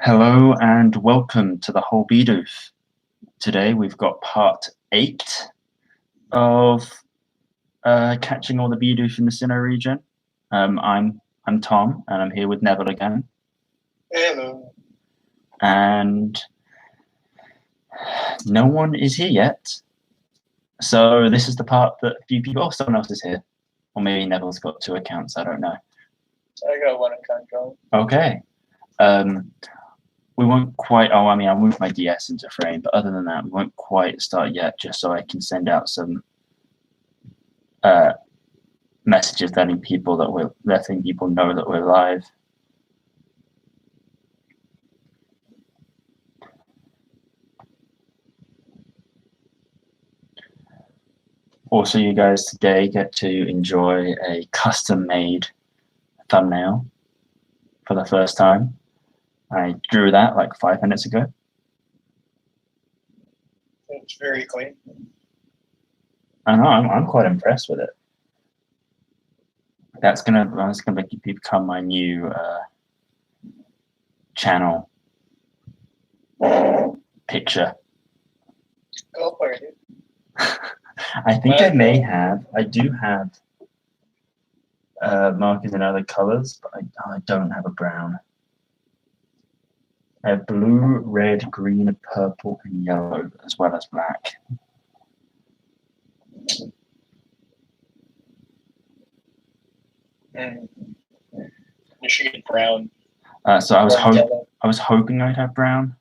Hello and welcome to the whole Bidoof. Today we've got part 8 of catching all the Bidoof in the Sinnoh region. I'm Tom and I'm here with Neville again. Hello. And no one is here yet. So this is the part that a few people, someone else is here. Or maybe Neville's got 2 accounts, I don't know. I got 1 account going. Okay. We won't quite, I moved my DS into frame, but other than that, we won't quite start yet, just so I can send out some messages letting people know that we're live. Also, you guys today get to enjoy a custom-made thumbnail for the first time. I drew that like 5 minutes ago. It's very clean. I know, I'm quite impressed with it. That's gonna become my new channel picture. Go for it. I think I do have markers in other colors, but I don't have a brown. I have blue, red, green, purple, and yellow, as well as black. You should get brown. So I was hoping I'd have brown.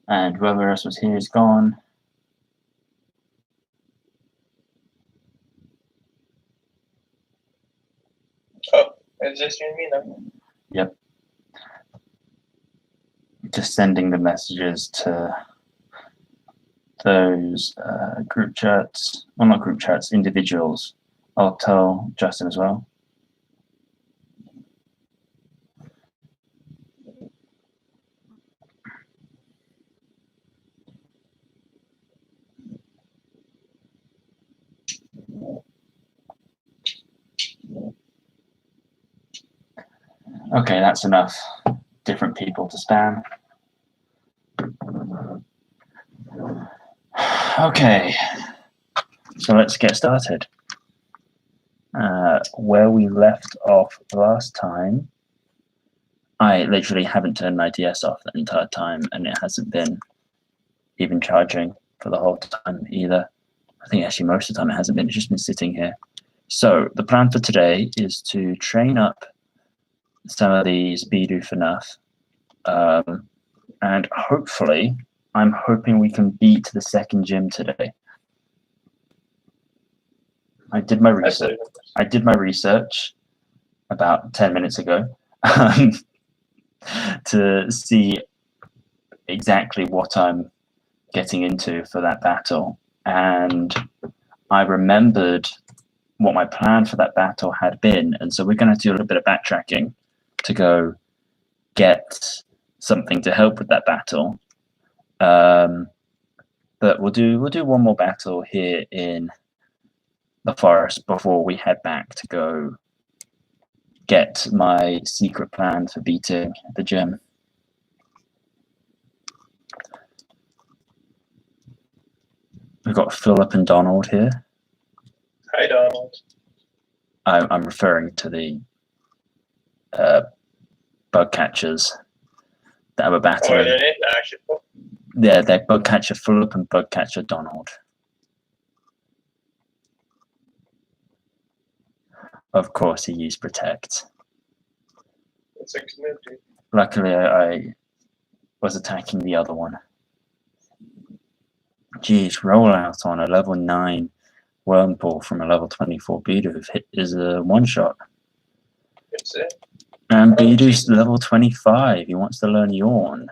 And whoever else was here is gone. Oh, is this you and me now? Yep. Just sending the messages to those group chats. Well, not group chats, individuals. I'll tell Justin as well. Okay, that's enough different people to spam. Okay, so let's get started. Where we left off last time, I literally haven't turned my DS off the entire time, and it hasn't been even charging for the whole time either. I think actually most of the time it hasn't been, it's just been sitting here. So the plan for today is to train up some of these Bidoof enough, and hopefully, I'm hoping we can beat the second gym today. I did my research about 10 minutes ago to see exactly what I'm getting into for that battle, and I remembered what my plan for that battle had been, and so we're going to do a little bit of backtracking to go get something to help with that battle. But we'll do one more battle here in the forest before we head back to go get my secret plan for beating the gym. We've got Philip and Donald here. Hi, Donald. I'm referring to the bug catchers that have a battle. Oh, they're named actually. Yeah, they're bug catcher Philip and bug catcher Donald. Of course, he used protect. It's a community. Luckily, I was attacking the other one. Geez, rollout on a level 9 Wormpool from a level 24 Bidoof is a one-shot. It's it. And Bidoof's level 25. He wants to learn Yawn.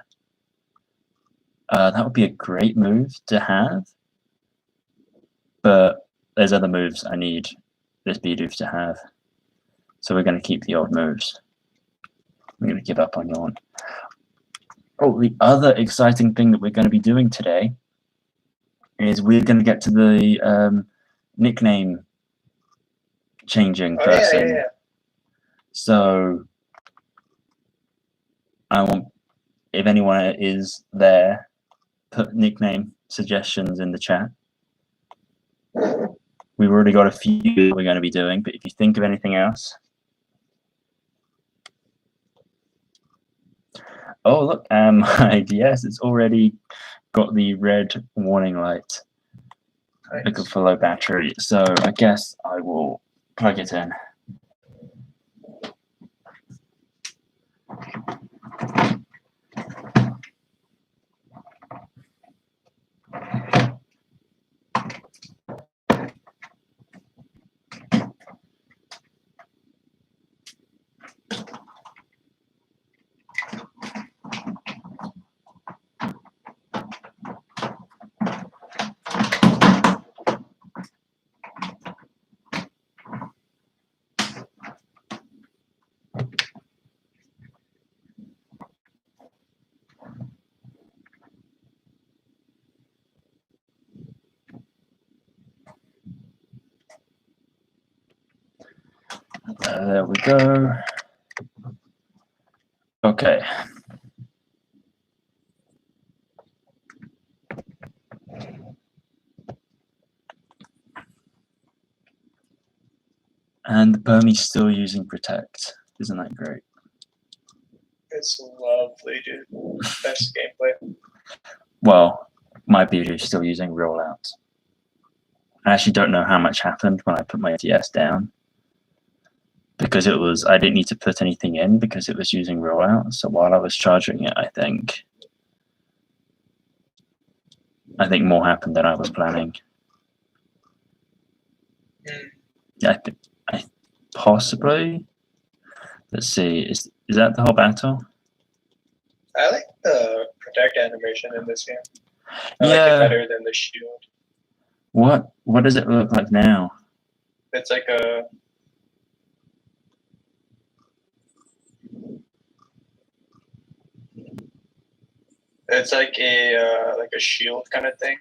That would be a great move to have. But there's other moves I need this Bidoof to have. So we're going to keep the old moves. I'm going to give up on Yawn. Oh, the other exciting thing that we're going to be doing today is we're going to get to the nickname changing Oh yeah, person. yeah. So I want, if anyone is there, put nickname suggestions in the chat. We've already got a few that we're going to be doing, but if you think of anything else. Oh, look, yes, it's already got the red warning light. Nice. Looking for low battery. So I guess I will plug it in. There we go. Okay. And Permy's still using Protect. Isn't that great? It's lovely, dude. Best gameplay. Well, my Bidoof is still using Rollout. I actually don't know how much happened when I put my ATS down. Because it was, I didn't need to put anything in because it was using Rollout. So while I was charging it, I think more happened than I was planning. Yeah, I possibly. Let's see. Is that the whole battle? I like the protect animation in this game. I like Yeah. it better than the shield. What does it look like now? It's like a shield kind of thing.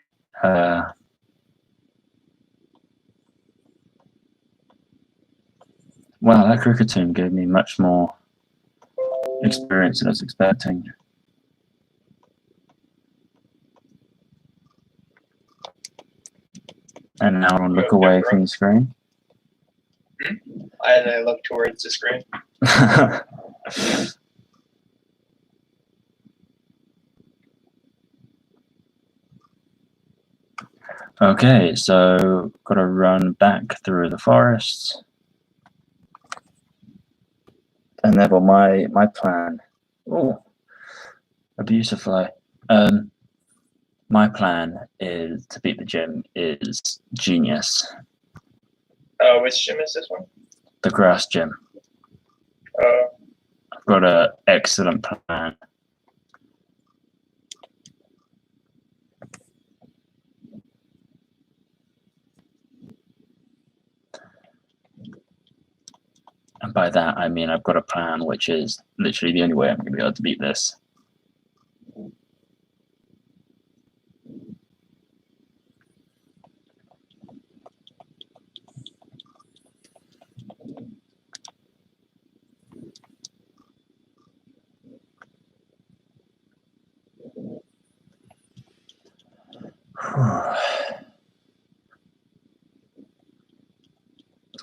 Wow, that cricket team gave me much more experience than I was expecting. And now I'll look away from the screen. And I look towards the screen. Okay, so gotta run back through the forest. And therefore my plan. Oh, abuser fly. My plan is to beat the gym is genius. Which gym is this one? The grass gym. I've got an excellent plan. And by that, I mean I've got a plan which is literally the only way I'm going to be able to beat this.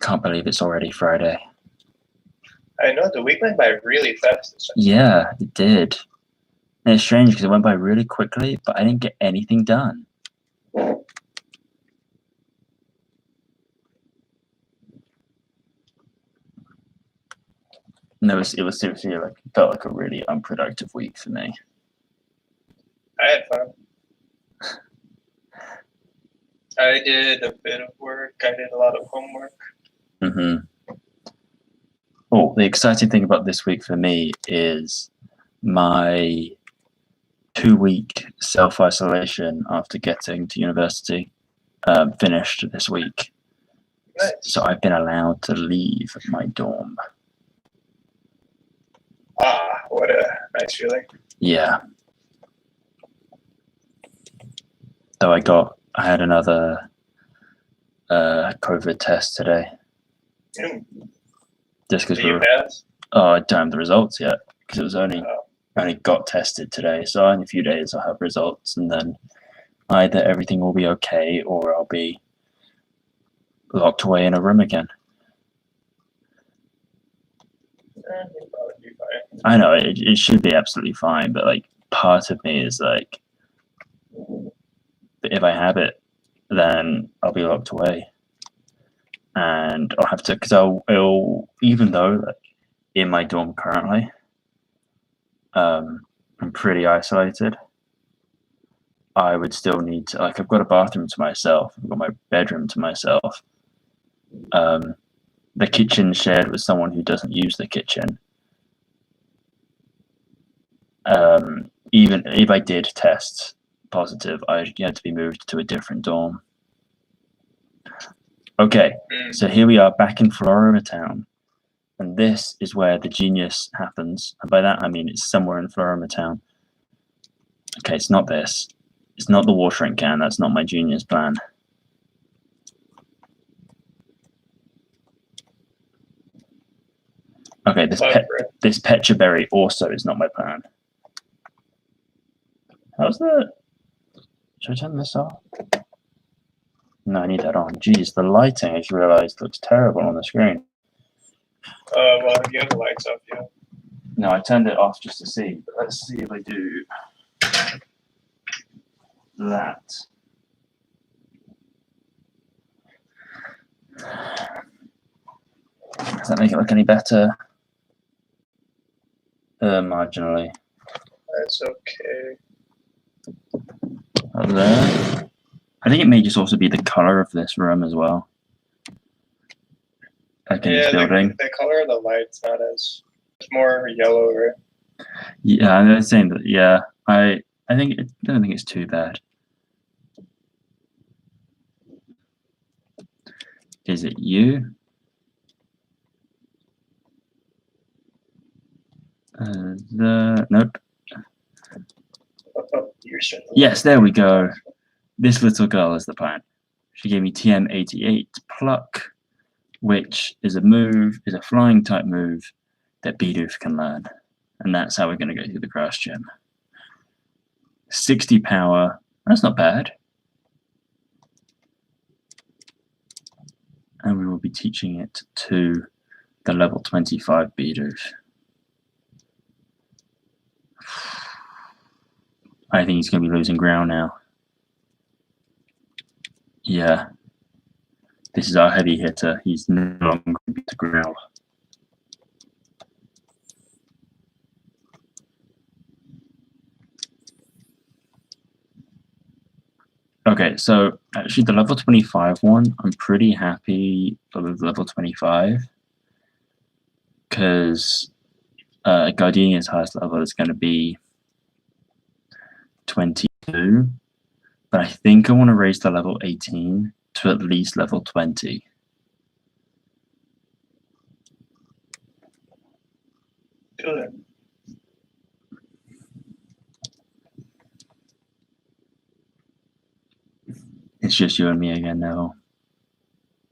Can't believe it's already Friday. I know, the week went by really fast. Yeah, it did. And it's strange because it went by really quickly, but I didn't get anything done. No, it was seriously like felt like a really unproductive week for me. I had fun. I did a bit of work. I did a lot of homework. Oh, the exciting thing about this week for me is my 2-week self-isolation after getting to university finished this week. Nice. So I've been allowed to leave my dorm. Ah, what a nice feeling. Yeah. Though I had another COVID test today. Just because Do we you were. pass? Oh, I don't have the results yet because it was only Oh, got tested today. So in a few days I'll have results, and then either everything will be okay or I'll be locked away in a room again. you'll probably be fine. I know it should be absolutely fine, but like part of me is like, if I have it, then I'll be locked away, and I'll have to because I'll even though like in my dorm currently, I'm pretty isolated. I would still need to like I've got a bathroom to myself. I've got my bedroom to myself. The kitchen shared with someone who doesn't use the kitchen. Even if I did test positive, I had to be moved to a different dorm. Okay, so here we are back in Florida town, and this is where the genius happens. And by that I mean it's somewhere in Florida town. Okay, it's not this. It's not the watering can. That's not my genius plan. Okay, this Petra berry also is not my plan. How's that? Should I turn this off? No, I need that on. Jeez, the lighting, I just realized, looks terrible on the screen. Well, if you have the lights off, yeah. No, I turned it off just to see, but let's see if I do that. Does that make it look any better? Marginally. That's okay. Up there. I think it may just also be the color of this room as well. Like in this building. The color of the light's not as. It's more yellow, right? Yeah, I'm saying that. Yeah, I think I don't think it's too bad. Is it you? Nope. Oh, yes, there we go. This little girl is the plan. She gave me TM88 pluck, which is a flying type move that Bidoof can learn. And that's how we're going to go through the grass gym. 60 power, that's not bad. And we will be teaching it to the level 25 Bidoof. I think he's going to be losing ground now. Yeah. This is our heavy hitter. He's no longer going to be to ground. Okay, so actually the level 25 one, I'm pretty happy with level 25 because Gardenia's highest level is going to be 22, but I think I want to raise the level 18 to at least level 20. Good. It's just you and me again now.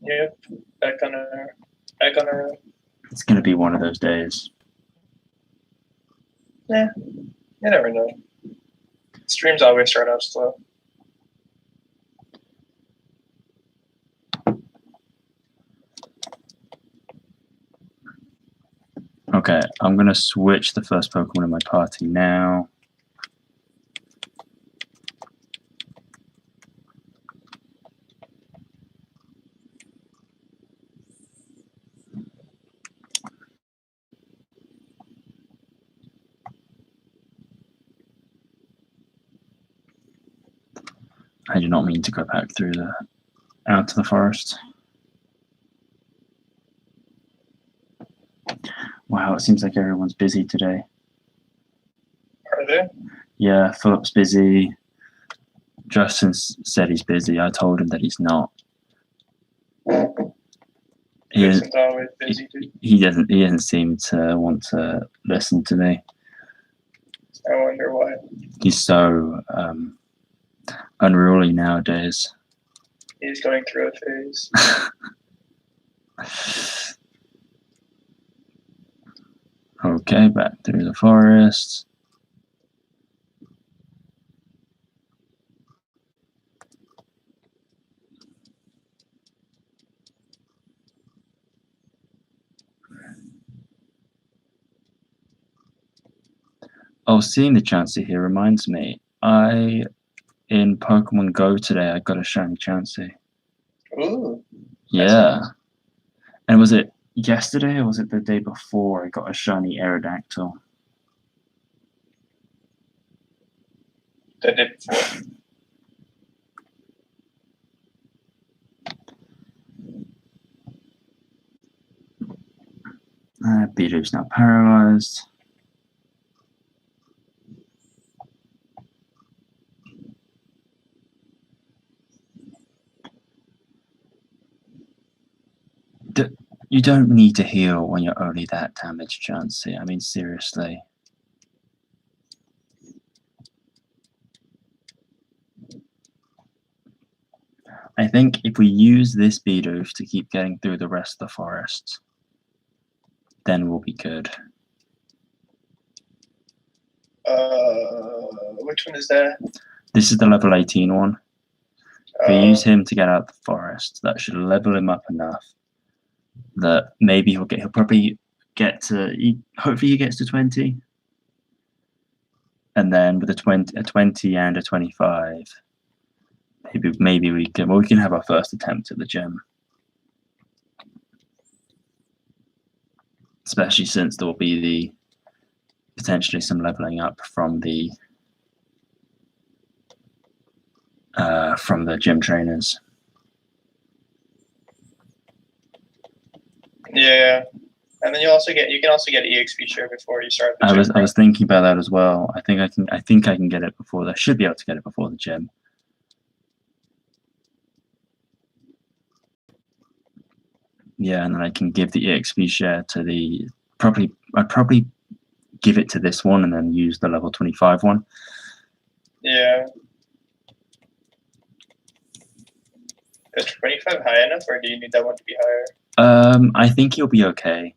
Yep, back on a. It's going to be one of those days. Yeah, you never know. Streams always start out slow. Okay, I'm going to switch the first Pokemon in my party now. I do not mean to go back through out to the forest. Wow, it seems like everyone's busy today. Are they? Yeah, Philip's busy. Justin said he's busy. I told him that he's not. Jason's always busy, dude. He doesn't seem to want to listen to me. I wonder why. He's so unruly nowadays. He's going through a phase. Okay, back through the forest. Oh, seeing the Chansey here reminds me. In Pokemon Go today, I got a shiny Chansey. Ooh. Yeah. And was it yesterday or was it the day before I got a shiny Aerodactyl? The day before. Bidoof's now paralyzed. You don't need to heal when you're only that damaged, Chansey. I mean, seriously. I think if we use this Bidoof to keep getting through the rest of the forest, then we'll be good. Which one is that? This is the level 18 one. If we use him to get out of the forest, that should level him up enough that maybe he'll probably get to, hopefully he gets to 20. And then with a 20 and a 25, maybe we can have our first attempt at the gym. Especially since there will be potentially some leveling up from the gym trainers. Yeah, and then you can also get EXP share before you start the gym. I was thinking about that as well. I think I can get it before. I should be able to get it before the gym. Yeah, and then I can give the EXP share to I'd probably give it to this one and then use the level 25 one. Yeah. Is 25 high enough, or do you need that one to be higher? I think he'll be okay.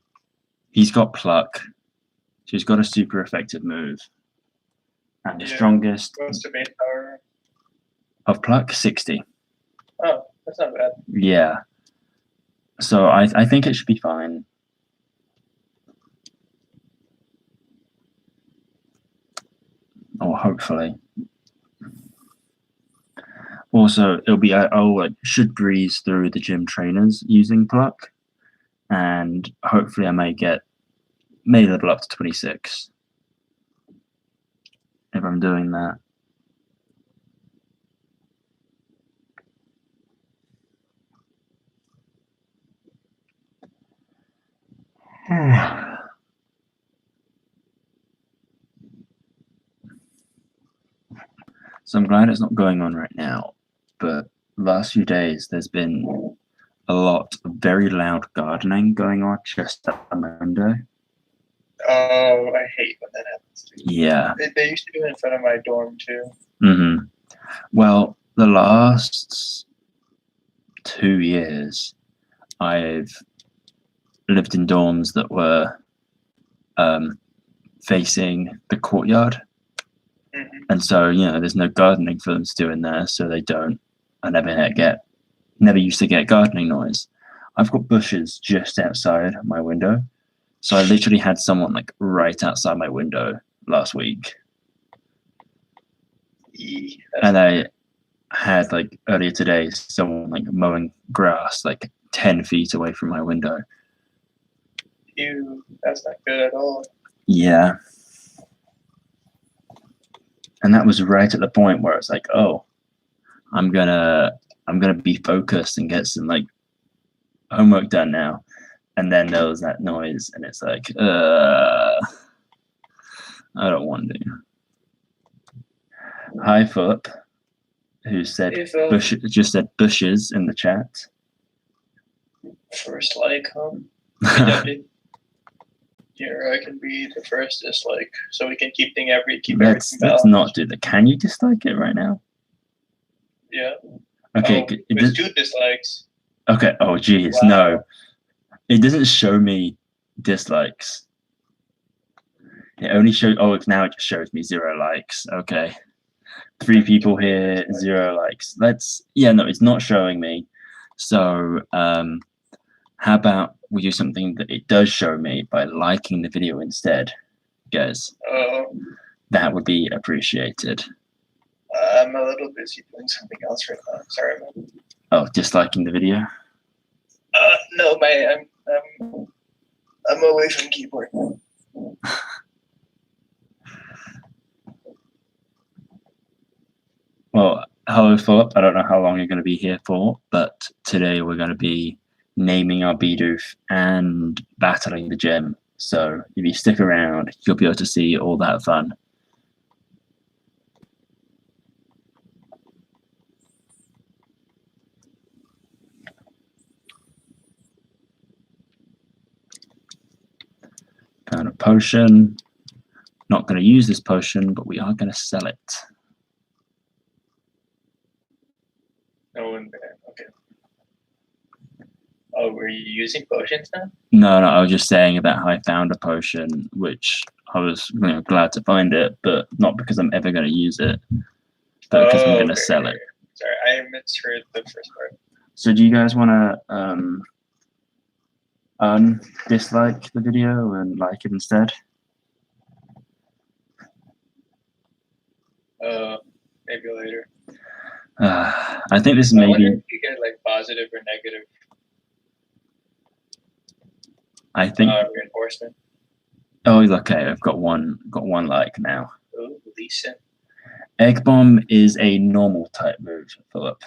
He's got Pluck. So he's got a super effective move. And the strongest What's the base power of Pluck? 60. Oh, that's not bad. Yeah. So I think it should be fine. Or hopefully. Also, it'll be should breeze through the gym trainers using Pluck, and hopefully I may level up to 26 if I'm doing that. So I'm glad it's not going on right now, but last few days there's been a lot of very loud gardening going on just at my window. Oh, I hate when that happens. Yeah. They used to do it in front of my dorm too. Mm-hmm. Well, the last 2 years, I've lived in dorms that were facing the courtyard. Mm-hmm. And so, there's no gardening for them to do in there, so they don't. I never used to get gardening noise. I've got bushes just outside my window, so I literally had someone right outside my window last week. And I had earlier today someone mowing grass 10 feet away from my window. Ew, that's not good at all. Yeah. And that was right at the point where it's oh, I'm gonna be focused and get some homework done now. And then there was that noise, and it's I don't want to. Hi Foot, who said just said bushes in the chat. First huh? Here, I can be the first dislike, so we can keep everything balanced. Let's not do that. Can you dislike it right now? Yeah. Okay. There's 2 dislikes. Okay. Oh, geez, wow. No. It doesn't show me dislikes. It only shows. Oh, now it just shows me 0 likes. Okay, 3 people here, 0 likes. No, it's not showing me. So, how about we do something that it does show me by liking the video instead, guys? That would be appreciated. I'm a little busy doing something else right now. Sorry, man. Oh, disliking the video? No, I'm away from keyboard. Well, hello, Philip. I don't know how long you're going to be here for, but today we're going to be naming our Bidoof and battling the gym. So if you stick around, you'll be able to see all that fun. Found a potion. Not going to use this potion, but we are going to sell it. No one there. Okay. Oh, were you using potions now? No, I was just saying about how I found a potion, which I was glad to find it, but not because I'm ever going to use it, but because I'm going to sell it. Sorry, I misheard the first part. So do you guys want to dislike the video and like it instead? Maybe later. I think this is I wonder maybe. if you get like positive or negative. I think. Reinforcement. Oh, okay. I've got one like now. Oh, decent. Egg bomb is a normal type move, Philip.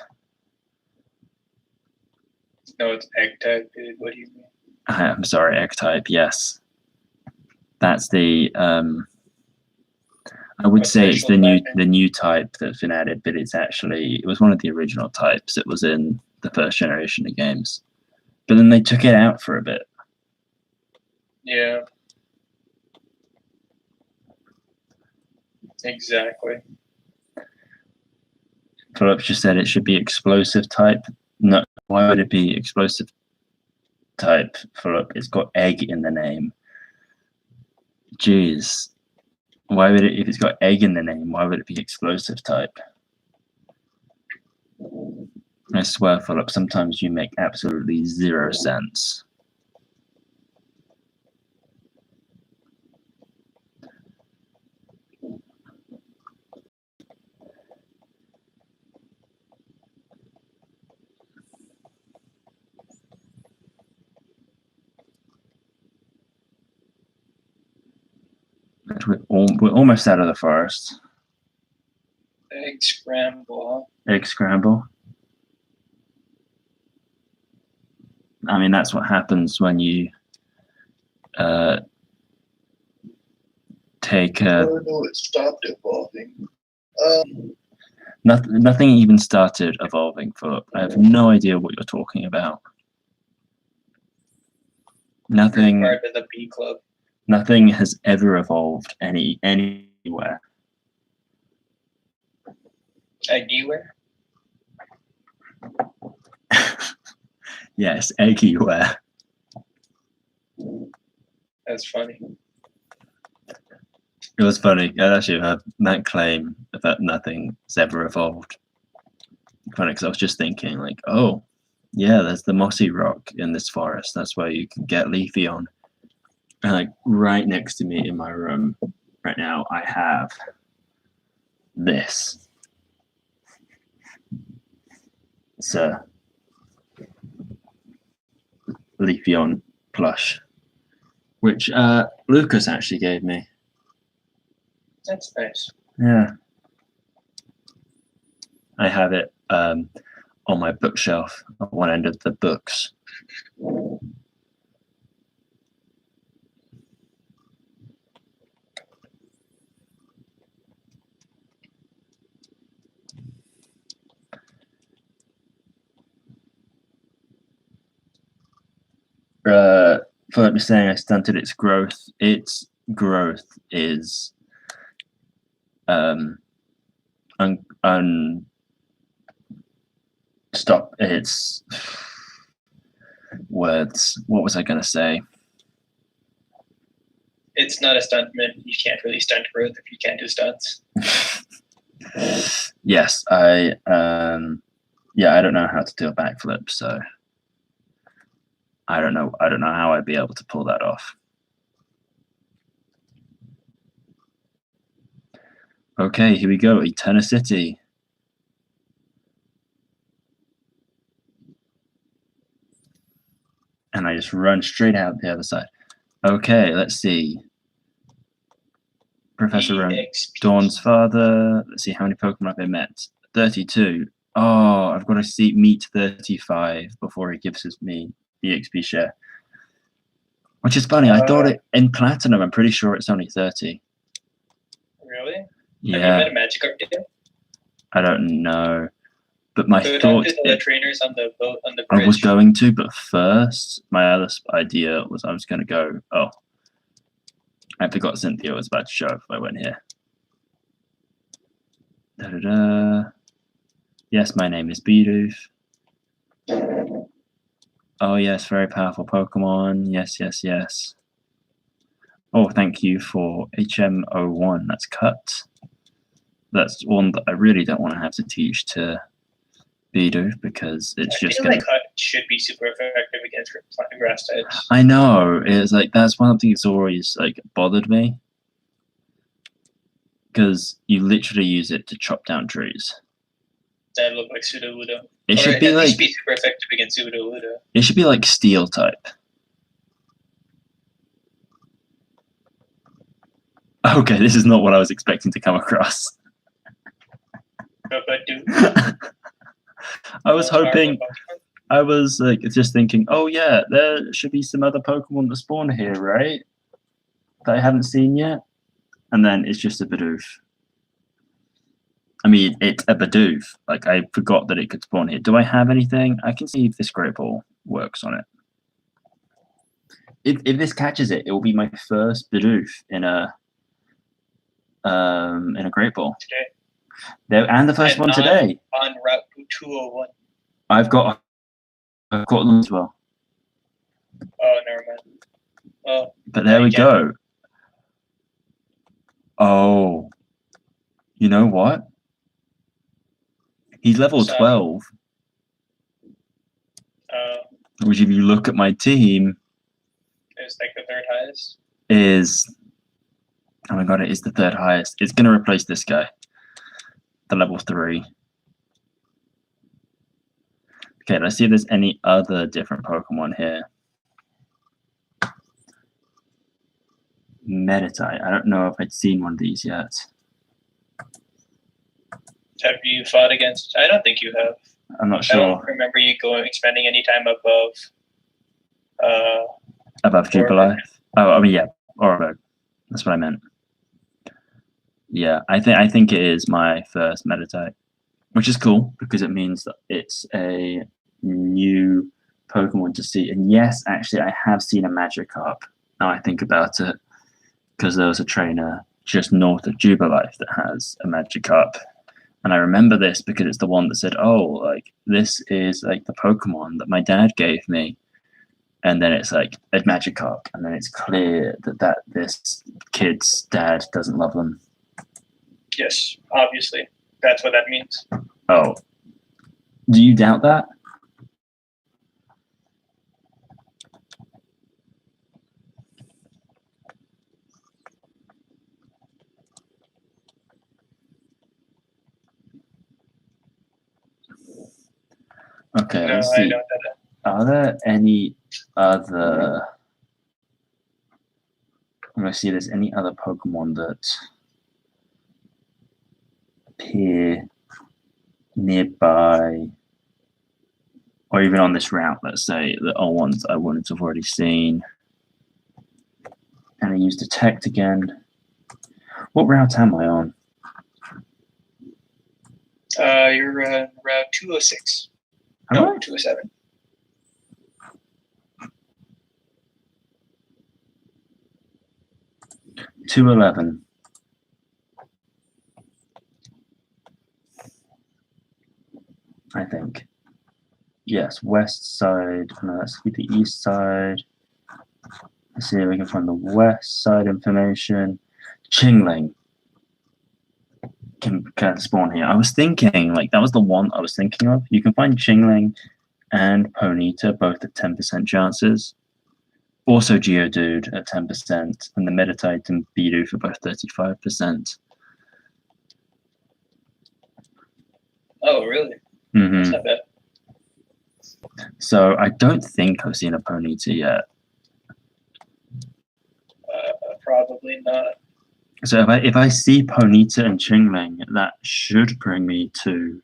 No, it's egg type, dude. What do you mean? I'm sorry, egg type. Yes, that's the. I would say it's the new type that's been added, but it was one of the original types. It was in the first generation of games, but then they took it out for a bit. Yeah. Exactly. Philip just said it should be explosive type. No, why would it be explosive type, Philip? It's got egg in the name. Jeez. Why would it, if it's got egg in the name, why would it be explosive type? I swear, Philip, sometimes you make absolutely 0 sense. We're almost out of the forest. Egg scramble. Egg scramble. I mean, that's what happens when you take. Oh no, it stopped evolving. Nothing even started evolving, Philip. I have no idea what you're talking about. Nothing. You're part of the B club. Nothing has ever evolved anywhere. Anywhere? Yes, eggy-ware. That's funny. It was funny. I actually heard that claim that nothing's ever evolved. Funny, because I was just thinking, like, oh, yeah, there's the mossy rock in this forest. That's where you can get Leafy on. And like right next to me in my room right now, I have this. It's a Leafeon plush, which Lucas actually gave me. That's nice. Yeah. I have it on my bookshelf at one end of the books. Philip was saying I stunted its growth. Its growth is stop. It's words. What was I going to say? It's not a stuntman. You can't really stunt growth if you can't do stunts. Yes, I don't know how to do a backflip, so I don't know how I'd be able to pull that off. Okay, here we go. Eterna City. And I just run straight out the other side. Okay, let's see. Professor Dawn's father. Let's see how many Pokemon have I met. 32. Oh, I've got to meet 35 before he gives me the XP share. Which is funny. I thought it in Platinum. I'm pretty sure it's only 30. Really? Yeah. Have you met a Magikarp yet? I don't know. But my so thought the trainers on the boat on the bridge. I was going to, but first my other idea was I was going to go. Oh, I forgot Cynthia was about to show up if I went here. Da-da-da. Yes, my name is Bidoof. Oh yes, very powerful Pokemon. Yes, yes, yes. Oh, thank you for HM01. That's cut. That's one that I really don't want to have to teach to Bidoof because it's just going to. Cut should be super effective against grass types. I know. It's like that's one thing that's always like bothered me because you literally use it to chop down trees. That look like Sudowoodo. It should be like be super effective against Sudowoodo. It should be like Steel type. Okay, this is not what I was expecting to come across. I was hoping. I was like just thinking, oh yeah, there should be some other Pokemon that spawn here, right? That I haven't seen yet. And then it's just a Bidoof. I mean, it's a Bidoof. Like, I forgot that it could spawn here. Do I have anything? I can see if this Great Ball works on it. If this catches it, it will be my first Bidoof in a Great Ball. Today. And the first one today. On Route 201. I've got them as well. Oh, never mind. Oh, but there we go. Oh, you know what? He's level 12. Which, if you look at my team, is like the third highest. Oh my god, it is the third highest. It's going to replace this guy, the level 3. Okay, let's see if there's any other different Pokemon here. Meditite. I don't know if I'd seen one of these yet. Have you fought against? I don't think you have. I'm not sure. I don't remember you spending any time above Jubilife. Oh, I mean, yeah, Orobo. That's what I meant. Yeah, I think it is my first Meditite, which is cool because it means that it's a new Pokemon to see. And yes, actually, I have seen a Magikarp. Now I think about it, because there was a trainer just north of Jubilife that has a Magikarp. And I remember this because it's the one that said, oh, like, this is like the Pokemon that my dad gave me. And then it's like a Magikarp. And then it's clear that this kid's dad doesn't love them. Yes, obviously. That's what that means. Oh. Do you doubt that? Okay, no, let's see. I don't doubt it. Are there any other... I'm going to see if there's any other Pokemon that appear nearby, or even on this route, let's say, that are ones I wanted to have already seen. And I use Detect again. What route am I on? You're on Route 206. No, 207. $2.11. I think. Yes, west side. No, let's be the east side. Let's see if we can find the west side information. Qingling can spawn here. I was thinking, like, that was the one I was thinking of. You can find Qingling and Ponyta both at 10% chances. Also Geodude at 10%, and the Meditite and Bidoof for both 35%. Oh, really? Mm-hmm. That's not bad. So I don't think I've seen a Ponyta yet. Probably not. So if I see Ponyta and Qingling, that should bring me to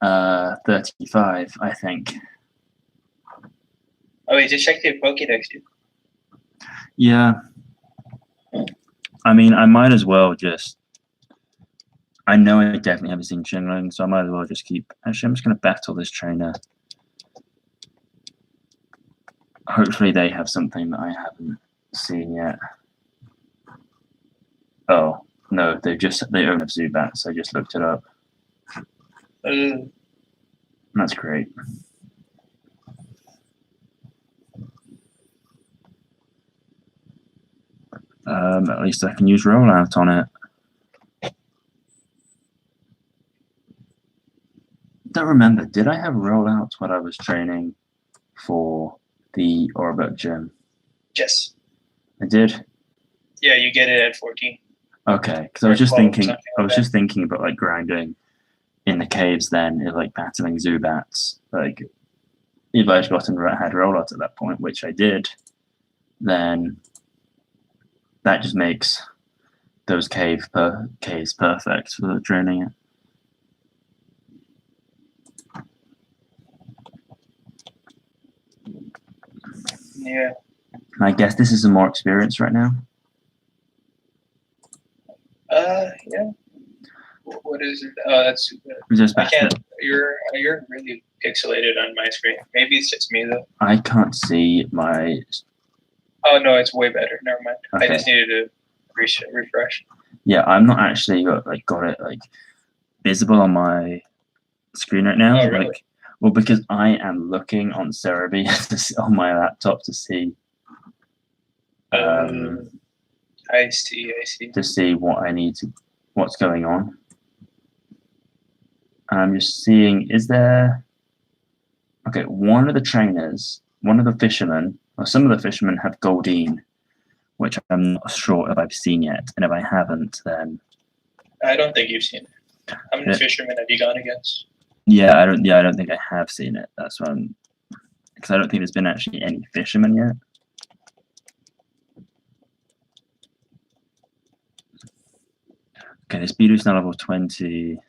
35, I think. Oh, wait, just check your Pokédex, dude. Yeah. I mean, I might as well just. I know I definitely haven't seen Qingling, so I might as well just keep. Actually, I'm just going to battle this trainer. Hopefully, they have something that I haven't seen yet. Oh no, they own a Zubat, so I just looked it up. That's great. At least I can use rollout on it. Don't remember. Did I have rollout when I was training for the Orbit gym? Yes. I did. Yeah, you get it at 14. Okay, because I was just thinking. I was just thinking about like grinding in the caves. Then, like battling Zubats. Like, if I'd had rollout at that point, which I did, then that just makes those caves perfect for training it. Yeah. I guess this is some more experience right now. Yeah. What is it? That's. Just I can't. You're really pixelated on my screen. Maybe it's just me though. I can't see my. Oh no, it's way better. Never mind. Okay. I just needed to refresh. Yeah, I'm not actually got it like visible on my screen right now. Oh really? Like, well, because I am looking on Cerebi on my laptop to see. I see. To see what's going on. I'm just seeing, is there... Okay, one of the trainers, one of the fishermen, or some of the fishermen have Goldeen, which I'm not sure if I've seen yet. And if I haven't, then... I don't think you've seen it. How many fishermen have you gone against? Yeah, I don't think I have seen it. That's why because I don't think there's been actually any fishermen yet. Okay, this Bidoof's now level 20.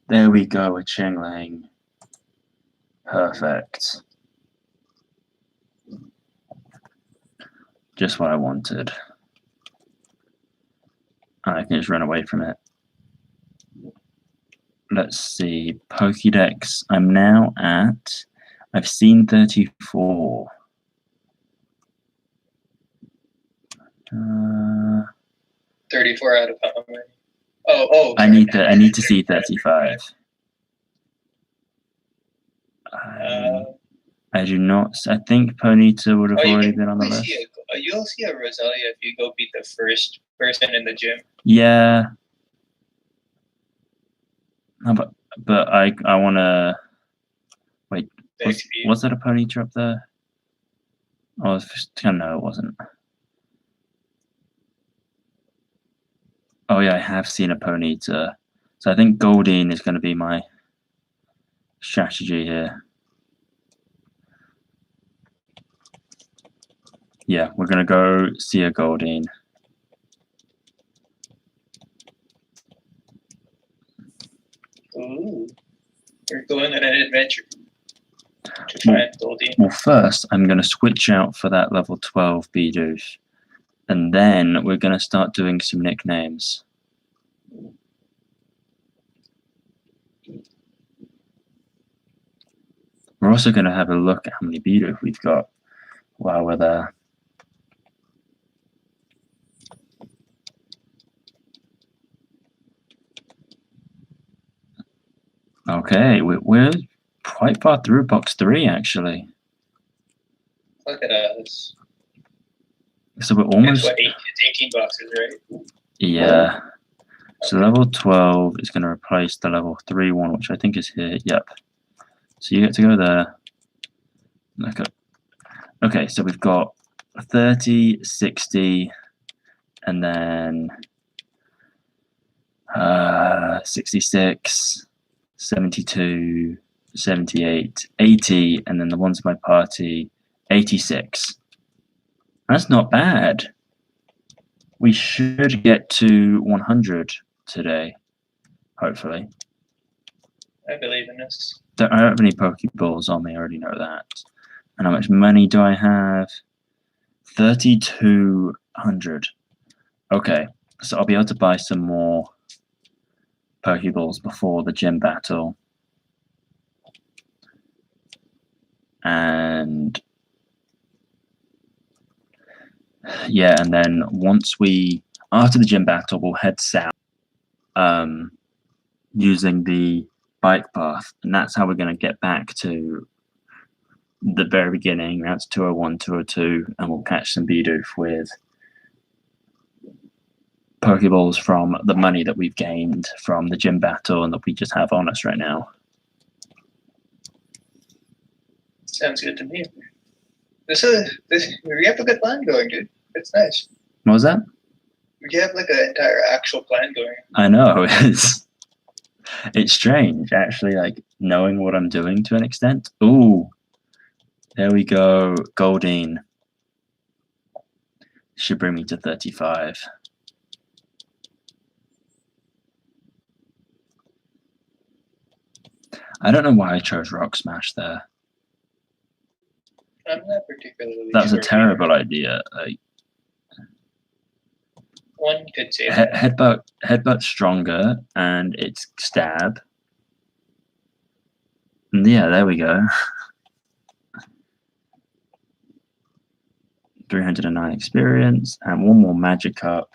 There we go with Qingling. Perfect. Just what I wanted. And I can just run away from it. Let's see. Pokédex. I'm now at... I've seen 34. 34 out of how many? Oh. I need to see 35. I do not. I think Ponyta would have already been on the list. You'll see a Roselia if you go beat the first person in the gym. Yeah. No, but I want to wait. Was that a Ponyta up there? Oh, no, it wasn't. Oh yeah, I have seen a Ponyta. So I think Goldeen is going to be my strategy here. Yeah, we're going to go see a Goldeen. Ooh, we're going on an adventure to find Goldeen. Well, first I'm going to switch out for that level 12 Bidoof, and then we're going to start doing some nicknames. We're also going to have a look at how many Bidoof we've got while we're there. Okay, we're quite far through box 3 actually. Look at us. So we're It's almost what, it's 18 boxes, right? yeah. So level 12 is going to replace the level 3 one, which I think is here. Yep. So you get to go there. Okay, so we've got 30, 60, and then 66, 72, 78, 80, and then the ones in my party, 86. That's not bad. We should get to 100 today, hopefully. I believe in this. I don't have any Pokeballs on me, I already know that. And how much money do I have? 3,200. Okay, so I'll be able to buy some more Pokeballs before the gym battle. And yeah, and then after the gym battle, we'll head south using the bike path. And that's how we're going to get back to the very beginning. That's 201, 202, and we'll catch some Bidoof with Pokeballs from the money that we've gained from the gym battle and that we just have on us right now. Sounds good to me. We have a good plan going, dude. It's nice. What was that? We have like an entire actual plan going. I know. It's strange, actually, like knowing what I'm doing to an extent. Ooh, there we go. Goldine. Should bring me to 35. I don't know why I chose Rock Smash there. I'm not particularly That was sure a terrible idea. Like, one could say that. Headbutt stronger, and it's stab. And yeah, there we go. 309 experience, and one more magic up.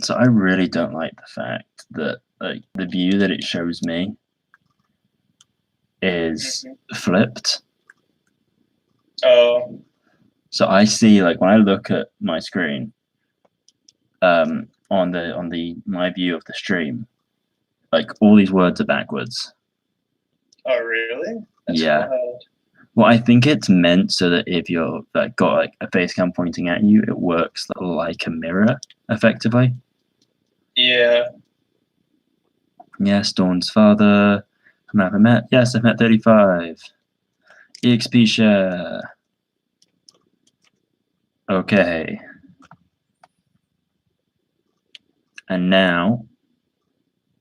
So I really don't like the fact that like the view that it shows me is flipped. Oh. So I see, like, when I look at my screen, on my view of the stream, like all these words are backwards. Oh, really? That's Yeah. wild. Well, I think it's meant so that if you're like got like a face cam pointing at you, it works like a mirror, effectively. Yeah. Yes, Dawn's father. I haven't met. Yes, I've met 35. EXP share. Okay. And now,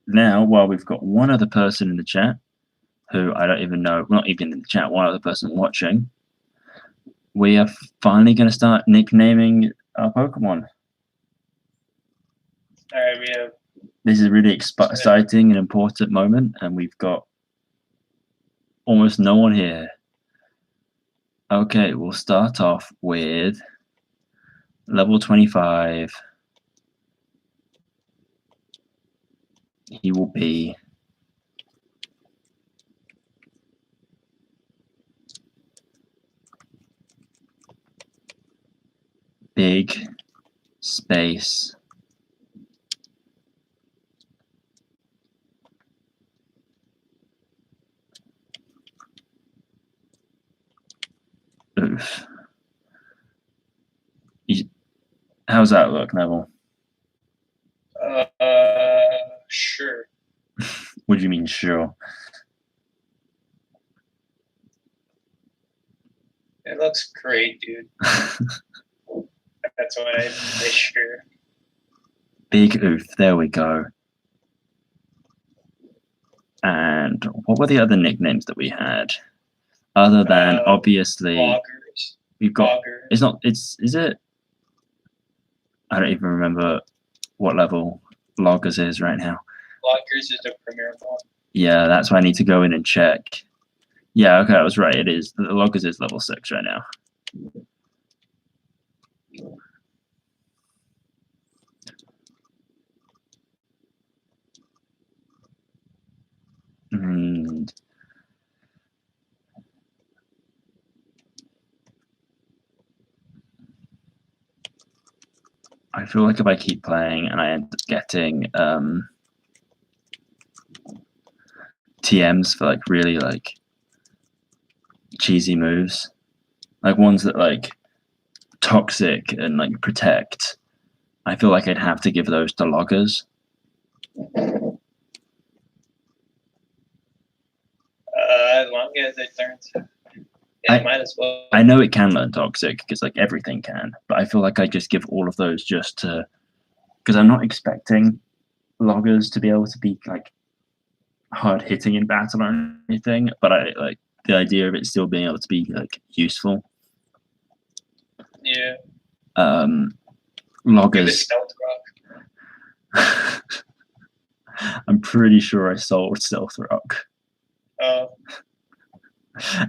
while we've got one other person in the chat, who I don't even know, not even in the chat, one other person watching, we are finally going to start nicknaming our Pokemon. All right, we have. This is a really exciting and important moment, and we've got almost no one here. Okay, we'll start off with level 25. He will be big space oof. How's that look, Neville? Sure. What do you mean, sure? It looks great, dude. That's what I say, sure. Big oof, there we go. And what were the other nicknames that we had? Other than obviously Loggers. we've got Loggers. it's not is it I don't even remember what level Loggers is right now. Lockers is the premier one. Yeah, that's why I need to go in and check. Yeah, okay, I was right. It is. The loggers is level 6 right now. And I feel like if I keep playing and I end up getting TMs for like really like cheesy moves, like ones that like toxic and like protect, I feel like I'd have to give those to loggers. As long as it learns, it might as well. I know it can learn toxic because like everything can, but I feel like I just give all of those just to, because I'm not expecting loggers to be able to be like hard hitting in battle or anything, but I like the idea of it still being able to be like useful. Yeah. Loggers. Stealth rock. I'm pretty sure I sold Stealth Rock. Oh.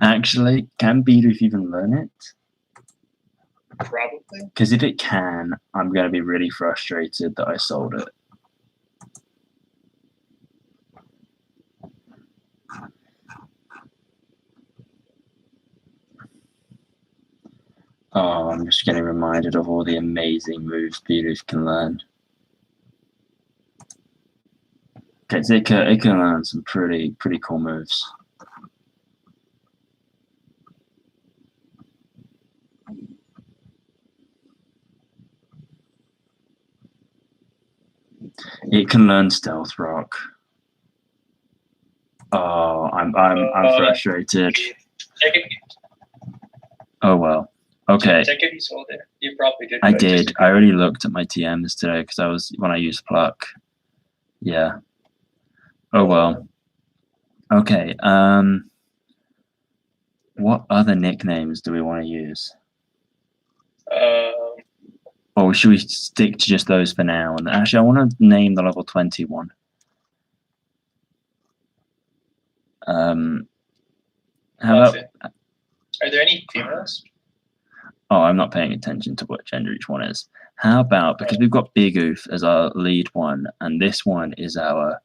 Actually, can Bidoof even learn it? Probably. Because if it can, I'm going to be really frustrated that I sold it. Oh, I'm just getting reminded of all the amazing moves Bidoof can learn. Okay, so it can learn some pretty cool moves. It can learn Stealth Rock. Oh, I'm frustrated. Check it. Oh well. Okay. Check if you sold it. You probably did. I did. I already looked at my TMs today because when I used Pluck. Yeah. Oh well. Okay. What other nicknames do we want to use? Or should we stick to just those for now? And actually, I want to name the level 20 one. How about? Are there any females? Oh, I'm not paying attention to what gender each one is. How about, because we've got Bidoof as our lead one, and this one is our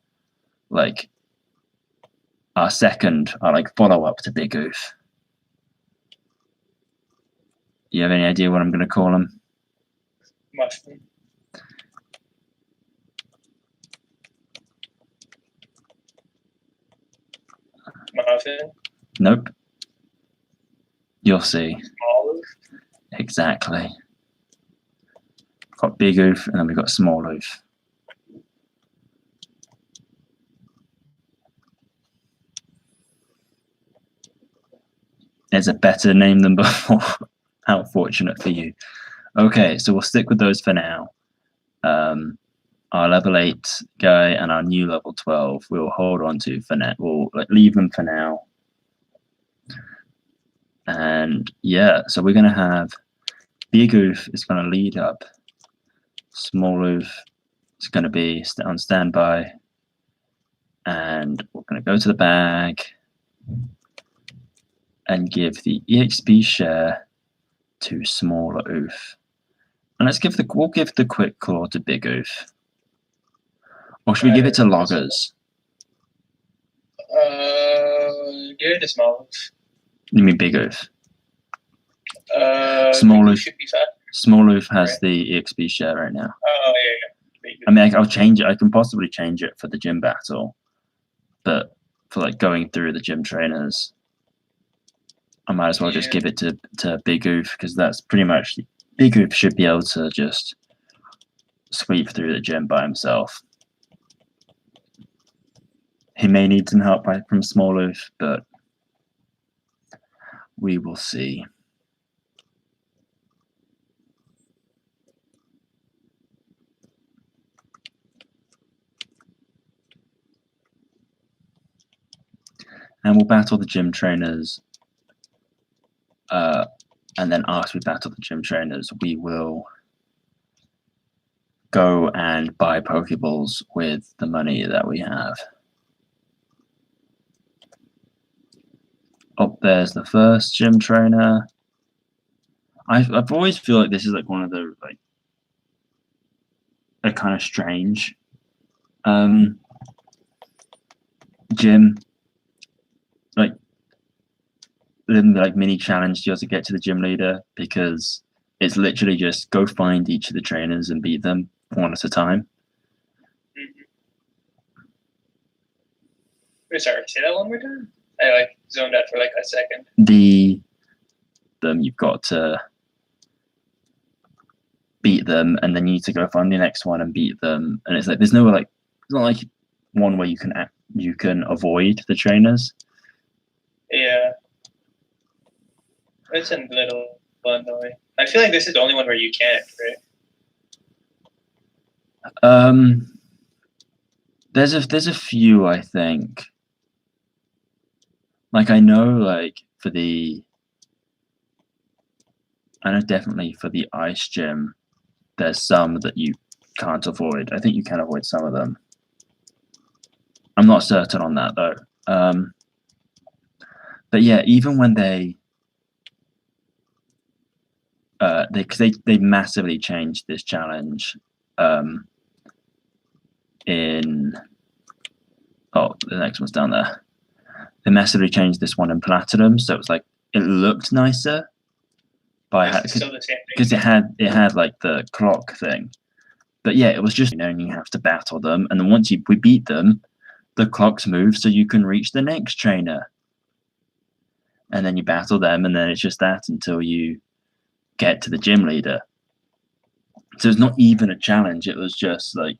second, our follow up to Bidoof. You have any idea what I'm going to call him? Mushroom. Muffin. Nope. You'll see. Small. Exactly. Got Bidoof, and then we've got Small Oof. It's a better name than before. How fortunate for you. Okay, so we'll stick with those for now. Our level 8 guy and our new level 12 we'll hold on to for now. We'll leave them for now. And yeah, so we're going to have Bidoof is going to lead up. Small Oof is going to be on standby. And we're going to go to the bag and give the EXP share to Smaller Oof. And we'll give the Quick Claw to Big Oof. Or should we give it to Loggers? Give it to Small Oof. You mean Big Oof? Small Oof should be fat. Small Oof has the EXP share right now. Oh yeah. I mean, I'll change it. I can possibly change it for the gym battle, but for going through the gym trainers, I might as well just give it to Big Oof because that's pretty much Big Oof should be able to just sweep through the gym by himself. He may need some help from Small Oof, but we will see. And we'll battle the gym trainers. And then after we battle the gym trainers, we will go and buy Pokeballs with the money that we have. Oh, there's the first gym trainer. I've always feel like this is like one of the like a kind of strange gym, like mini challenge just to get to the gym leader, because it's literally just go find each of the trainers and beat them one at a time. Wait, sorry, say that one more time. I like zoned out for like a second. You've got to beat them, and then you need to go find the next one and beat them. And it's like there's no like it's not like one where you can avoid the trainers. Yeah, it's a little annoying. I feel like this is the only one where you can't, right? There's a few, I think. Like I know definitely for the ice gym, there's some that you can't avoid. I think you can avoid some of them. I'm not certain on that though. But yeah, even when they massively changed this challenge in the next one's down there. They massively changed this one in Platinum, so it was like it looked nicer, but because it had like the clock thing. But yeah, it was just and you have to battle them, and then once we beat them, the clocks move so you can reach the next trainer, and then you battle them, and then it's just that until you get to the gym leader. So it's not even a challenge. It was just like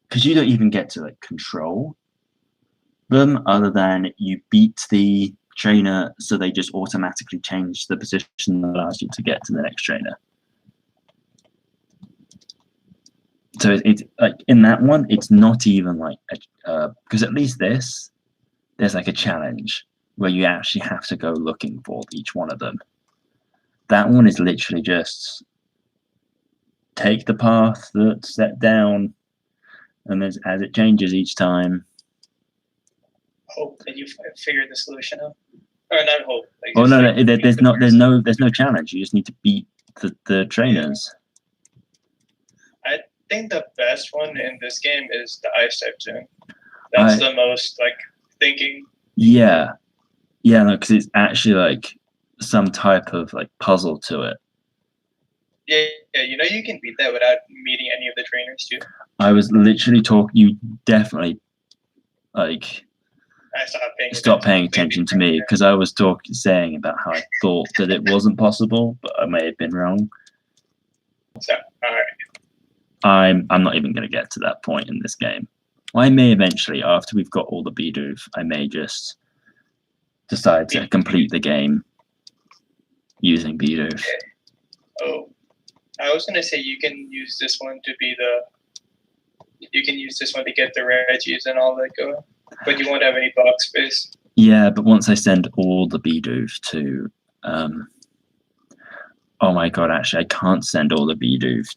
because you don't even get to like control them other than you beat the trainer, so they just automatically change the position that allows you to get to the next trainer. So it's like in that one, it's not even like because at least there's like a challenge where you actually have to go looking for each one of them. That one is literally just take the path that's set down, and as it changes each time. Hope that you figured the solution out, or not hope. There's no challenge. You just need to beat the trainers. I think the best one in this game is the ice type gym. That's the most like thinking. Yeah, no, because it's actually like some type of like puzzle to it. Yeah, you can beat that without meeting any of the trainers too. I was literally you definitely like stop paying attention to me because I was saying about how I thought that it wasn't possible, but I may have been wrong. So, all right. I'm not even going to get to that point in this game. I may eventually, after we've got all the Bidoof, I may just decide to complete the game using Bidoof. Okay. Oh, I was gonna say you can use this one to get the Reggies and all that going, but you won't have any box space. Yeah, but once I send all the Bidoof to, oh my god, actually, I can't send all the Bidoof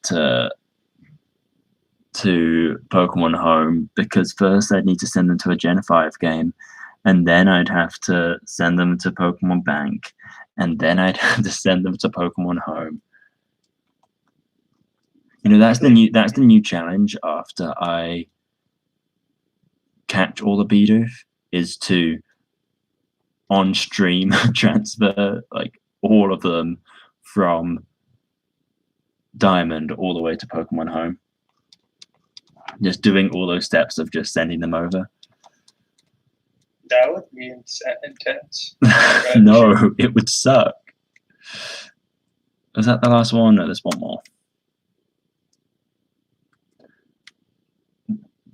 to Pokemon Home because first I'd need to send them to a Gen 5 game, and then I'd have to send them to Pokemon Bank, and then I'd have to send them to Pokemon Home. That's the new challenge after I catch all the Bidoof is to on stream transfer like all of them from Diamond all the way to Pokemon Home. Just doing all those steps of just sending them over. That would be intense. No, it would suck. Was that the last one? No, there's one more.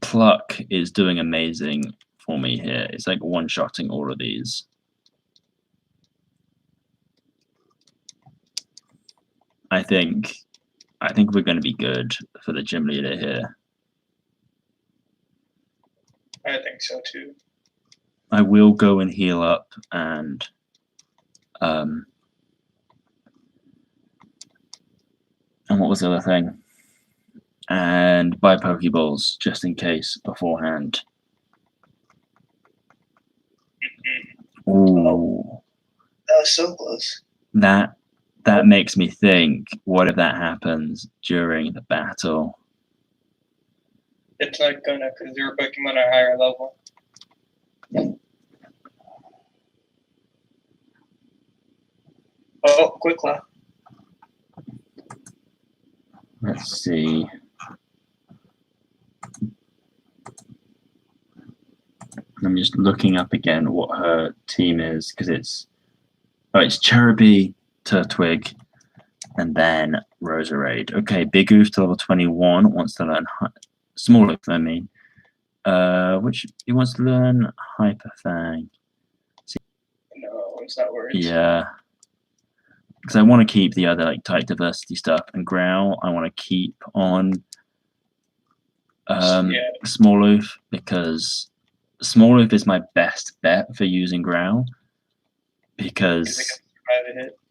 Pluck is doing amazing for me here. It's like one-shotting all of these. I think we're going to be good for the gym leader here. I think so too. I will go and heal up and what was the other thing? and buy Pokeballs just in case beforehand. Ooh, That was so close. that makes me think, what if that happens during the battle? It's not gonna, because your Pokemon are higher level. Oh, quick laugh. Let's see. I'm just looking up again what her team is, because it's Cherubi, Turtwig, and then Roserade. Okay, Bidoof to level 21 wants to learn Smalloof, I mean. Which he wants to learn Hyper Fang. No, it's not words. Yeah. Because I want to keep the other like type diversity stuff, and Growl I want to keep on Smalloof, because Smalloof is my best bet for using Growl, because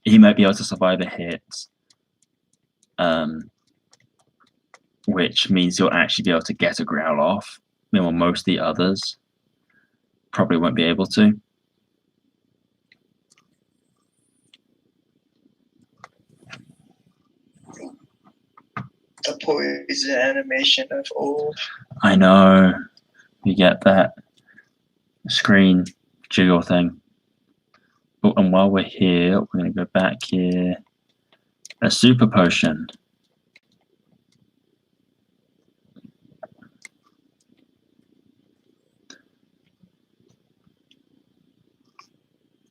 he might be able to survive a hit, which means you'll actually be able to get a Growl off. Meanwhile, most of the others probably won't be able to. The poison animation of old. I know. You get that screen jiggle thing. Oh, and while we're here, we're going to go back here. A super potion.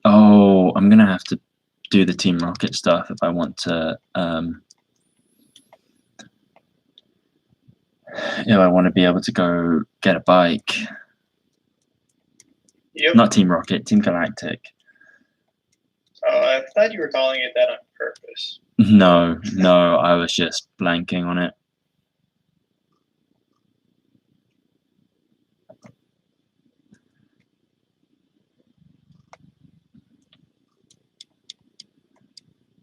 Oh, I'm going to have to do the Team Rocket stuff if I want to be able to go get a bike. Yep. Not Team Rocket, Team Galactic. Oh, I thought you were calling it that on purpose. No, I was just blanking on it.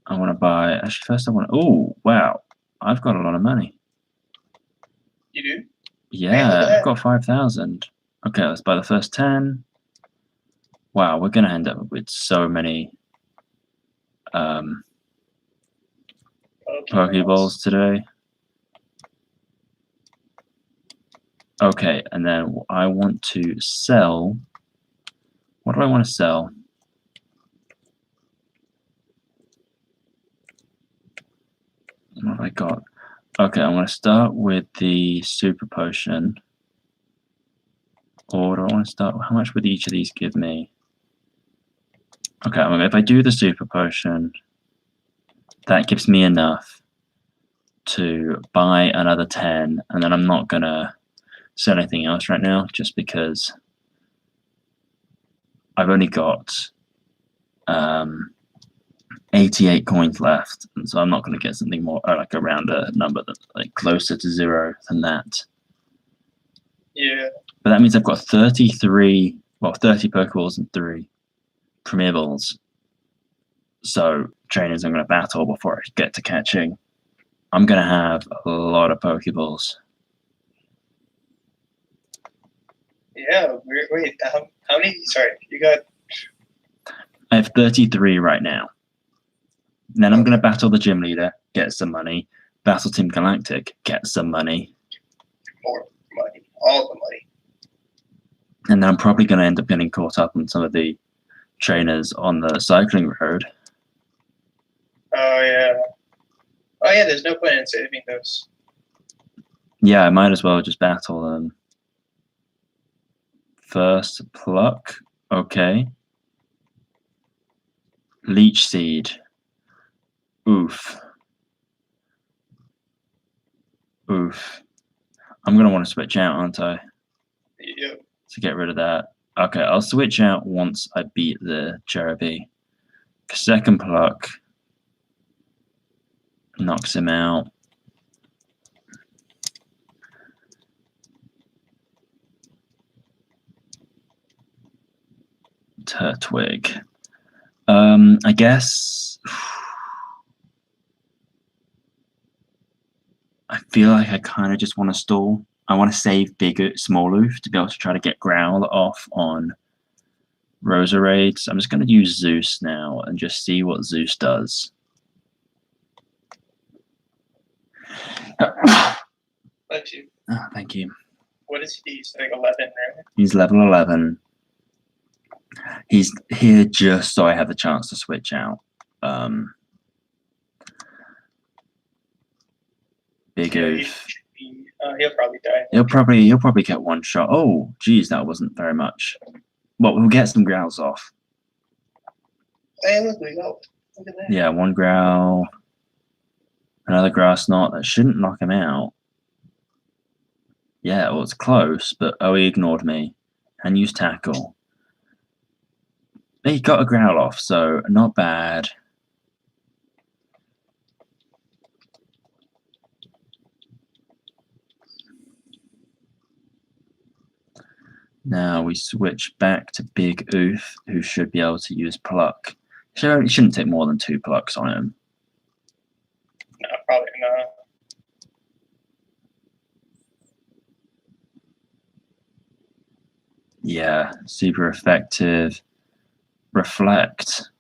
I want to buy. Actually, first I want. Oh, wow! I've got a lot of money. You do? Yeah, I've got 5,000. Okay, let's buy the first 10. Wow, we're gonna end up with so many Pokeballs today. Okay, and then I want to sell. What do I want to sell? What have I got? Okay, I'm going to start with the Super Potion. Or do I want to start? How much would each of these give me? Okay, if I do the Super Potion, that gives me enough to buy another 10, and then I'm not going to sell anything else right now, just because I've only got 88 coins left, and so I'm not going to get something more, like around a number that's like closer to 0 than that. Yeah. But that means I've got 30 Pokeballs and 3 Premier Balls. So trainers I'm going to battle before I get to catching. I'm going to have a lot of Pokeballs. Yeah, wait, how many? Sorry, you got... I have 33 right now. And then I'm going to battle the gym leader, get some money. Battle Team Galactic, get some money. More money. All the money. And then I'm probably going to end up getting caught up on some of the trainers on the cycling road. Oh, yeah. Oh, yeah, there's no point in saving those. Yeah, I might as well just battle them. First, Pluck. Okay. Leech Seed. Oof. Oof. I'm going to want to switch out, aren't I? Yep. To get rid of that. Okay, I'll switch out once I beat the Cherubi. Second Pluck knocks him out. Turtwig. I guess I feel like I kind of just want to stall. I want to save Small Oof to be able to try to get Growl off on Roserade. So I'm just going to use Zeus now and just see what Zeus does. Bless you. Oh, thank you. What is he? He's like 11, right? He's level 11. He's here just so I have the chance to switch out. Bidoof. He'll probably die. He'll probably get one shot. Oh, geez, that wasn't very much. Well, we'll get some growls off. Hey, look, we go. Look at that. Yeah, one growl. Another grass knot. That shouldn't knock him out. Yeah, well, it's close, but he ignored me. And used tackle. He got a growl off, so not bad. Now we switch back to Big Oof, who should be able to use Pluck. He shouldn't take more than 2 Plucks on him. No, probably not. Yeah, super effective. Reflect.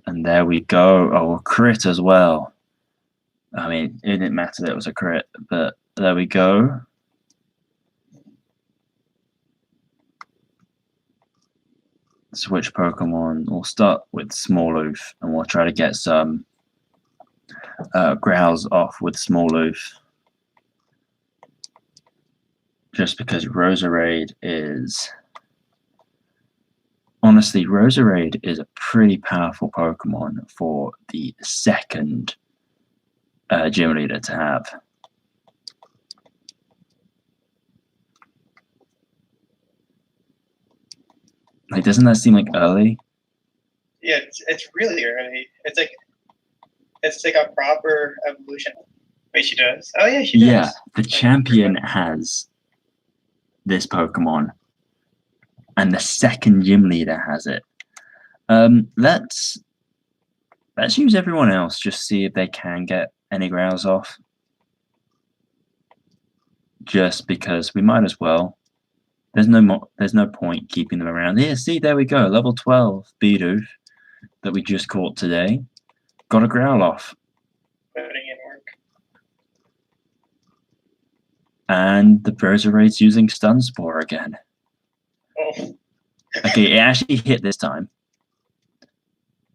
And there we go. Oh, a crit as well. I mean, it didn't matter that it was a crit, but there we go. Switch Pokemon. We'll start with Small Oof, and we'll try to get some growls off with Small Oof. Just because Roserade is... Honestly, Roserade is a pretty powerful Pokemon for the second gym leader to have. Like, doesn't that seem like early? Yeah, it's really early. It's like a proper evolution. Wait, she does? Oh yeah, she does. Yeah, the champion has this Pokemon, and the second gym leader has it. Let's use everyone else, just see if they can get any growls off. Just because we might as well. There's no point keeping them around. Here, see, there we go. Level 12 Bidoof that we just caught today. Got a growl off. Putting in work. And the Roserade using Stun Spore again. Oh. Okay, it actually hit this time.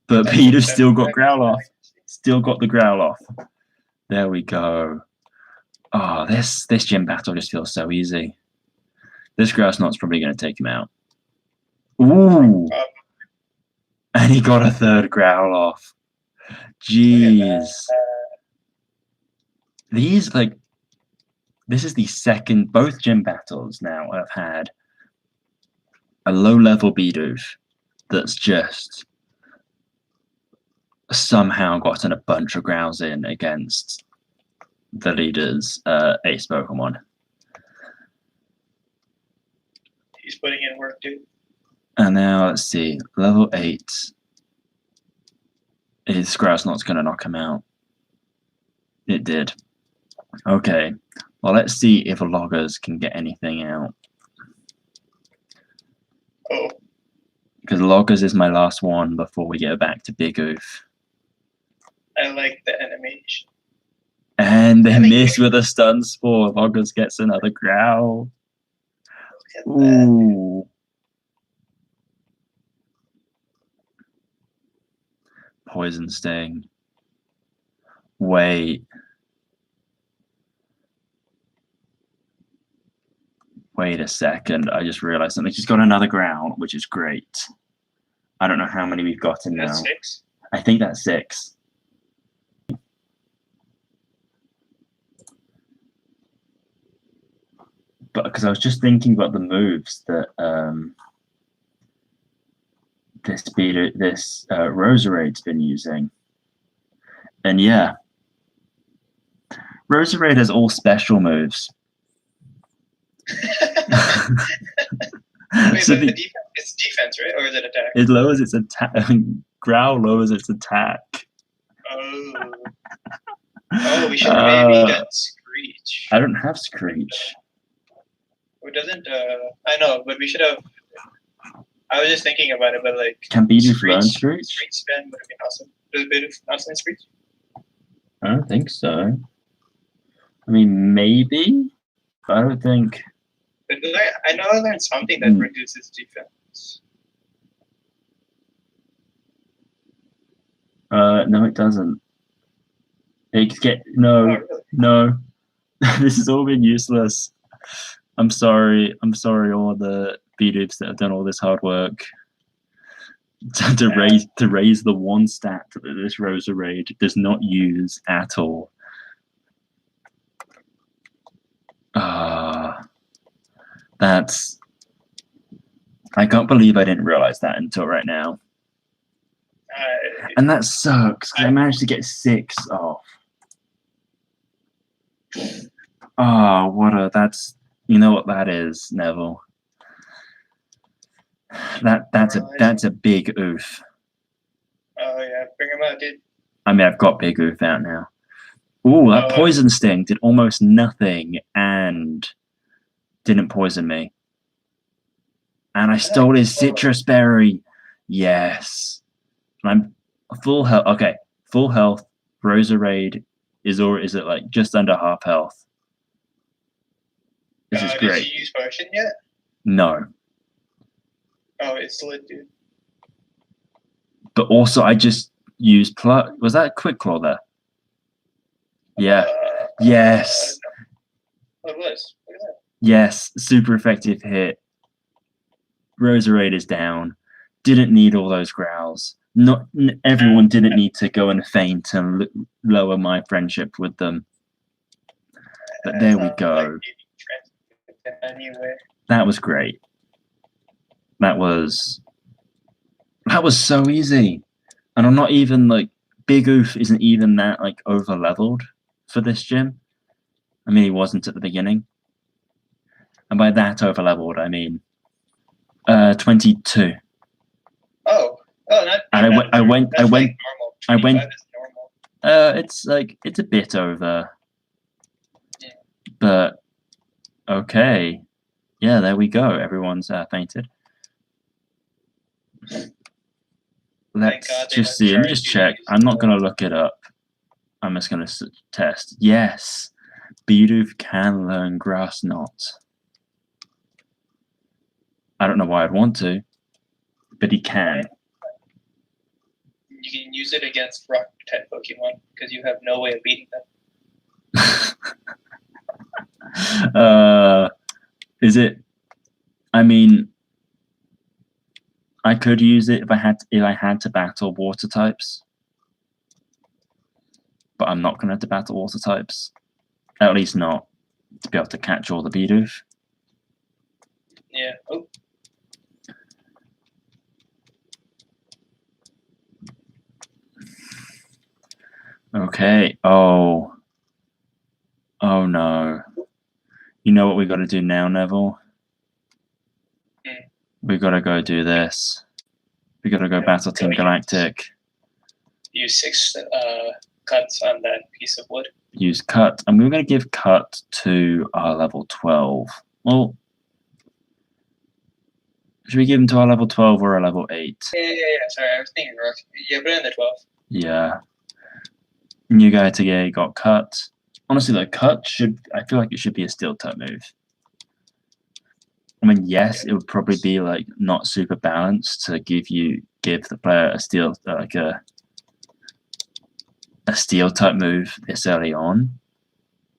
But Bidoof still got growl off. Still got the growl off. There we go. Oh, this gym battle just feels so easy. This grass knot's probably going to take him out. Ooh! And he got a third growl off. Jeez. These, like, this is the second, both gym battles now have had a low-level Bidoof that's just somehow gotten a bunch of growls in against the leader's ace Pokemon. He's putting in work, dude. And now, let's see, level 8. His grass knot's going to knock him out. It did. Okay, well, let's see if Loggers can get anything out. Oh. Because Loggers is my last one before we get back to Big Oof. I like the animation. And they miss with a Stun Spore. Loggers gets another growl. Ooh. Poison Sting. Wait. Wait a second. I just realized something. She's got another growl, which is great. I don't know how many we've gotten now. That's 6? I think that's 6. But because I was just thinking about the moves that this Roserade's been using. And yeah, Roserade has all special moves. Wait, So but the defense It's defense, right? Or is it attack? It lowers its attack. Growl lowers its attack. Oh. Oh, we should maybe get Screech. I don't have Screech. Who doesn't? I know, but we should have. I was just thinking about it, but like. Can Bidoof learn Screech? Screech spin would have been awesome. Does Bidoof not learn Screech? I don't think so. I mean, maybe. But I don't think. But I know I learned something that reduces defense. No, it doesn't. No, really? no. This has all been useless. I'm sorry. I'm sorry, all the Bidoofs that have done all this hard work to raise the one stat that this Rosa Raid does not use at all. That's. I can't believe I didn't realize that until right now. And that sucks, because I managed to get 6 off. Oh, that's, you know what that is, Neville. That's a big oof. Oh yeah, bring him out, dude. I mean, I've got big oof out now. Ooh, that poison sting did almost nothing and didn't poison me. And I stole his citrus berry. Yes. I'm full health. Okay, full health. Rosa Raid is it like just under half health. This is great. Did you use potion yet? No. Oh, it's lit, dude. But also, I just used pluck. Was that a quick claw there? Yeah. Yes. No. It was. Look at that. Yes. Super effective hit. Rosa Raid is down. Didn't need all those growls. Not everyone didn't need to go and faint and lower my friendship with them. But there we go. Anyway. That was great. That was so easy. And I'm not even like Bidoof isn't even that like over leveled for this gym. I mean, he wasn't at the beginning. And by that over leveled, I mean 22. Oh, not. And I went. Like normal. It's a bit over. Yeah. But okay, yeah, there we go. Everyone's fainted. Let's just see. Let me just check. I'm not gonna look it up. I'm just gonna test. Yes, Bidoof can learn Grass Knot. I don't know why I'd want to, but he can. You can use it against rock type Pokemon because you have no way of beating them. Is it? I mean, I could use it if I had to battle water types, but I'm not going to battle water types. At least not to be able to catch all the Bidoof. Yeah. Oh. Okay. Oh no. You know what we got to do now, Neville? We got to go do this. We got to go battle Team Galactic. Use 6 cuts on that piece of wood. Use cut. And we're going to give cut to our level 12. Well, should we give him to our level 12 or a level 8? Yeah. Sorry, I was thinking wrong. Yeah, put it in the 12. Yeah. New guy today got cut. Honestly, the cut I feel like it should be a steel type move. I mean, yes, it would probably be like not super balanced to give the player a steel a steel type move this early on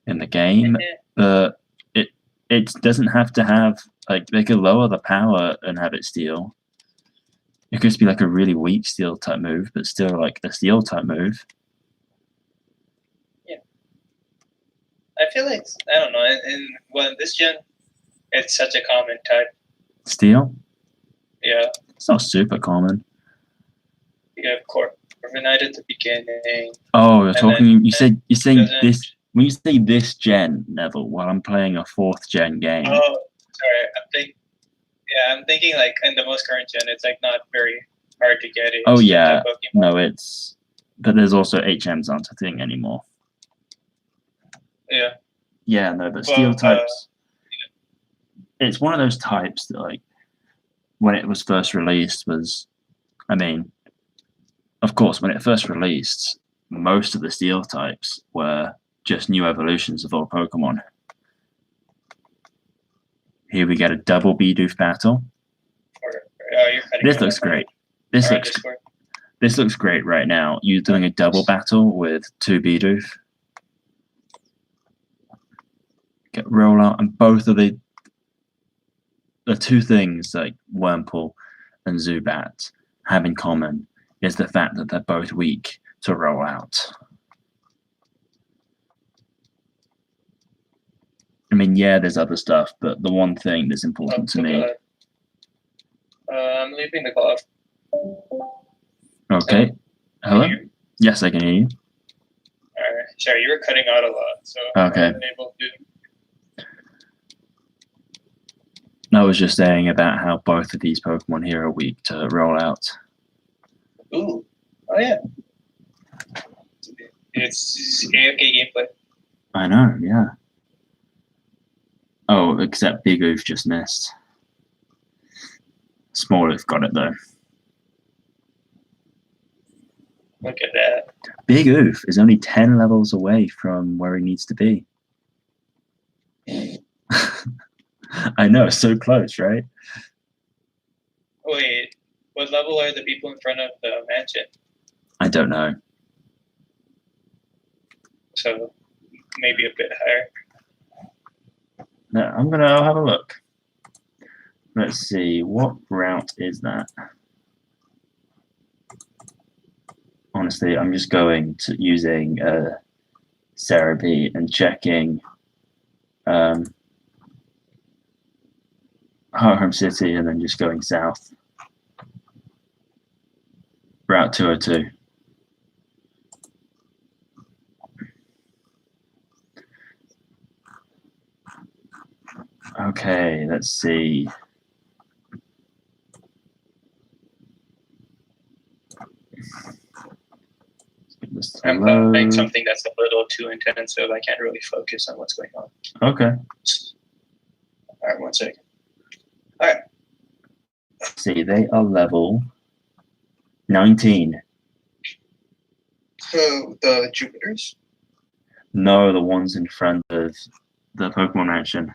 in the game, but it doesn't have to have like they could lower the power and have it steel. It could just be like a really weak steel type move, but still like a steel type move. I feel like I don't know. In this gen, it's such a common type. Steel? Yeah. It's not super common. You have Corviknight at the beginning. Oh, you're talking. You're saying this when you say this gen, Neville. While I'm playing a 4th gen game. Oh, sorry. I think Yeah, I'm thinking like in the most current gen, it's like not very hard to get it. Oh yeah, no, but there's also HMs aren't a thing anymore. Yeah. Yeah, no, but steel types. It's one of those types that, like, when it was first released, I mean, of course, when it first released, most of the steel types were just new evolutions of old Pokemon. Here we get a double Bidoof battle. This looks great. This looks great right now. You're doing a double battle with 2 Bidoof. Get rollout, and both of the two things like Wurmple and Zubat have in common is the fact that they're both weak to rollout. I mean, yeah, there's other stuff, but the one thing that's important to me. I'm leaving the call. Okay. Hello? Yes, I can hear you. Alright. Sorry, you were cutting out a lot, so okay. I wasn't able to. I was just saying about how both of these Pokemon here are weak to rollout. Ooh. Oh, yeah. It's AFK gameplay. I know, yeah. Oh, except Bidoof just missed. Smalleth got it, though. Look at that. Bidoof is only 10 levels away from where he needs to be. I know, so close, right? Wait, what level are the people in front of the mansion? I don't know. So, maybe a bit higher. No, I'll have a look. Let's see, what route is that? Honestly, I'm just going to using Cerebi and checking Home City and then just going south. Route 202. Okay, let's see. I'm playing something that's a little too intensive. I can't really focus on what's going on. Okay. All right, 1 second. All right. See, they are level 19. So the Jupiters? No, the ones in front of the Pokemon Mansion.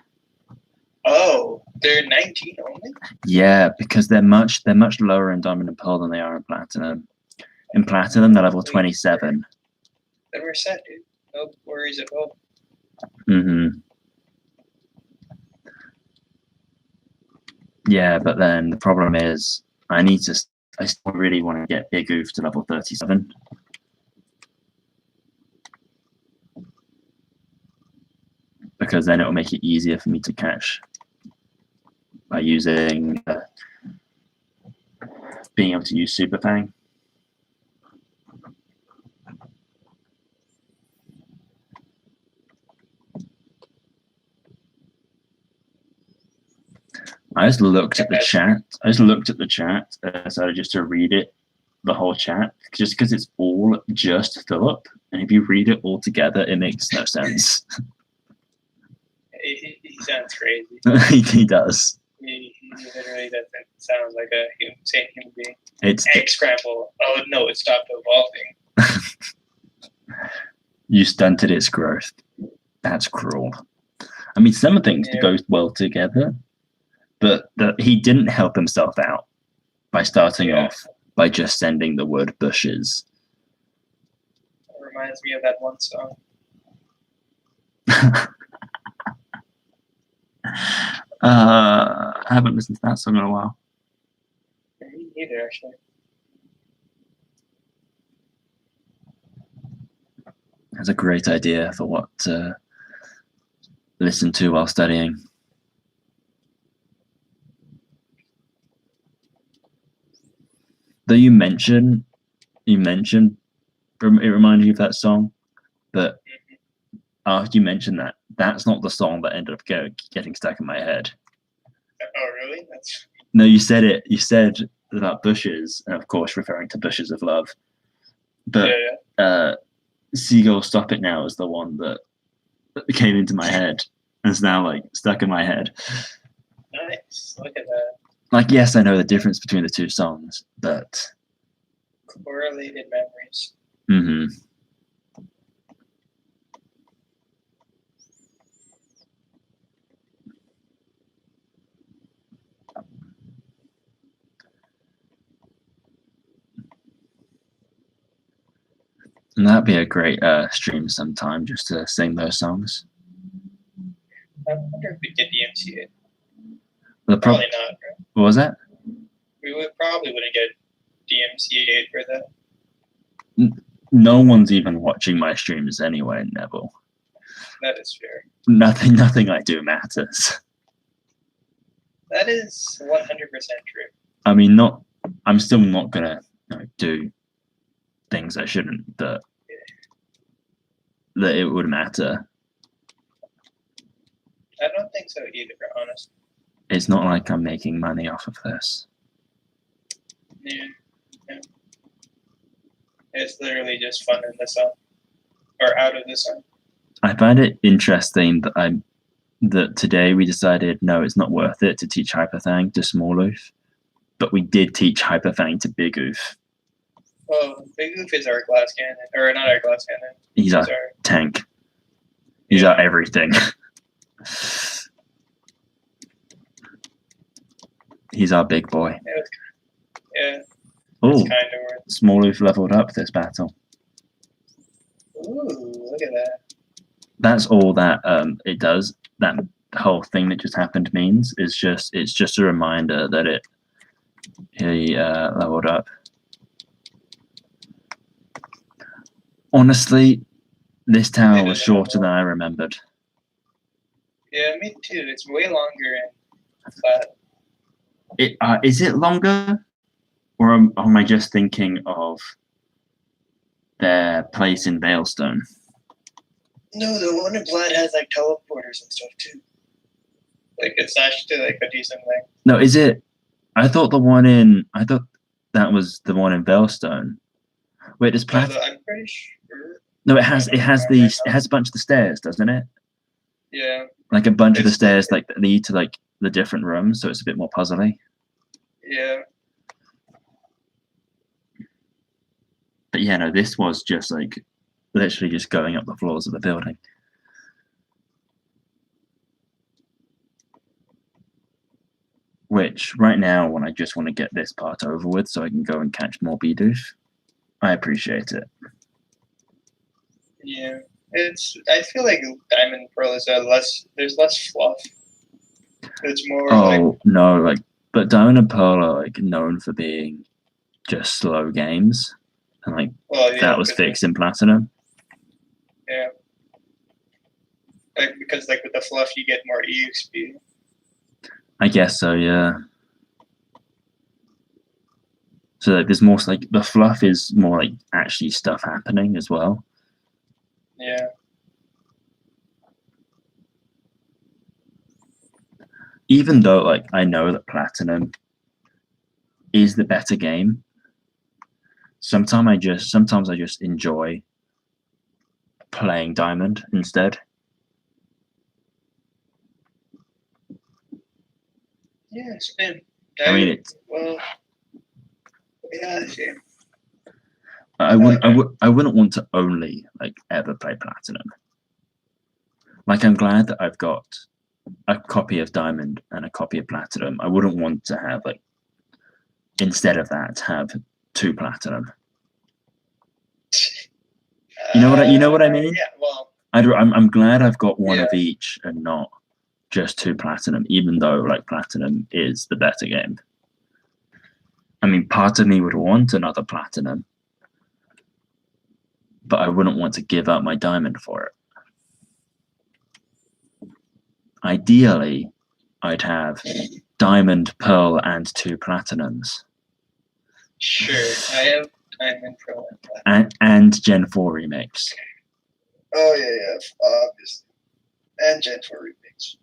Oh, they're 19 only? Yeah, because they're much lower in Diamond and Pearl than they are in Platinum. In Platinum, they're level 27. Then we're set, dude. No worries at all. Mm-hmm. Yeah, but then the problem is I still really want to get Bidoof to level 37. Because then it will make it easier for me to catch by using being able to use Super Fang. I just looked at the chat. So just to read it, the whole chat, just because it's all just Philip, and if you read it all together, it makes no sense. He sounds crazy. He does. He literally doesn't sound like a sane human being. It's egg scramble. Oh no, it stopped evolving. You stunted its growth. That's cruel. I mean, some things go well together, but he didn't help himself out by starting off by just sending the word bushes. It reminds me of that one song. I haven't listened to that song in a while. Me neither, actually. That's a great idea for what to listen to while studying. Though you mentioned, it reminded you of that song, but after you mentioned that, that's not the song that ended up getting stuck in my head. Oh, really? That's No, you said it. You said about bushes, and of course, referring to bushes of love. But Seagull Stop It Now is the one that came into my head and is now like stuck in my head. Nice. Look at that. Like, yes, I know the difference between the two songs, but Correlated memories. mm-hmm. And that'd be a great stream sometime, just to sing those songs. I wonder if we get DMCA. The Probably not, right? What was that? We probably wouldn't get DMCA for that. No one's even watching my streams anyway, Neville. That is fair. Nothing I do matters. That is 100% true. I mean, I'm still not gonna do things I shouldn't that it would matter. I don't think so either, honestly. It's not like I'm making money off of this. Yeah. It's literally just fun in the sun. Or out of the sun. I find it interesting that today we decided no, it's not worth it to teach Hyperthang to Smalloof, but we did teach Hyperthang to Bidoof. Oh, Bidoof is our glass cannon, or not our glass cannon. He's our tank. He's our everything. He's our big boy. Yeah. Oh, kind of Smalloof leveled up this battle. Ooh, look at that. That's all that it does. That whole thing that just happened means it's just a reminder that he leveled up. Honestly, this tower was shorter than I remembered. Yeah, me too. It's way longer and flat. Is it longer? Or am I just thinking of their place in Veilstone? No, the one in Plaid has like teleporters and stuff too. Like it's actually like a decent thing. No, is it? I thought that was the one in Veilstone. Wait, does Plaid? I'm pretty sure. No, it has a bunch of the stairs, doesn't it? Yeah. Like a bunch of the stairs like that lead to like the different rooms, so it's a bit more puzzly. Yeah. But yeah, no, this was just like literally just going up the floors of the building. Which right now, when I just want to get this part over with so I can go and catch more Bidoof, I appreciate it. Yeah. I feel like Diamond Pearl is there's less fluff. It's more but Diamond and Pearl are like known for being just slow games. And like that was fixed in Platinum. Yeah. Like because like with the fluff you get more EXP. I guess so, yeah. So like, there's more like the fluff is more like actually stuff happening as well. Yeah. Even though like I know that Platinum is the better game, sometimes I just enjoy playing Diamond instead. Yeah, spin. I mean it's yeah, sure. I wouldn't want to only like ever play Platinum. Like I'm glad that I've got a copy of Diamond and a copy of Platinum. I wouldn't want to have like instead of that have 2 Platinum. You know what I mean? Yeah, well, I'm glad I've got one of each and not just 2 Platinum, even though like Platinum is the better game. I mean, part of me would want another Platinum, but I wouldn't want to give up my Diamond for it. Ideally, I'd have Diamond, Pearl, and 2 Platinums. Sure, I have Diamond, Pearl, and Gen 4 remix. Oh yeah, obviously, and Gen 4 remix.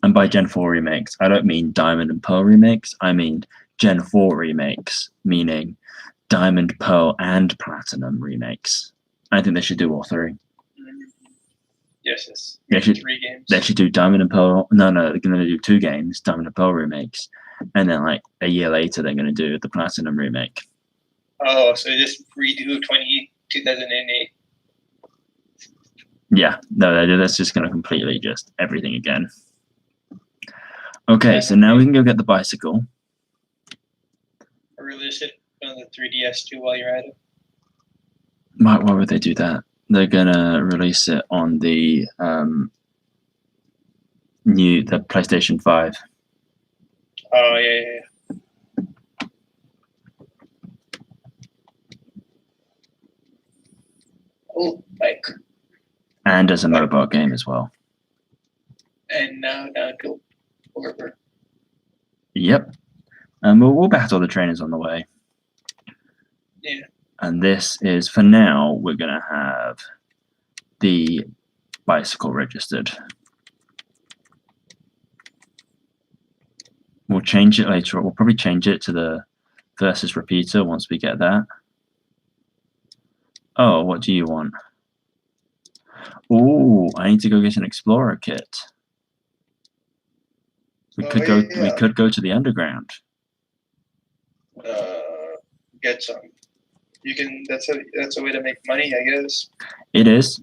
And by Gen 4 remakes, I don't mean Diamond and Pearl remakes. I mean Gen 4 remakes, meaning Diamond, Pearl, and Platinum remakes. I think they should do all three. Yes. They should, 3 games. They should do Diamond and Pearl. No, they're going to do 2 games, Diamond and Pearl remakes. And then, like, a year later, they're going to do the Platinum remake. Oh, so just redo 2008. Yeah, no, that's just going to completely just everything again. Okay, so now we can go get the bicycle. Release it on the 3DS too while you're at it. Why would they do that? They're going to release it on the PlayStation 5. Oh, yeah. Oh, like. And as a mobile game as well. And now go over. Yep. And we'll battle the trainers on the way. Yeah. And this is, for now, we're going to have the bicycle registered. We'll change it later. We'll probably change it to the versus repeater once we get that. Oh, what do you want? Oh, I need to go get an Explorer kit. We could go to the underground. Get some. You can. That's a way to make money, I guess. It is.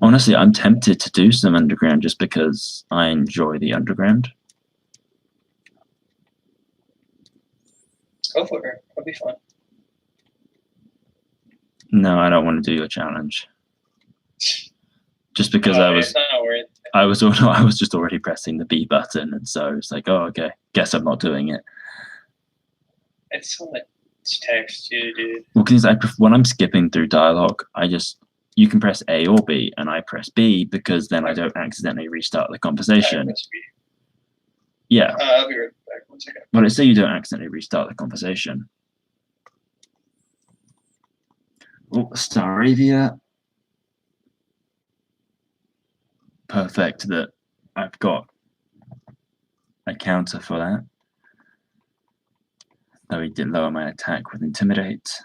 Honestly, I'm tempted to do some underground just because I enjoy the underground. Go for it. That'll be fun. No, I don't want to do your challenge. Just because I was just already pressing the B button, and so it's like, oh, okay, guess I'm not doing it. It's so much text too, dude. Well, because when I'm skipping through dialogue, you can press A or B, and I press B because then I don't accidentally restart the conversation. Yeah. I'll be right back. 1 second. Well, let's say you don't accidentally restart the conversation. Oh, Staravia. Perfect that I've got a counter for that. Though he did lower my attack with Intimidate.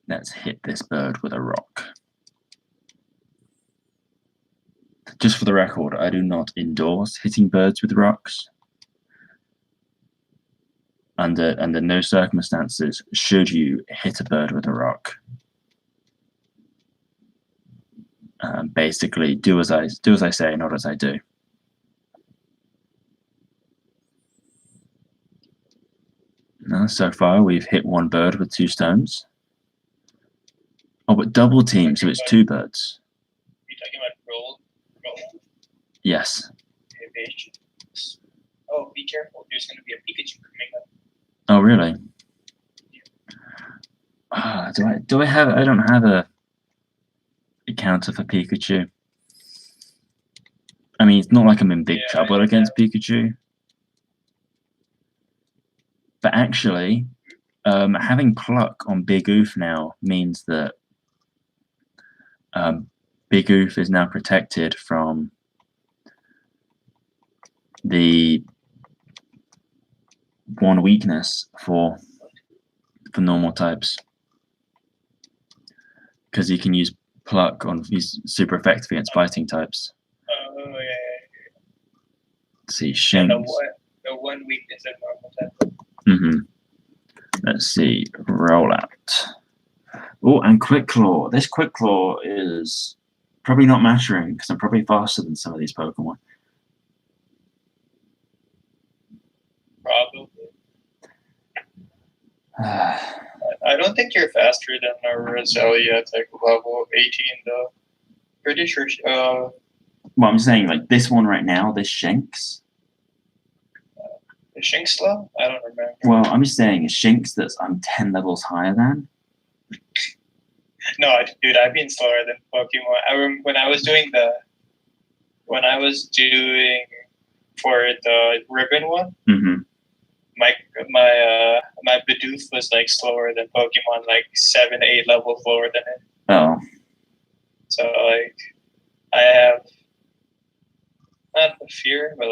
Let's hit this bird with a rock. Just for the record, I do not endorse hitting birds with rocks. Under no circumstances should you hit a bird with a rock. Basically, do as I say, not as I do. Now, so far, we've hit 1 bird with 2 stones. Oh, but double team, so it's 2 birds. Are you talking about roll? Yes. Oh, be careful. There's going to be a Pikachu coming up. Oh, really? Yeah. Do I have? I don't have a counter for Pikachu. I mean, it's not like I'm in big trouble against Pikachu. But actually, having Pluck on Bidoof now means that Bidoof is now protected from the 1 weakness for normal types. Because he can use Pluck on, he's super effective against fighting types. Oh, yeah. Let's see, Shanks. The 1 weakness of normal type. Let's see, rollout. Oh, and Quick Claw. This Quick Claw is probably not mattering because I'm probably faster than some of these Pokemon. Probably. I don't think you're faster than a Roselia at like level 18 though. Pretty sure. Well, I'm saying like this one right now, this Shanks. The Shinx slow? I don't remember. Well, I'm just saying a Shinx that's I'm 10 levels higher than. No, dude, I've been slower than Pokemon. I remember when I was doing for the ribbon one. My Bidoof was like slower than Pokemon, like 7, 8 levels lower than it. Oh. So like, I have not a fear, but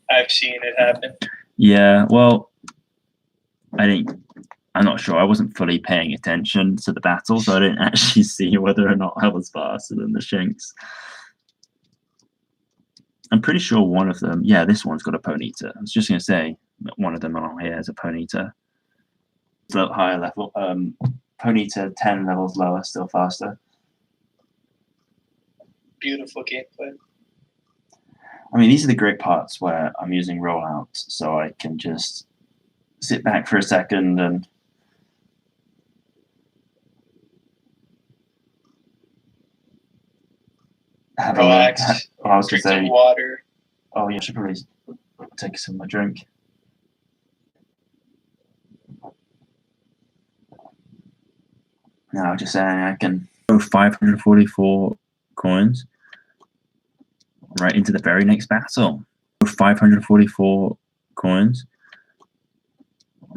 I've seen it happen. Yeah, well, I'm not sure. I wasn't fully paying attention to the battle, so I didn't actually see whether or not I was faster than the Shinx. I'm pretty sure one of them, yeah, this one's got a Ponyta. I was just going to say that one of them along here is a Ponyta. It's a higher level. Ponyta 10 levels lower, still faster. Beautiful gameplay. I mean, these are the great parts where I'm using rollout, so I can just sit back for a second and have Relax. a look. I was going Drink to say, some water. oh yeah, I should probably take some of my drink. No, just saying I can go 544 coins right into the very next battle. 544 coins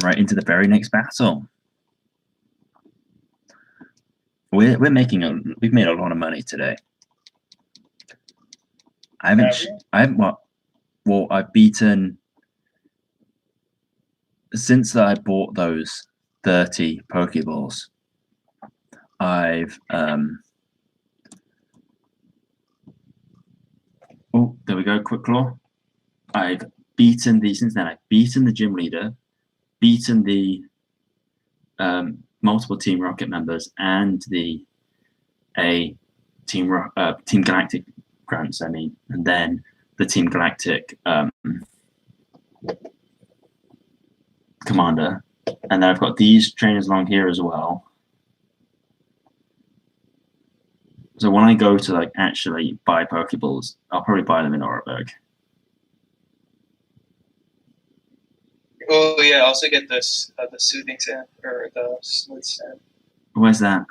right into the very next battle. We've made a lot of money today. I've beaten since I bought those 30 Pokeballs. I've oh, there we go, Quick Claw. I've beaten the gym leader, beaten the multiple Team Rocket members, and the Team Galactic grants. I mean, and then the Team Galactic commander, and then I've got these trainers along here as well. So when I go to like actually buy Pokeballs, I'll probably buy them in Oreburgh. Oh yeah, also get this the soothing sand or the smooth sand. Where's that?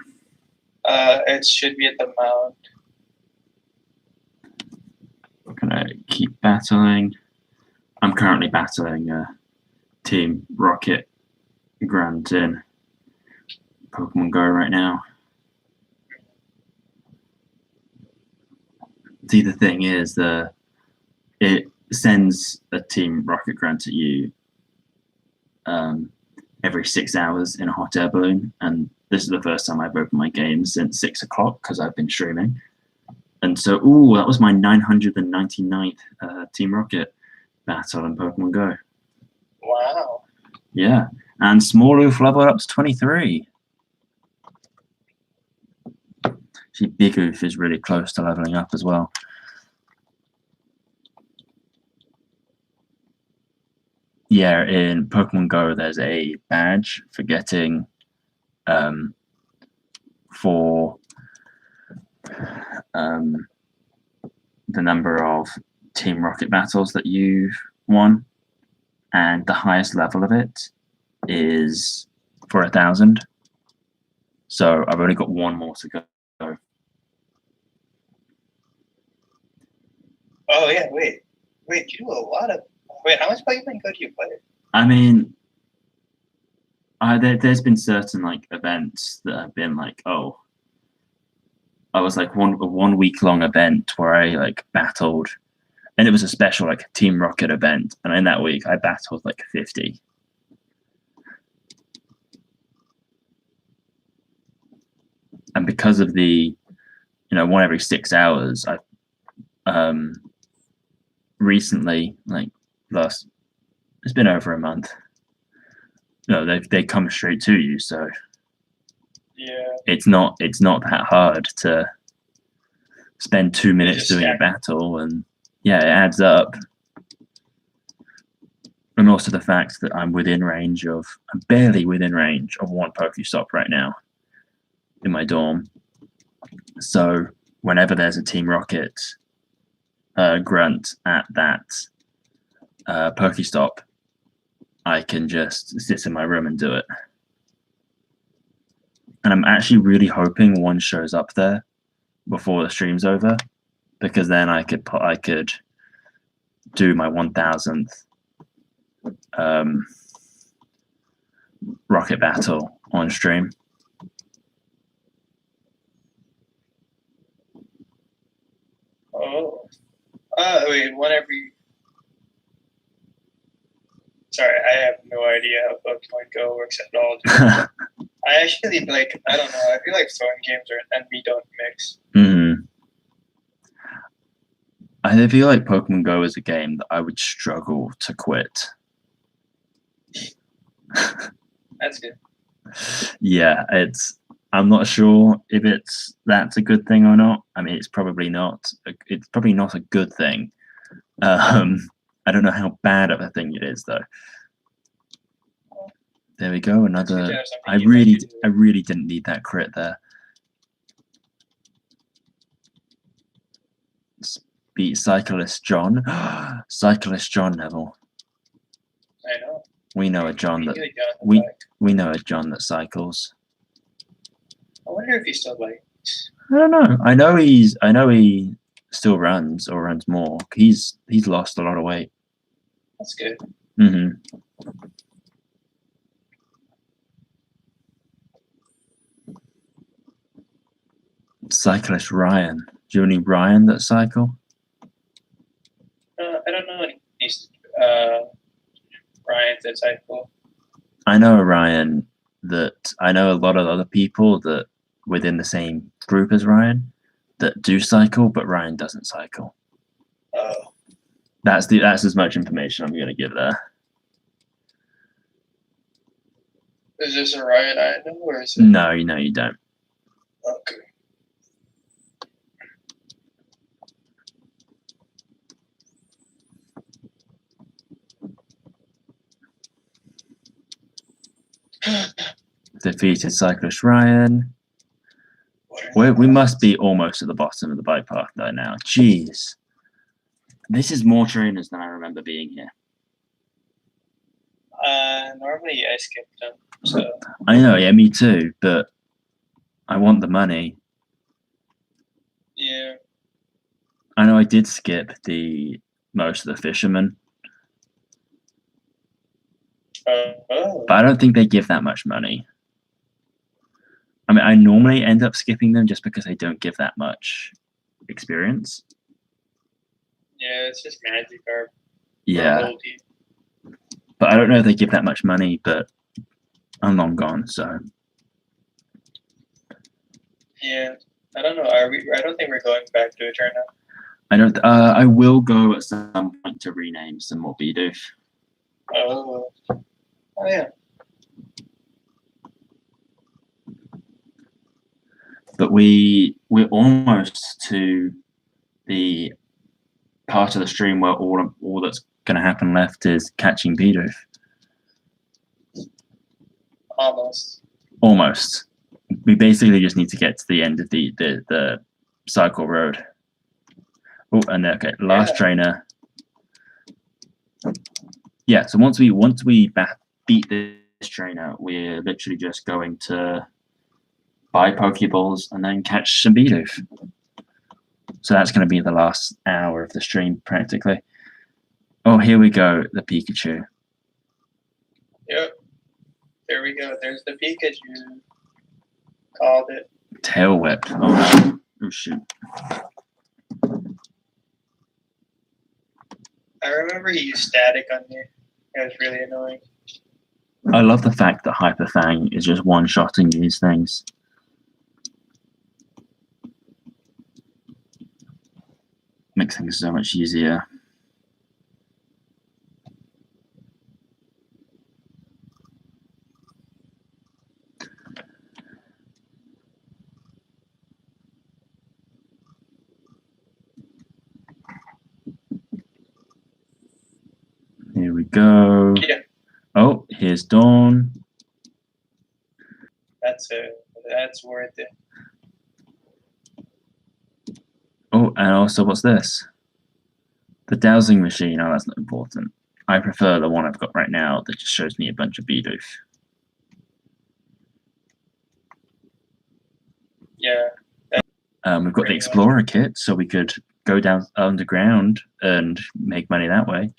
It should be at the mound. We're gonna keep battling. I'm currently battling Team Rocket Grant in Pokemon Go right now. See, the thing is, it sends a Team Rocket Grant at you every 6 hours in a hot air balloon, and this is the first time I've opened my game since 6 o'clock because I've been streaming. And so, that was my 999th Team Rocket battle in Pokemon Go. Wow. Yeah, and Smalloof leveled up to 23. Actually, Bidoof is really close to leveling up as well. Yeah, in Pokemon Go, there's a badge for getting for the number of Team Rocket battles that you've won, and the highest level of it is for 1,000. So I've only got one more to go. Oh yeah, wait, you do a lot of. Wait, how much Pokemon Go do you play? I mean, there's been certain like events that have been like, oh, I was like a 1 week long event where I like battled, and it was a special like Team Rocket event, and in that week I battled like 50. And because of the, one every 6 hours, I recently, like it's been over a month. They come straight to you, so yeah, it's not that hard to spend 2 minutes doing a battle, and yeah, it adds up. And also the fact that I'm barely within range of one Pokestop right now in my dorm. So whenever there's a Team Rocket grunt at that Pokestop, I can just sit in my room and do it. And I'm actually really hoping one shows up there before the stream's over, because then I could do my 1,000th Rocket battle on stream. Oh. Wait, one every. Sorry, I have no idea how Pokemon Go works at all, dude. I actually like. I don't know. I feel like phone games and me don't mix. I feel like Pokemon Go is a game that I would struggle to quit. That's good. Yeah, I'm not sure if that's a good thing or not. I mean, it's probably not. It's probably not a good thing. I don't know how bad of a thing it is though. There we go. Another. I really didn't need that crit there. Beat Cyclist John. Cyclist John Neville. I know. We know a John that we know a John that cycles. I wonder if he still likes. I don't know. I know he still runs or runs more. He's lost a lot of weight. That's good. Cyclist Ryan. Do you have any Ryan that cycle? I don't know any Ryan's that cycle. I know a Ryan that I know a lot of other people that within the same group as Ryan that do cycle, but Ryan doesn't cycle. Oh. That's as much information I'm going to give there. Is this a Ryan I know, or is it? No, you don't. Okay. Defeated Cyclist Ryan. We must be almost at the bottom of the bike path though now. Jeez. This is more trainers than I remember being here. Normally I skip them, so. I know, yeah, me too, but I want the money. Yeah. I know I did skip most of the fishermen. Oh. But I don't think they give that much money. I mean, I normally end up skipping them just because they don't give that much experience. Yeah, it's just magic or yeah. But I don't know if they give that much money, but I'm long gone, so. Yeah, I don't know. I don't think we're going back to Eterna. I don't. I will go at some point to rename some more Bidoof. Oh yeah. But we're almost to the part of the stream where all that's going to happen left is catching Bidoof. Almost. We basically just need to get to the end of the cycle road. Oh, and okay, last trainer. Yeah, so once we beat this trainer, we're literally just going to buy Pokeballs and then catch some Bidoof. So that's going to be the last hour of the stream, practically. Oh, here we go, the Pikachu. Yep. There we go. There's the Pikachu. Called it. Tail Whip. Oh, oh shoot. I remember he used static on me. It was really annoying. I love the fact that Hyper Fang is just one-shotting these things. Makes things so much easier. Here we go. Yeah. Oh, here's Dawn. That's worth it. Oh, and also, what's this? The dowsing machine. Oh, that's not important. I prefer the one I've got right now that just shows me a bunch of Bidoof. Yeah. We've got the Explorer kit, so we could go down underground and make money that way.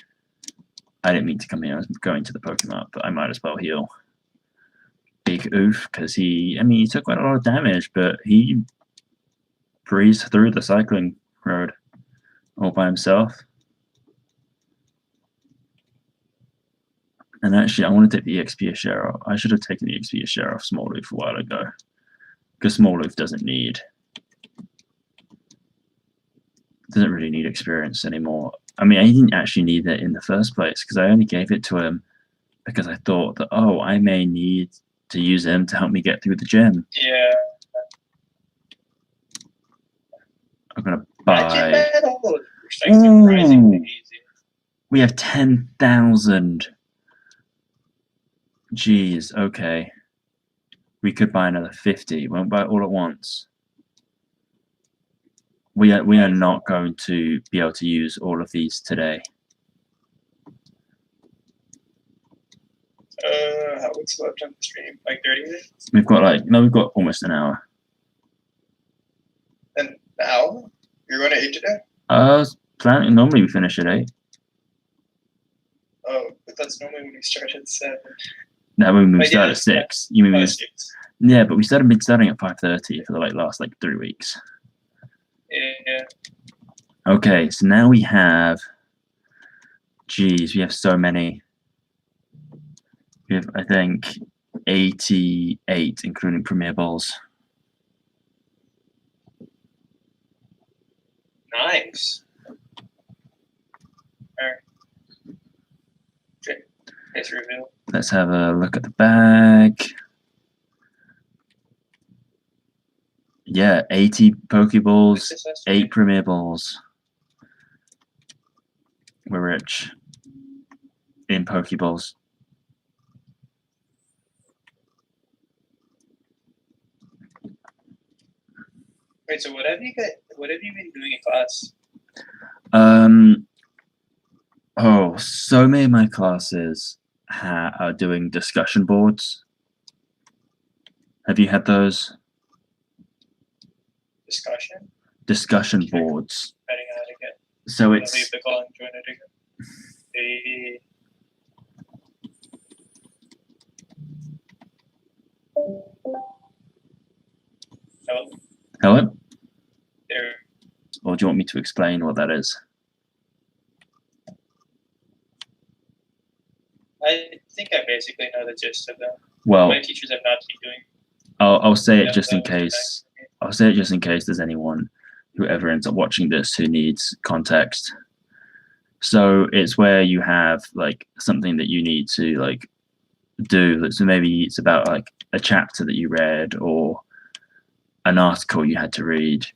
I didn't mean to come here. I was going to the Pokemon, but I might as well heal Big Oof because he took quite a lot of damage, but he breezed through the cycling road. all by himself. And actually, I want to take the EXP share off. I should have taken the EXP share off Smalloof a while ago, because Smalloof doesn't really need experience anymore. I mean, I didn't actually need it in the first place, because I only gave it to him because I thought that, oh, I may need to use him to help me get through the gym. Yeah. I'm gonna Magic buy. metal. Surprisingly easy. We have 10,000. Jeez. Okay. We could buy another 50. Won't buy it all at once. We are not going to be able to use all of these today. What's left on the stream? Like 30 minutes? We've got almost an hour. An hour? You're going to 8 today? Planning. Normally we finish at 8. Oh, but that's normally when we start at 7. No, when we start at 6. You mean we? 6. Yeah, but we been starting at 5:30 for the last 3 weeks. Yeah. Okay, so now we have. Geez, we have so many. We have, I think, 88, including Premier Bowls. Nice. Alright. Okay. Nice reveal. Let's have a look at the bag. Yeah, 80 Pokeballs, 8 Premier Balls. We're rich in Pokeballs. Wait, so what have you been doing in class? So many of my classes are doing discussion boards. Have you had those? Discussion boards. So it's. Leave the call and join it again. Hey. Hello? There. Or do you want me to explain what that is? I think I basically know the gist of them. Well, my teachers have not been doing. I'll say it just in case. I'll say it just in case there's anyone who ever ends up watching this who needs context. So it's where you have something that you need to do. So maybe it's about a chapter that you read or an article you had to read,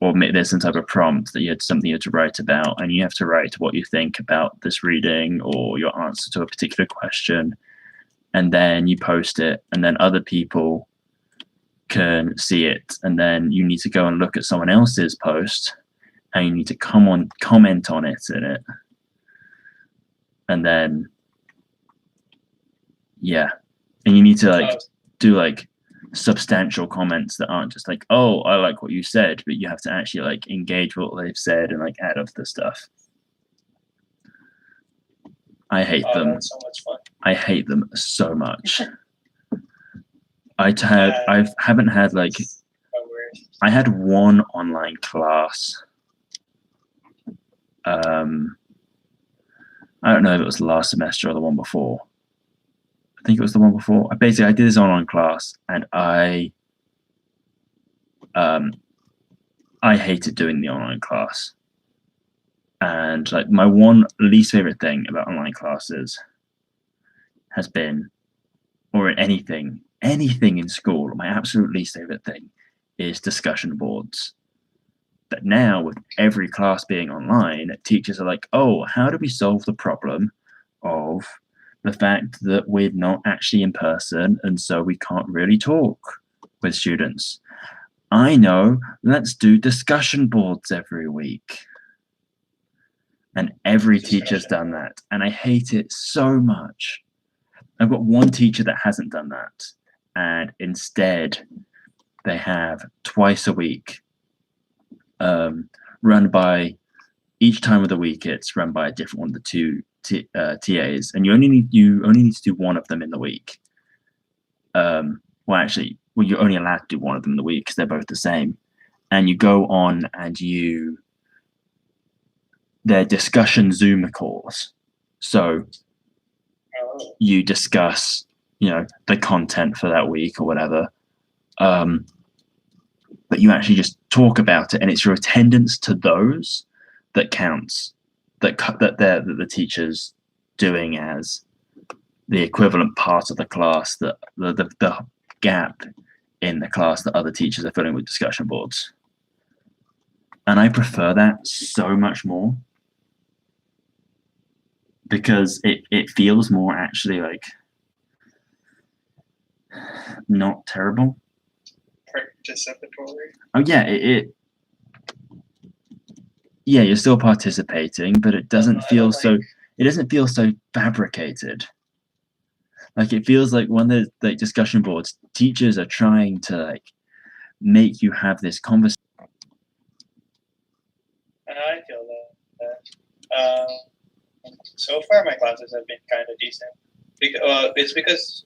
or there's some type of prompt that you had to write about, and you have to write what you think about this reading or your answer to a particular question, and then you post it, and then other people can see it, and then you need to go and look at someone else's post, and you need to comment on it in it, and then and you need to do substantial comments that aren't just oh, I like what you said, but you have to actually engage with what they've said and add up the stuff. I hate them. That's so much fun. I hate them so much. I haven't had I had one online class. I don't know if it was last semester or the one before. I think it was the one before. I did this online class, and I hated doing the online class. And my one least favorite thing about online classes has been, or anything in school, my absolute least favorite thing is discussion boards. But now with every class being online, teachers are oh, how do we solve the problem of the fact that we're not actually in person, and so we can't really talk with students? I know, let's do discussion boards every week. And every teacher's done that, and I hate it so much. I've got one teacher that hasn't done that, and instead they have twice a week, run by, each time of the week it's run by a different one of the two TAs, and you only need to do one of them in the week. You're only allowed to do one of them in the week because they're both the same, and you go on and you they're discussion Zoom calls. So you discuss, the content for that week or whatever. But you actually just talk about it, and it's your attendance to those that counts. That the teacher's doing as the equivalent part of the class, that the gap in the class that other teachers are filling with discussion boards. And I prefer that so much more because it feels more actually like not terrible. Participatory. Oh yeah, yeah, you're still participating, but it doesn't feel so. It doesn't feel so fabricated. Like it feels like when the discussion boards, teachers are trying to make you have this conversation. And I feel that. So far, my classes have been kind of decent. It's because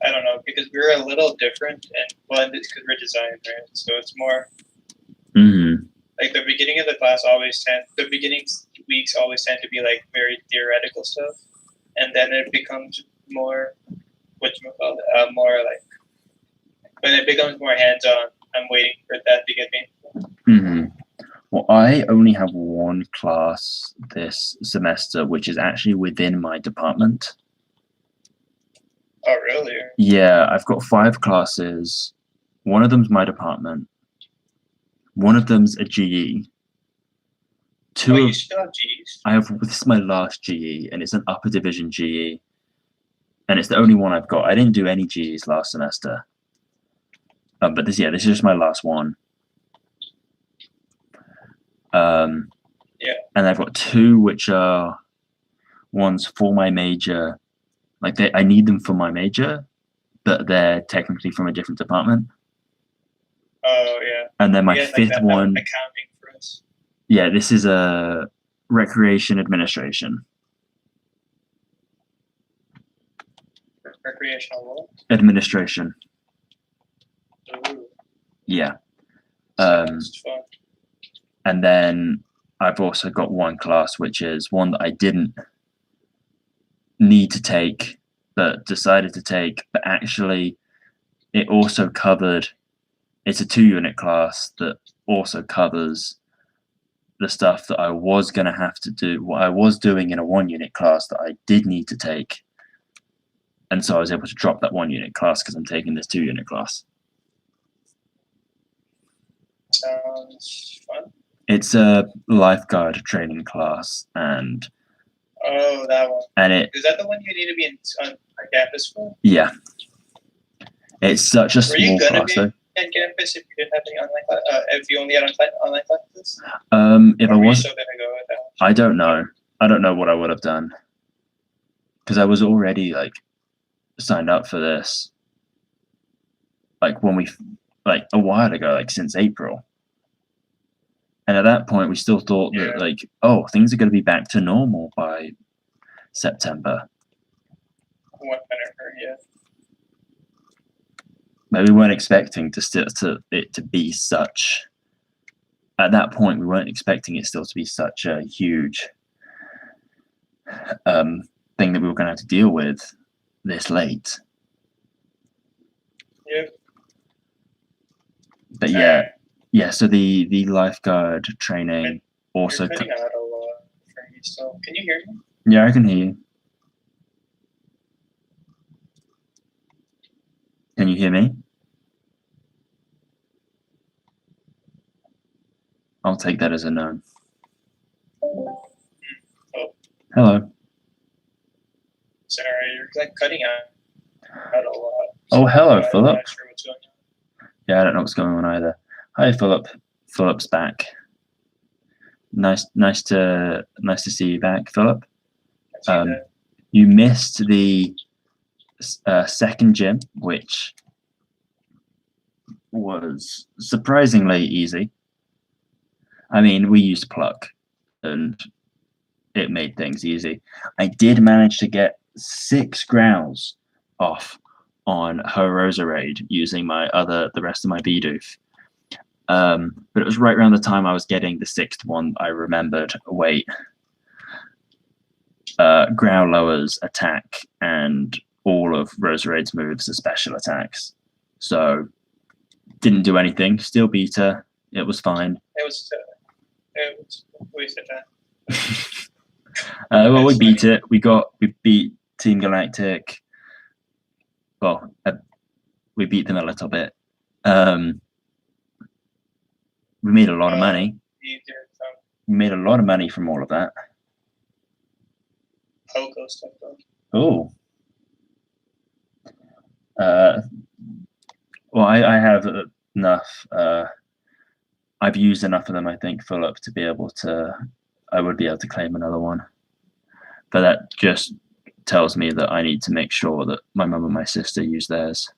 I don't know, because we're a little different, and it's because we're design, right? So it's more. Like the beginning of the class the beginning weeks always tend to be like very theoretical stuff, and then it becomes more, more like when it becomes more hands-on. I'm waiting for that to get me. Well, I only have one class this semester, which is actually within my department. Oh, really? Yeah, I've got 5 classes. One of them's my department. One of them's a GE. You still have GEs? This is my last GE, and it's an upper division GE. And it's the only one I've got. I didn't do any GEs last semester. But this is just my last one. Yeah. And I've got 2 which are ones for my major. Like I need them for my major, but they're technically from a different department. Oh yeah. And then my 5th one. Accounting for us. Yeah, this is a recreation administration. Recreational what? Administration. Ooh. Yeah. Sounds fun. And then I've also got one class which is one that I didn't need to take but decided to take, but actually it also covered. It's a 2-unit class that also covers the stuff that I was going to have to do, what I was doing in a 1-unit class that I did need to take. And so I was able to drop that 1-unit class because I'm taking this 2-unit class. Sounds fun. It's a lifeguard training class, and that one. And is that the one you need to be on campus for? Yeah, it's such a small class though. On campus if you didn't have any online class, if you only had online classes? If I was, still gonna go with that? I don't know. I don't know what I would have done because I was already signed up for this. When a while ago, since April. And at that point, we still thought that things are going to be back to normal by September. Whatever, yeah. But we weren't expecting it to be such. At that point, we weren't expecting it still to be such a huge thing that we were going to have to deal with this late. Yeah. But yeah. So the lifeguard training also. You're cutting out a lot for me still. Can you hear me? Yeah, I can hear you. Can you hear me? I'll take that as a no. Oh. Hello. Sorry, you're cutting out a lot. Oh, hello, Philip. I'm not sure what's going on. Yeah, I don't know what's going on either. Hi, Philip. Philip's back. Nice to see you back, Philip. You missed the second gym, which was surprisingly easy. I mean, we used pluck, and it made things easy. I did manage to get 6 growls off on her Roserade using the rest of my Bidoof. But it was right around the time I was getting the 6th one I remembered, wait, Growlower's attack and all of Roserade's moves are special attacks. So didn't do anything. Still beat her. It was fine. It was wasted time. Well, we beat it. We beat Team Galactic. Well, we beat them a little bit. We made a lot of money. We made a lot of money from all of that. Poco stuff though. Oh. Well, I have enough. I've used enough of them, I think, Philip, to be able to. I would be able to claim another one. But that just tells me that I need to make sure that my mum and my sister use theirs.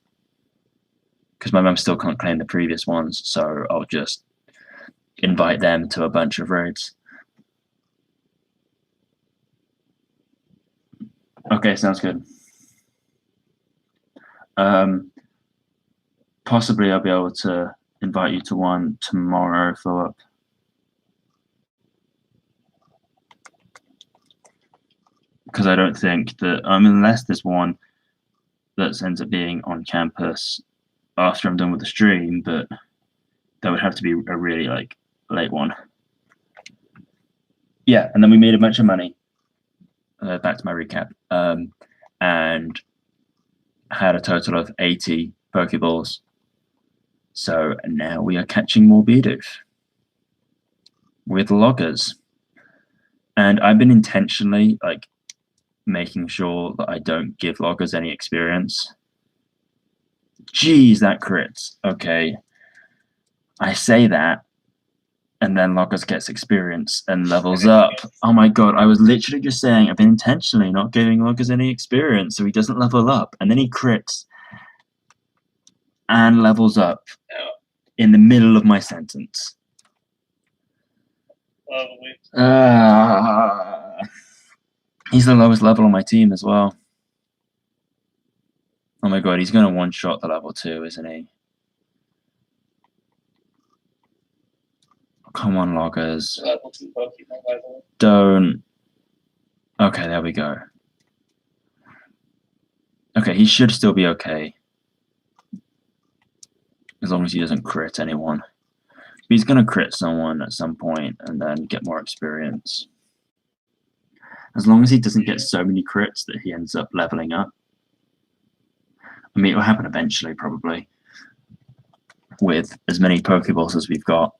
Because my mum still can't claim the previous ones, so I'll just invite them to a bunch of raids. Okay, sounds good. Possibly I'll be able to invite you to one tomorrow, Philip. Because I don't think that, unless there's one that ends up being on campus after I'm done with the stream, but that would have to be a really late one. Yeah, and then we made a bunch of money. Back to my recap. And had a total of 80 Pokeballs. So now we are catching more Bidoof with loggers. And I've been intentionally making sure that I don't give loggers any experience. Geez, that crits. Okay. I say that, and then loggers gets experience and levels up. Oh my god, I was literally just saying I've been intentionally not giving loggers any experience so he doesn't level up, and then he crits and levels up in the middle of my sentence. He's the lowest level on my team as well. Oh my god, he's going to one-shot the level 2, isn't he? Come on, loggers. Level 2 Pokemon, by the way. Don't. Okay, there we go. Okay, he should still be okay. As long as he doesn't crit anyone. But he's going to crit someone at some point and then get more experience. As long as he doesn't get so many crits that he ends up leveling up. I mean, it will happen eventually, probably. With as many Pokeballs as we've got.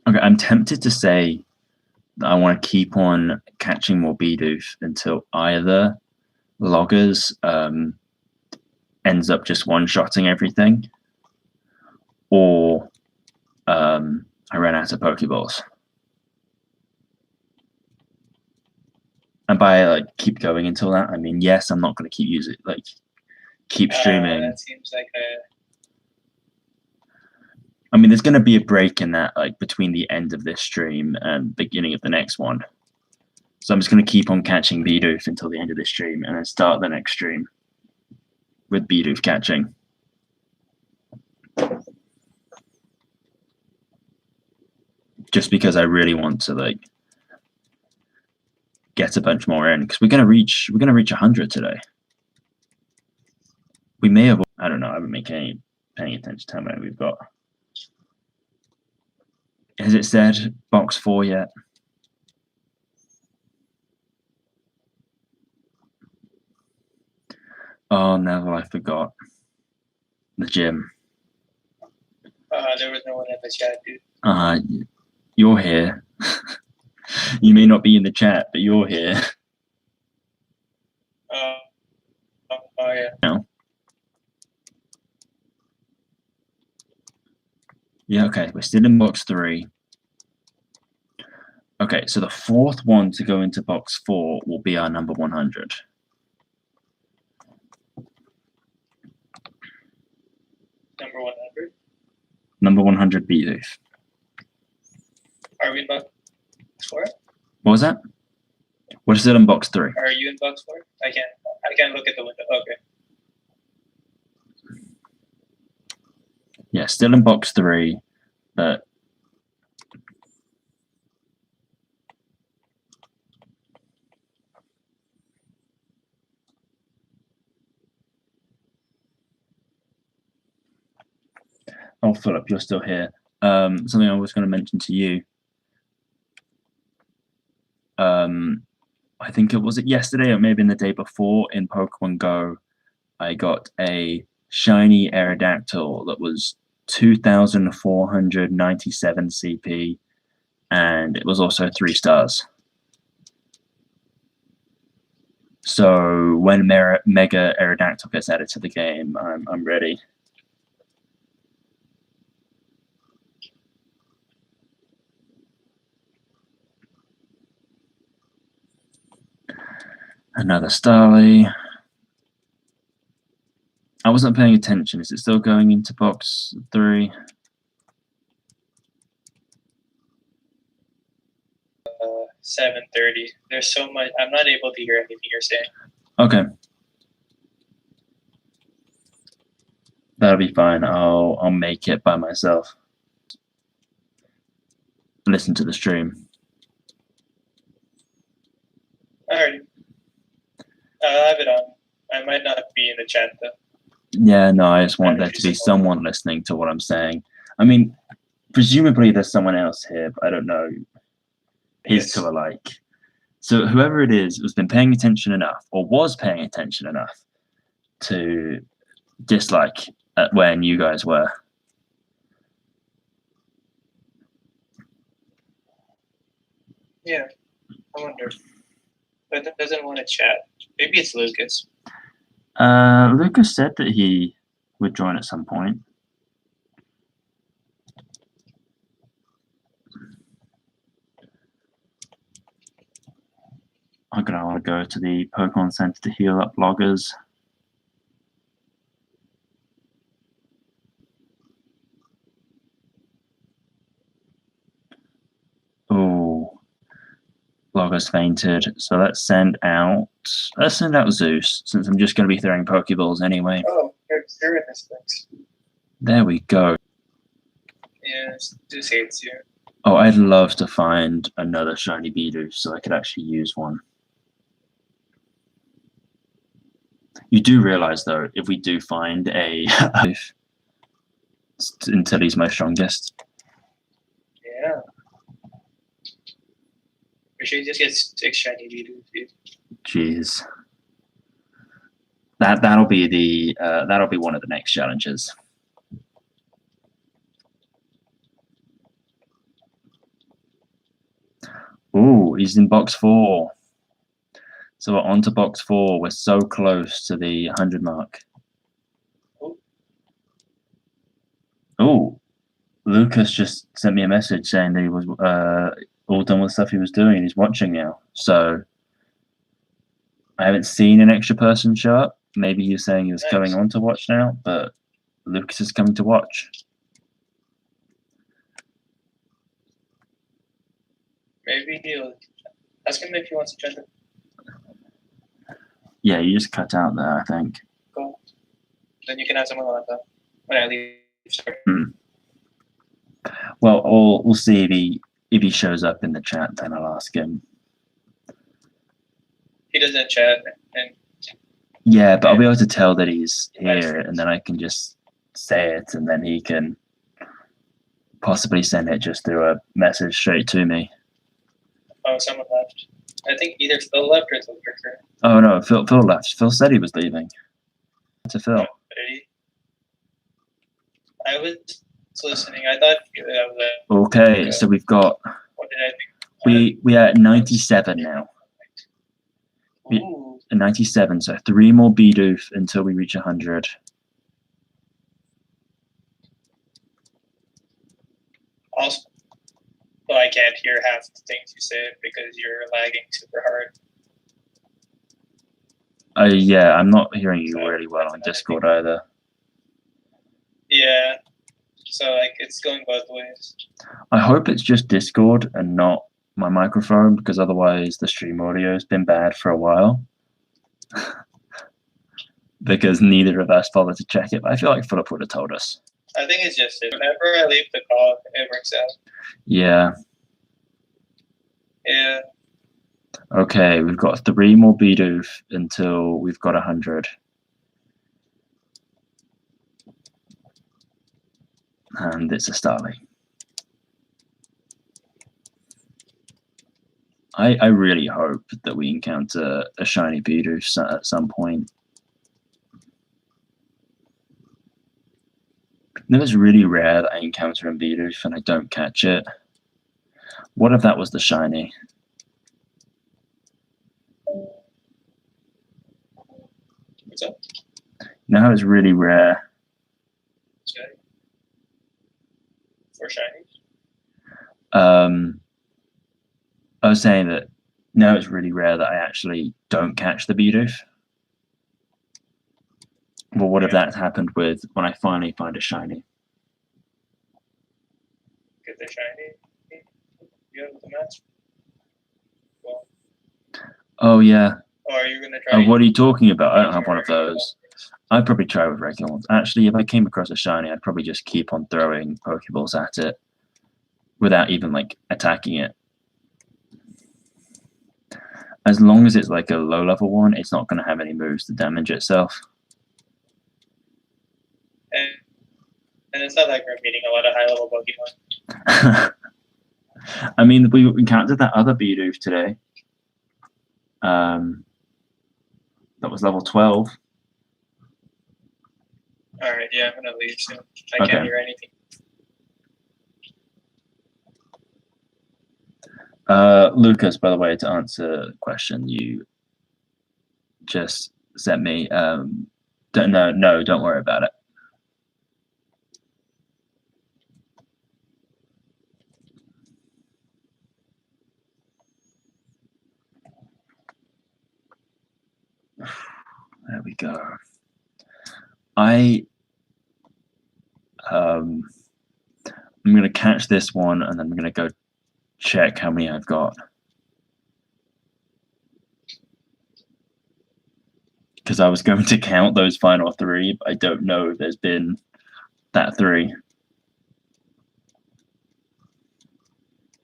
Okay, I'm tempted to say that I want to keep on catching more Bidoof until either loggers ends up just one-shotting everything, or I ran out of Pokeballs. And by keep going until that, I mean yes, I'm not going to keep using keep streaming. That seems like a. I mean, there's going to be a break in that, between the end of this stream and beginning of the next one. So I'm just going to keep on catching Bidoof until the end of this stream, and then start the next stream with Bidoof catching. Just because I really want to get a bunch more in, because we're gonna reach 100 today. We may have. I don't know. I haven't been paying attention to how many we've got. Has it said box 4 yet? Oh, Neville, I forgot. The gym. There was no one in the chat, dude. You're here. You may not be in the chat, but you're here. Oh yeah. No. Yeah, okay. We're still in box 3. Okay, so the 4th one to go into box 4 will be our number 100. Number 100? Number 100 Bidoof. Are we in box 4? What was that? What is it in box 3? Are you in box 4? I can't look at the window. Okay. Yeah, still in box 3, but oh, Philip, you're still here. Something I was going to mention to you. I think it was yesterday or maybe the day before in Pokemon Go, I got a shiny Aerodactyl that was 2,497 CP, and it was also 3 stars. So when Mega Aerodactyl gets added to the game, I'm ready. Another Starly. I wasn't paying attention. Is it still going into box 3? 7:30. There's so much. I'm not able to hear anything you're saying. Okay. That'll be fine. I'll make it by myself. Listen to the stream. Alright. I'll have it on. I might not be in the chat though. Yeah, no, I just want there to be someone listening to what I'm saying. I mean, presumably there's someone else here, but I don't know. His two alike. So whoever it is has been paying attention enough, or was paying attention enough, to dislike at when you guys were. Yeah, I wonder. But it doesn't want to chat. Maybe it's Lucas. Lucas said that he would join at some point. I'm gonna want to go to the Pokemon Center to heal up bloggers. Oh, bloggers fainted. So let's send out Zeus, since I'm just gonna be throwing Pokeballs anyway. Oh, you're in this place. There we go. Yeah, Zeus hates you. Oh, I'd love to find another shiny Bidoof so I could actually use one. You do realize, though, if we do find a until he's my strongest. Yeah. We should just get 6 shiny Bidoof, dude. Jeez. That'll be one of the next challenges. Ooh, he's in box 4. So we're on to box 4. We're so close to the 100 mark. Oh, Lucas just sent me a message saying that he was all done with stuff he was doing and he's watching now. So I haven't seen an extra person show up. Maybe he was saying he was going on to watch now, but Lucas is coming to watch. Maybe he'll ask him if he wants to join them. Yeah, you just cut out there, I think. Cool. Then you can have someone like that when I leave. Well, we'll see if he shows up in the chat. Then I'll ask him. He doesn't chat, and yeah, but I'll be able to tell that he's here, and then I can just say it, and then he can possibly send it just through a message straight to me. Oh, someone left. I think either Phil left or Phil. Oh no, Phil left. Phil said he was leaving. To Phil. Oh, did he? I was listening. I thought that was okay, so we've got. What did I think? We are at 97 now. Ooh. 97, so 3 more Bidoof until we reach 100. Also, I can't hear half the things you say because you're lagging super hard. Yeah, I'm not hearing you really well on Discord either. Yeah, so like it's going both ways. I hope it's just Discord and not my microphone, because otherwise the stream audio has been bad for a while. Because neither of us bothered to check it, but I feel like Philip would have told us. I think it's just it. Whenever I leave the call, it works out. Yeah. Yeah. Okay, we've got 3 more Bidoof until we've got 100. And it's a Starly. I really hope that we encounter a shiny Bidoof at some point. No, it's really rare that I encounter a Bidoof and I don't catch it. What if that was the shiny? What's up? You know how it's really rare? Shiny. For shiny? I was saying that no, it's really rare that I actually don't catch the Bidoof. Well, what if that's happened with when I finally find a shiny? Get the shiny. You have the match. Well, Oh yeah. or are you gonna try? What are you talking about? I don't have one of those. I'd probably try with regular ones. Actually, if I came across a shiny, I'd probably just keep on throwing Pokeballs at it without even like attacking it. As long as it's like a low level one, it's not going to have any moves to damage itself. And it's not like we're meeting a lot of high level Pokemon. I mean, we encountered that other Bidoof today. That was level 12. Alright, yeah, I'm gonna leave soon. I Okay. can't hear anything. Lucas, by the way, to answer the question you just sent me, don't worry about it. There we go. I'm gonna catch this one and then I'm gonna go check how many I've got. Because I was going to count those final 3, but I don't know if there's been that 3.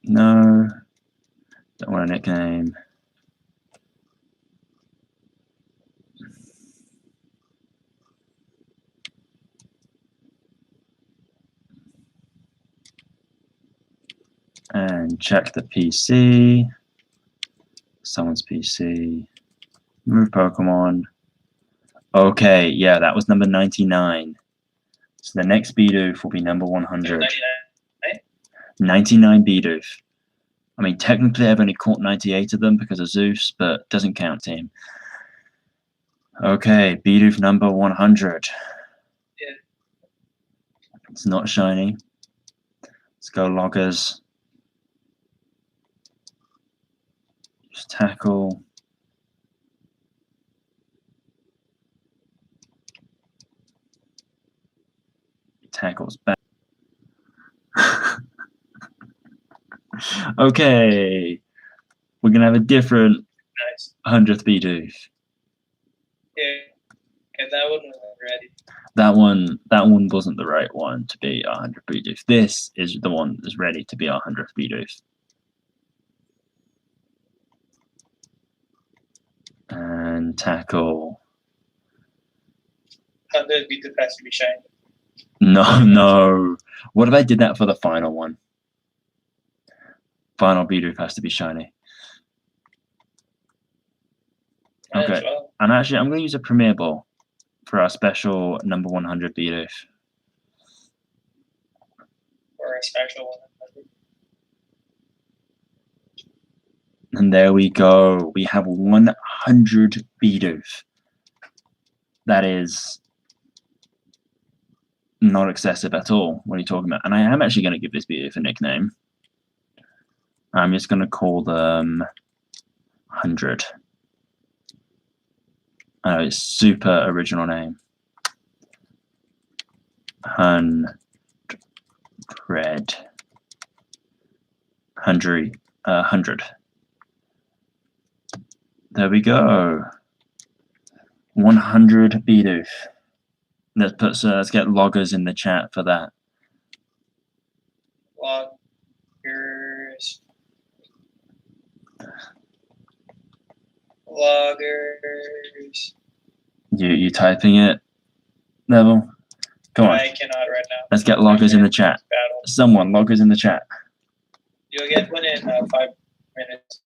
No. Don't want a nickname. And check the PC. Someone's PC. Move Pokemon. Okay, yeah, that was number 99. So the next Bidoof will be number 100. 99 Bidoof. I mean, technically I've only caught 98 of them because of Zeus, but doesn't count, team. Okay, Bidoof number 100. Yeah. It's not shiny. Let's go loggers. Just tackle. Tackles back. Okay. We're gonna have a different 100th Bidoof. Yeah. And that one wasn't ready. That one wasn't the right one to be 100th Bidoof. This is the one that's ready to be 100th Bidoof. And tackle. 100 Bidoof has to be shiny. No. What if I did that for the final one? Final Bidoof has to be shiny. Okay. Well. And actually, I'm going to use a Premier Ball for our special number 100 Bidoof. Or a special 100. And there we go. We have 100 Bidoof. That is not excessive at all. What are you talking about? And I am actually going to give this Bidoof a nickname. I'm just going to call them 100. I know, it's super original name. 100. 100. There we go. 100 Bidoof. let's get loggers in the chat for that. Loggers. You typing it, Neville? Come on. I cannot right now. Let's get loggers in the chat. Battle. Someone, loggers in the chat. You'll get one in 5 minutes.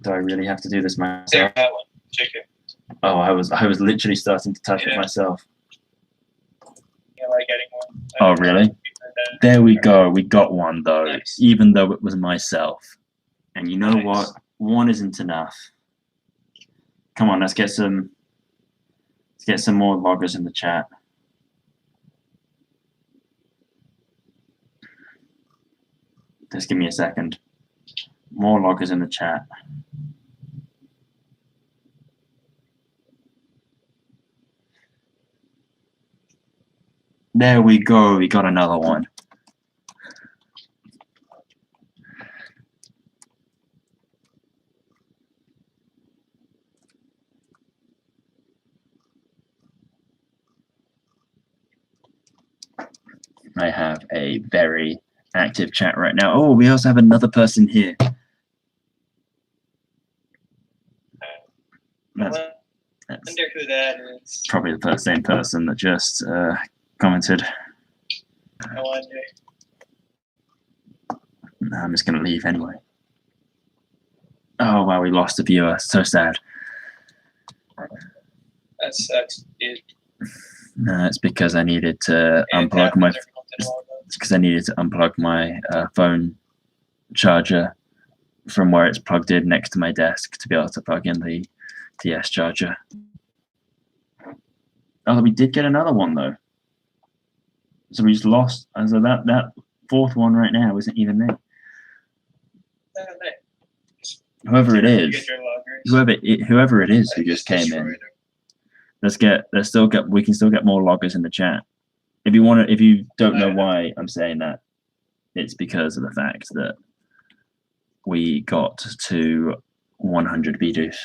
Do I really have to do this myself? There, that one. Check it. Oh, I was literally starting to type it myself. Yeah, like getting one. Oh, really? There we go. We got one though, nice. Even though it was myself. And you know nice. What? One isn't enough. Come on, let's get some more loggers in the chat. Just give me a second. More loggers in the chat. There we go. We got another one. I have a very active chat right now. Oh, we also have another person here. I wonder who that is. Probably the same person that just commented. I wonder. No, I'm just going to leave anyway. Oh, wow, we lost a viewer. So sad. That sucks, dude. No, it's because I needed to unplug my. It's because I needed to unplug my phone charger from where it's plugged in next to my desk to be able to plug in the DS charger. Oh, we did get another one though. So we just lost. And so that fourth one right now isn't even there. Whoever it is who just came in. We can still get more loggers in the chat. If you don't know why I'm saying that, it's because of the fact that we got to 100 Bidoof.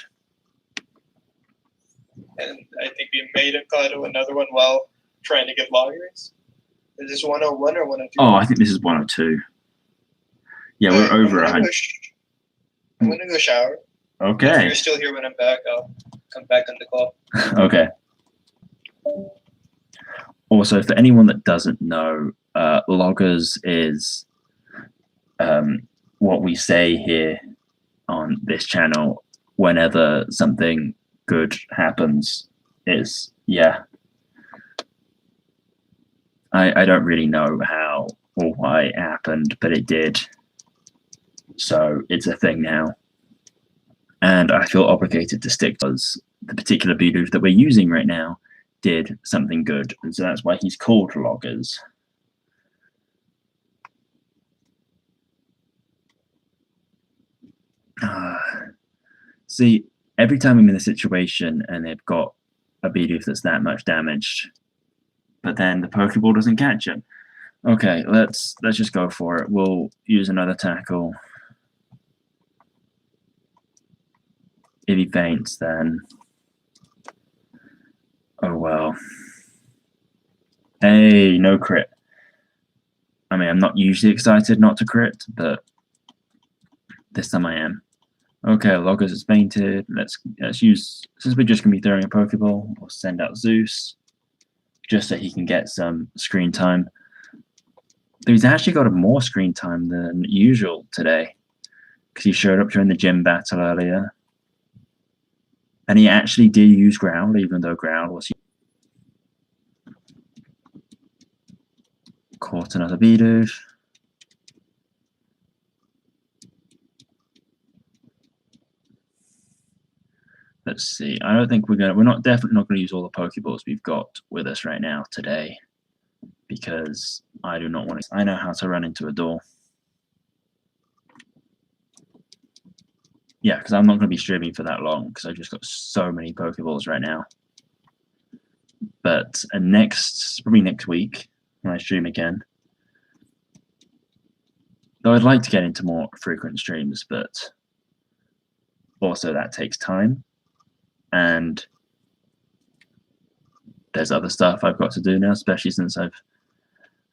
And I think we made a cut of another one while trying to get loggers. Is this 101 or 102? Oh, I think this is 102. Yeah, we're over 100. I'm gonna go shower. Okay. If you're still here when I'm back, I'll come back on the call. Okay. Also, for anyone that doesn't know, loggers is what we say here on this channel whenever something good happens. Is yeah. I don't really know how or why it happened, but it did. So it's a thing now. And I feel obligated to stick to the particular Bidoof that we're using right now did something good. And so that's why he's called loggers. See, every time I'm in a situation and they've got a Bidoof that's that much damaged, but then the Pokeball doesn't catch him. Okay, let's just go for it. We'll use another tackle. If he faints, then oh well. Hey, no crit. I mean, I'm not usually excited not to crit, but this time I am. Okay, Loggers has fainted. Let's use, since we're just gonna be throwing a Pokeball, we'll send out Zeus just so he can get some screen time. He's actually got more screen time than usual today because he showed up during the gym battle earlier. And he actually did use Growl, even though Growl was caught another Bidoof. Let's see. I don't think we're definitely not gonna use all the Pokeballs we've got with us right now today, because I do not want to. I know how to run into a door. Yeah, because I'm not going to be streaming for that long because I've just got so many Pokeballs right now. But probably next week when I stream again. Though I'd like to get into more frequent streams, but also that takes time. And there's other stuff I've got to do now, especially since I've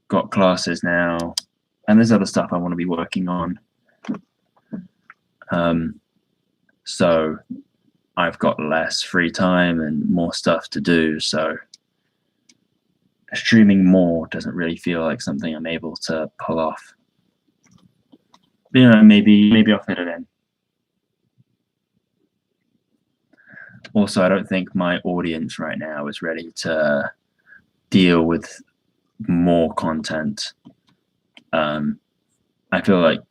got classes now, and there's other stuff I want to be working on. So I've got less free time and more stuff to do. So streaming more doesn't really feel like something I'm able to pull off. But, maybe I'll fit it in. Also, I don't think my audience right now is ready to deal with more content. I feel like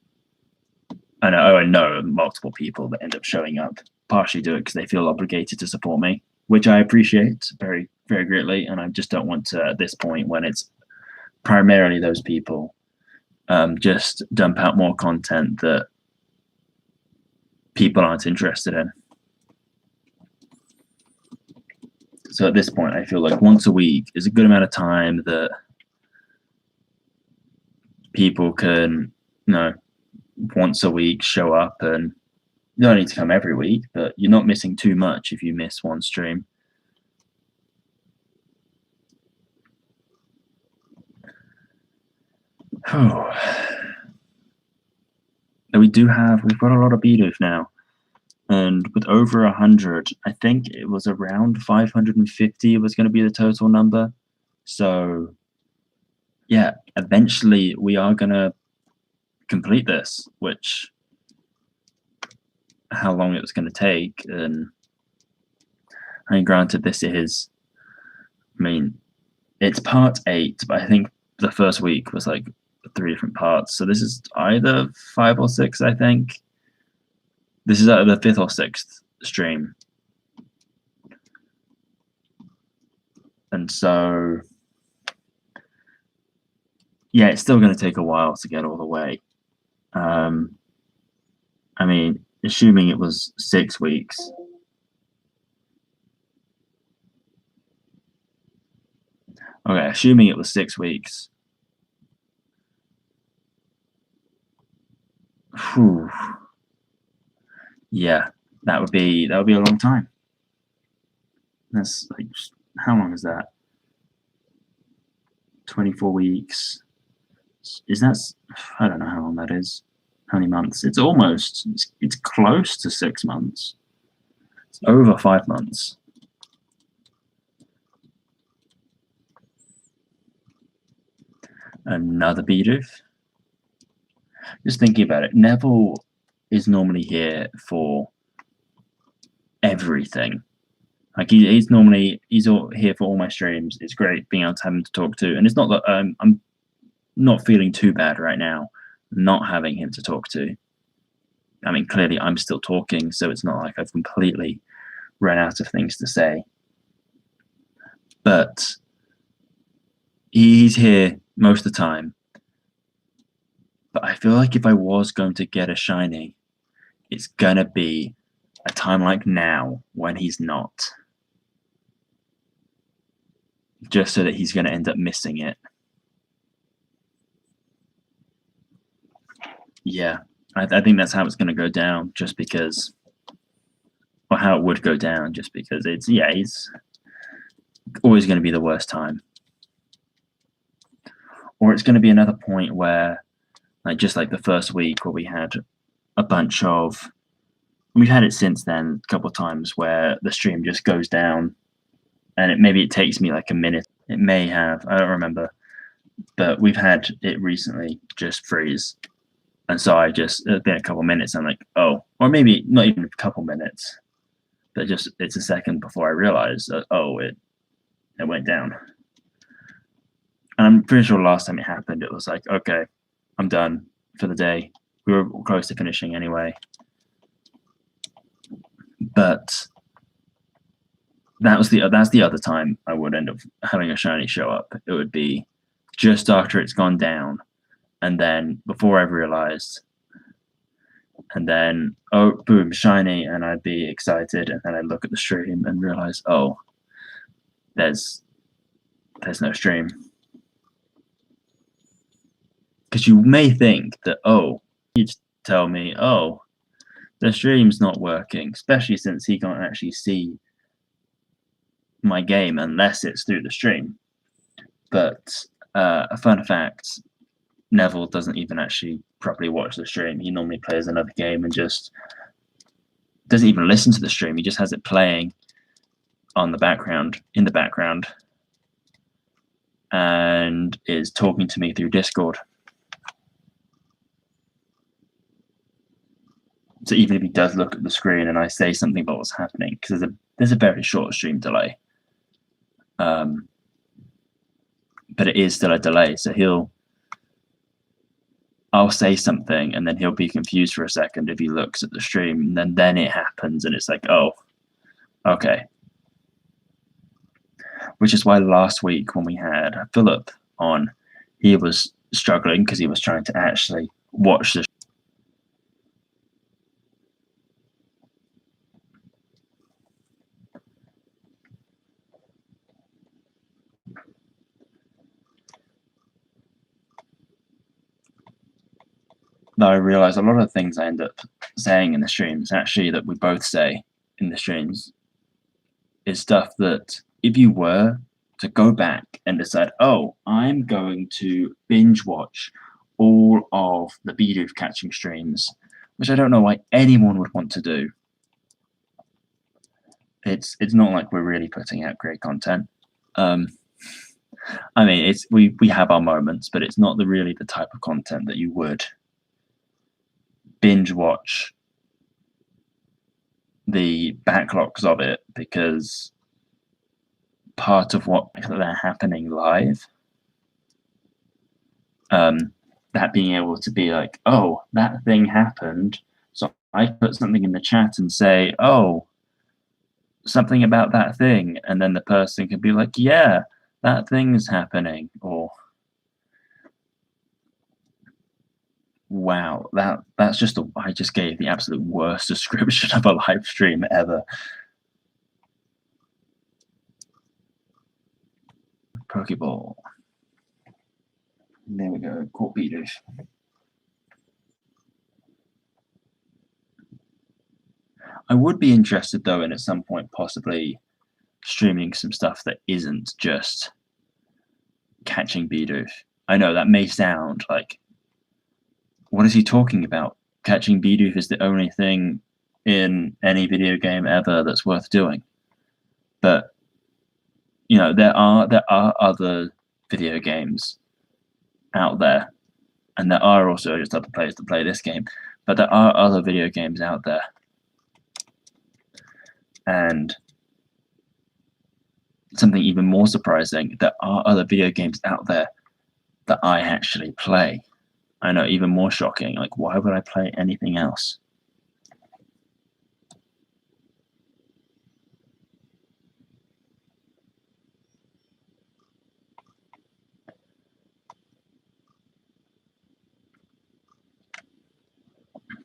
I know multiple people that end up showing up partially do it because they feel obligated to support me, which I appreciate very, very greatly. And I just don't want to, at this point, when it's primarily those people, just dump out more content that people aren't interested in. So at this point, I feel like once a week is a good amount of time that people can, once a week show up, and you don't need to come every week, but you're not missing too much if you miss one stream. Oh. We've got a lot of Bidoof now. And with over 100, I think it was around 550 was going to be the total number. So, yeah, eventually we are going to complete this, which how long it was going to take. And I mean, granted, it's part 8, but I think the first week was like 3 different parts. So this is either 5 or 6, I think. This is the 5th or 6th stream. And so, yeah, it's still going to take a while to get all the way. I mean, assuming it was 6 weeks. Okay, assuming it was 6 weeks. Whew. Yeah, that would be a long time. That's like, how long is that? 24 weeks. Is that? I don't know how long that is. How many months? It's close to 6 months. It's over 5 months. Another Bidoof. Just thinking about it, Neville is normally here for everything. Like he's here for all my streams. It's great being able to have him to talk to, and it's not that I'm not feeling too bad right now not having him to talk to. I mean, clearly I'm still talking, so it's not like I've completely run out of things to say. But he's here most of the time. But I feel like if I was going to get a shiny, it's gonna be a time like now when he's not. Just so that he's gonna end up missing it. Yeah, I think that's how it's gonna go down, just because, or how it would go down, just because he's always gonna be the worst time. Or it's gonna be another point where, just like the first week where we had a bunch of, we've had it since then a couple of times where the stream just goes down, and maybe it takes me like a minute. It may have, I don't remember, but we've had it recently just freeze. And so it's been a couple of minutes, and I'm like, oh, or maybe not even a couple minutes, but just it's a second before I realize that, oh, it went down. And I'm pretty sure last time it happened, it was like, okay, I'm done for the day. We were close to finishing anyway. But that's the other time I would end up having a shiny show up. It would be just after it's gone down, and then before I've realized, and then, oh, boom, shiny, and I'd be excited, and then I'd look at the stream and realize, oh, there's no stream. Because you may think that, oh, you'd tell me, oh, the stream's not working, especially since he can't actually see my game unless it's through the stream. But a fun fact: Neville doesn't even actually properly watch the stream. He normally plays another game and just doesn't even listen to the stream. He just has it playing on the background, and is talking to me through Discord. So even if he does look at the screen and I say something about what's happening, because there's a very short stream delay, but it is still a delay. So I'll say something and then he'll be confused for a second if he looks at the stream, and then it happens and it's like, oh, okay. Which is why last week when we had Philip on, he was struggling because he was trying to actually watch the. Now I realize a lot of the things I end up saying in the streams, actually, that we both say in the streams, is stuff that if you were to go back and decide, oh, I'm going to binge watch all of the Bidoof catching streams, which I don't know why anyone would want to do. It's not like we're really putting out great content. I mean, we have our moments, but it's not really the type of content that you would binge watch the backlogs of it, because part of what they're happening live, that being able to be like, oh, that thing happened, so I put something in the chat and say, oh, something about that thing, and then the person can be like, yeah, that thing is happening, or wow, that's just I just gave the absolute worst description of a live stream ever. Pokeball. There we go. Caught Bidoof. I would be interested though in at some point possibly streaming some stuff that isn't just catching Bidoof. I know that may sound like, what is he talking about? Catching Bidoof is the only thing in any video game ever that's worth doing. But you know, there are other video games out there, and there are also just other players that play this game, but there are other video games out there. And something even more surprising, there are other video games out there that I actually play. I know, even more shocking. Like, why would I play anything else?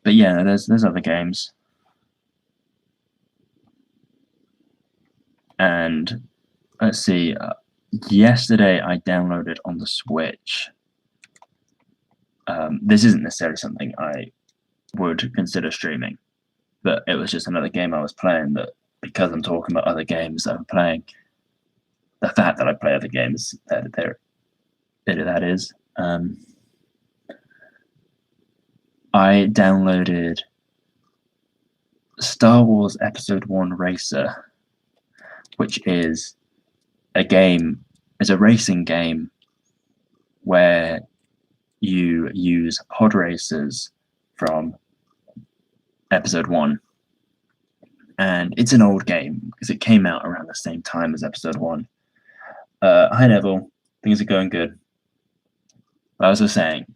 But yeah, there's other games. And let's see. Yesterday I downloaded on the Switch. This isn't necessarily something I would consider streaming, but it was just another game I was playing that, because I'm talking about other games that I'm playing, the fact that I play other games, that is. I downloaded Star Wars Episode 1 Racer, which is a racing game where you use pod racers from Episode 1. And it's an old game because it came out around the same time as Episode 1. Hi Neville, things are going good. But I was just saying,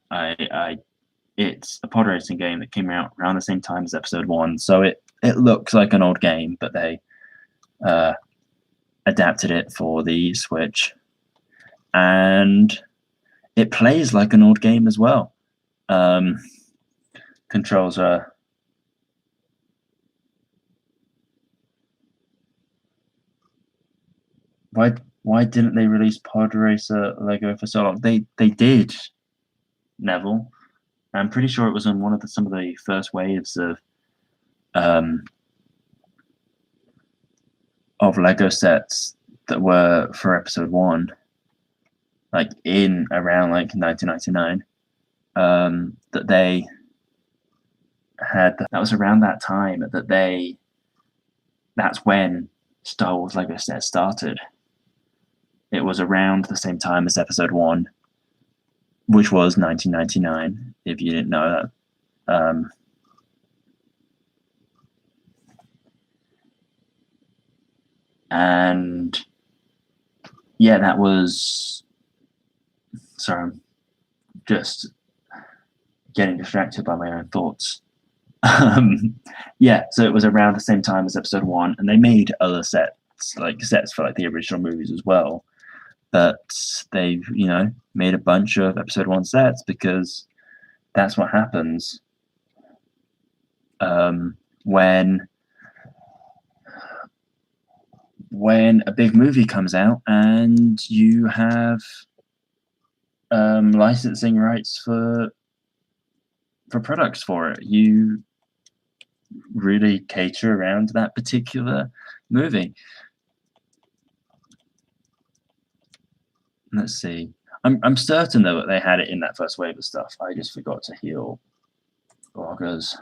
it's a pod racing game that came out around the same time as Episode 1, so it looks like an old game, but they adapted it for the Switch, and it plays like an old game as well. Controls are why didn't they release Pod Racer Lego for so long? They did, Neville. I'm pretty sure it was on one of some of the first waves of Lego sets that were for episode 1, like in around like 1999, that they had. That was around that time that's when Star Wars Lego sets started. It was around the same time as episode 1, which was 1999, if you didn't know that. And yeah, that was. Sorry, I'm just getting distracted by my own thoughts. Yeah, so it was around the same time as episode 1, and they made other sets, like sets for like the original movies as well. But they've, made a bunch of episode 1 sets because that's what happens when a big movie comes out and you have licensing rights for products for it. You really cater around that particular movie. Let's see. I'm certain though that they had it in that first wave of stuff. I just forgot to heal loggers.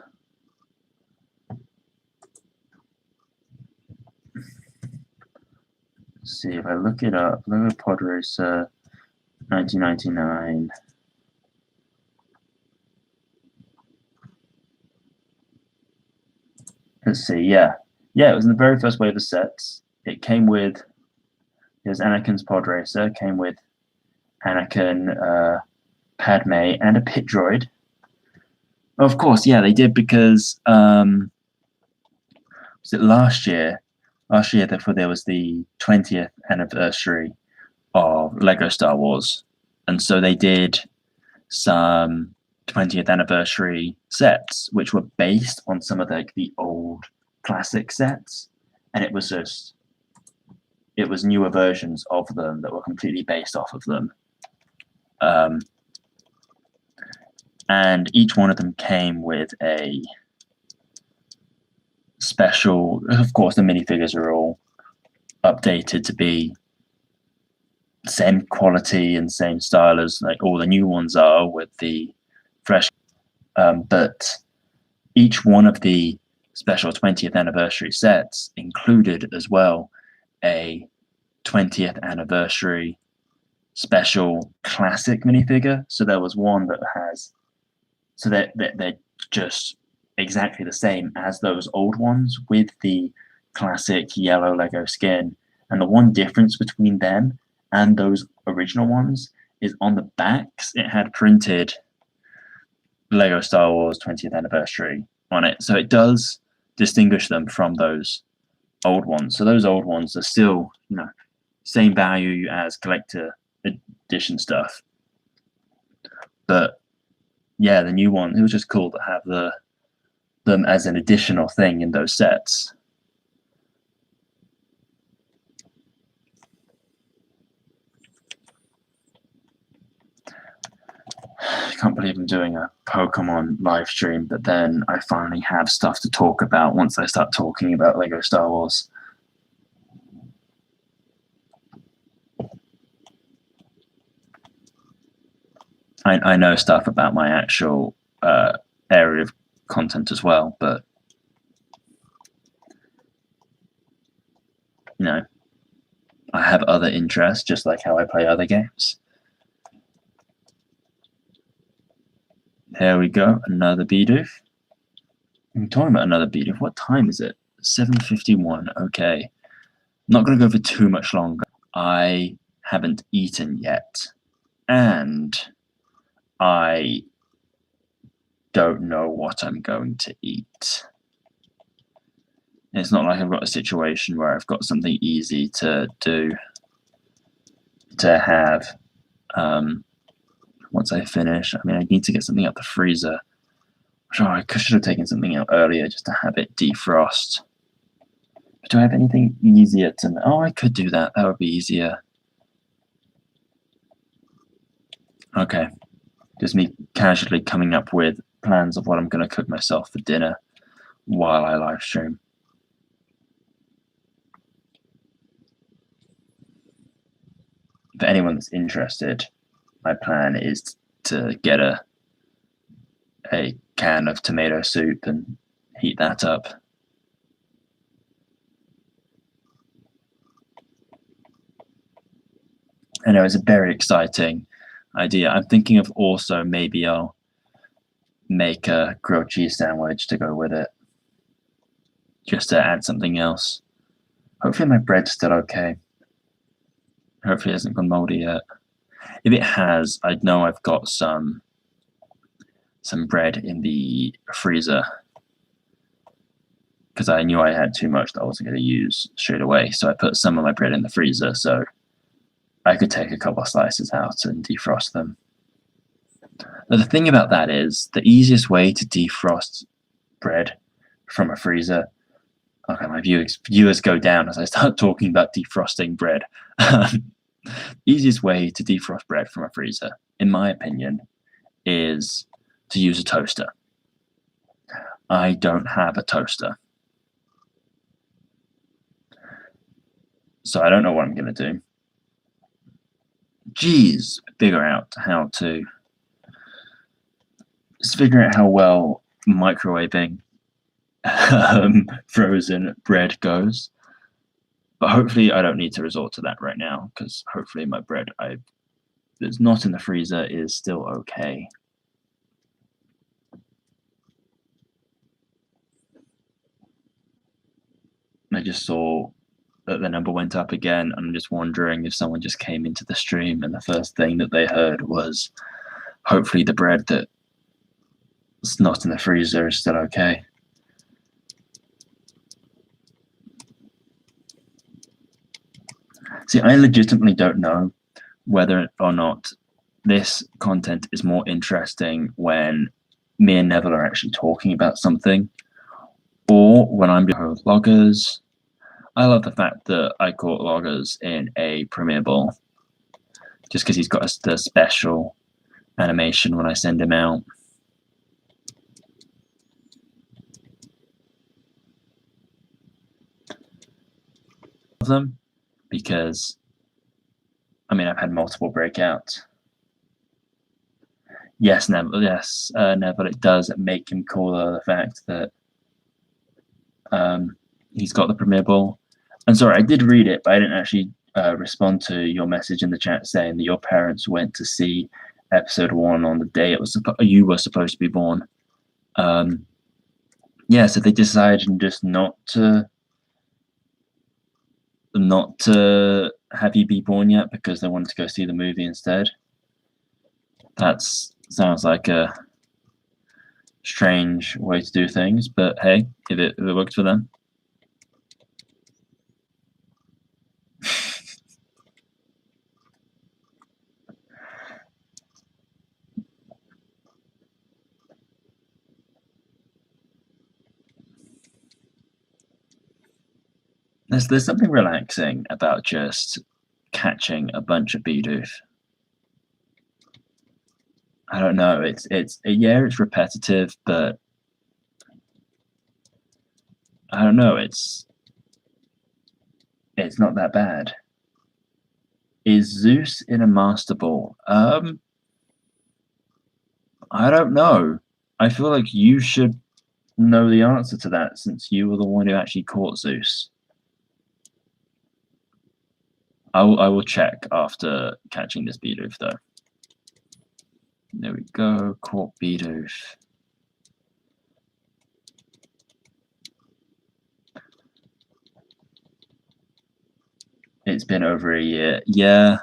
Let's see if I look it up. Lego Pod Racer 1999. Let's see. Yeah, it was in the very first wave of sets. It came with. Here's Anakin's Pod Racer. Came with Anakin, Padme, and a pit droid. Of course, yeah, they did because was it last year? Last year, therefore, there was the 20th anniversary of Lego Star Wars, and so they did some 20th anniversary sets, which were based on some of the old classic sets, and it was newer versions of them that were completely based off of them. And each one of them came with a special. Of course, the minifigures are all updated to be same quality and same style as like all the new ones are with the fresh. But each one of the special 20th anniversary sets included as well a 20th anniversary special classic minifigure. So there was one that has. So they're just exactly the same as those old ones with the classic yellow Lego skin. And the one difference between them and those original ones is on the backs, it had printed Lego Star Wars 20th anniversary on it. So it does distinguish them from those old ones. So those old ones are still, same value as collector edition stuff. But yeah, the new one, it was just cool to have them as an additional thing in those sets. I can't believe I'm doing a Pokemon live stream, but then I finally have stuff to talk about once I start talking about Lego Star Wars. I know stuff about my actual area of content as well, but I have other interests, just like how I play other games. There we go, another Bidoof. I'm talking about another Bidoof. What time is it? 7:51. Okay, I'm not going to go for too much longer. I haven't eaten yet, and I don't know what I'm going to eat. It's not like I've got a situation where I've got something easy to do, to have once I finish. I mean, I need to get something out the freezer. Sure, I should have taken something out earlier just to have it defrost. But do I have anything easier to... Oh, I could do that. That would be easier. Okay. Just me casually coming up with plans of what I'm going to cook myself for dinner while I live stream. for anyone that's interested, my plan is to get a can of tomato soup and heat that up. I know it's a very exciting idea. I'm thinking of also maybe I'll make a grilled cheese sandwich to go with it, just to add something else. Hopefully my bread's still okay. Hopefully it hasn't gone moldy yet. If it has, I know I've got some bread in the freezer because I knew I had too much that I wasn't going to use straight away. So I put some of my bread in the freezer so I could take a couple of slices out and defrost them. Now, the thing about that is the easiest way to defrost bread from a freezer. Okay, my viewers go down as I start talking about defrosting bread. Easiest way to defrost bread from a freezer, in my opinion, is to use a toaster. I don't have a toaster, so I don't know what I'm going to do. Geez, figure out how how well microwaving frozen bread goes. But hopefully I don't need to resort to that right now, because hopefully my bread that's not in the freezer is still okay. I just saw that the number went up again. I'm just wondering if someone just came into the stream and the first thing that they heard was hopefully the bread that's not in the freezer is still okay. See, I legitimately don't know whether or not this content is more interesting when me and Neville are actually talking about something, or when I'm doing loggers. I love the fact that I caught loggers in a Premiere Bowl, just because he's got the special animation when I send him out. Them because I mean I've had multiple breakouts. Yes, Neville. Yes, Neville. It does make him cooler the fact that he's got the Premiere Bowl. And sorry, I did read it, but I didn't actually respond to your message in the chat saying that your parents went to see episode 1 on the day you were supposed to be born. Yeah, so they decided just not to have you be born yet because they wanted to go see the movie instead. That sounds like a strange way to do things, but hey, if it works for them. There's something relaxing about just catching a bunch of Bidoof. I don't know. It's repetitive, but I don't know. It's not that bad. Is Zeus in a Master Ball? I don't know. I feel like you should know the answer to that since you were the one who actually caught Zeus. I will check after catching this Bidoof though. There we go. Caught Bidoof. It's been over a year. Yeah.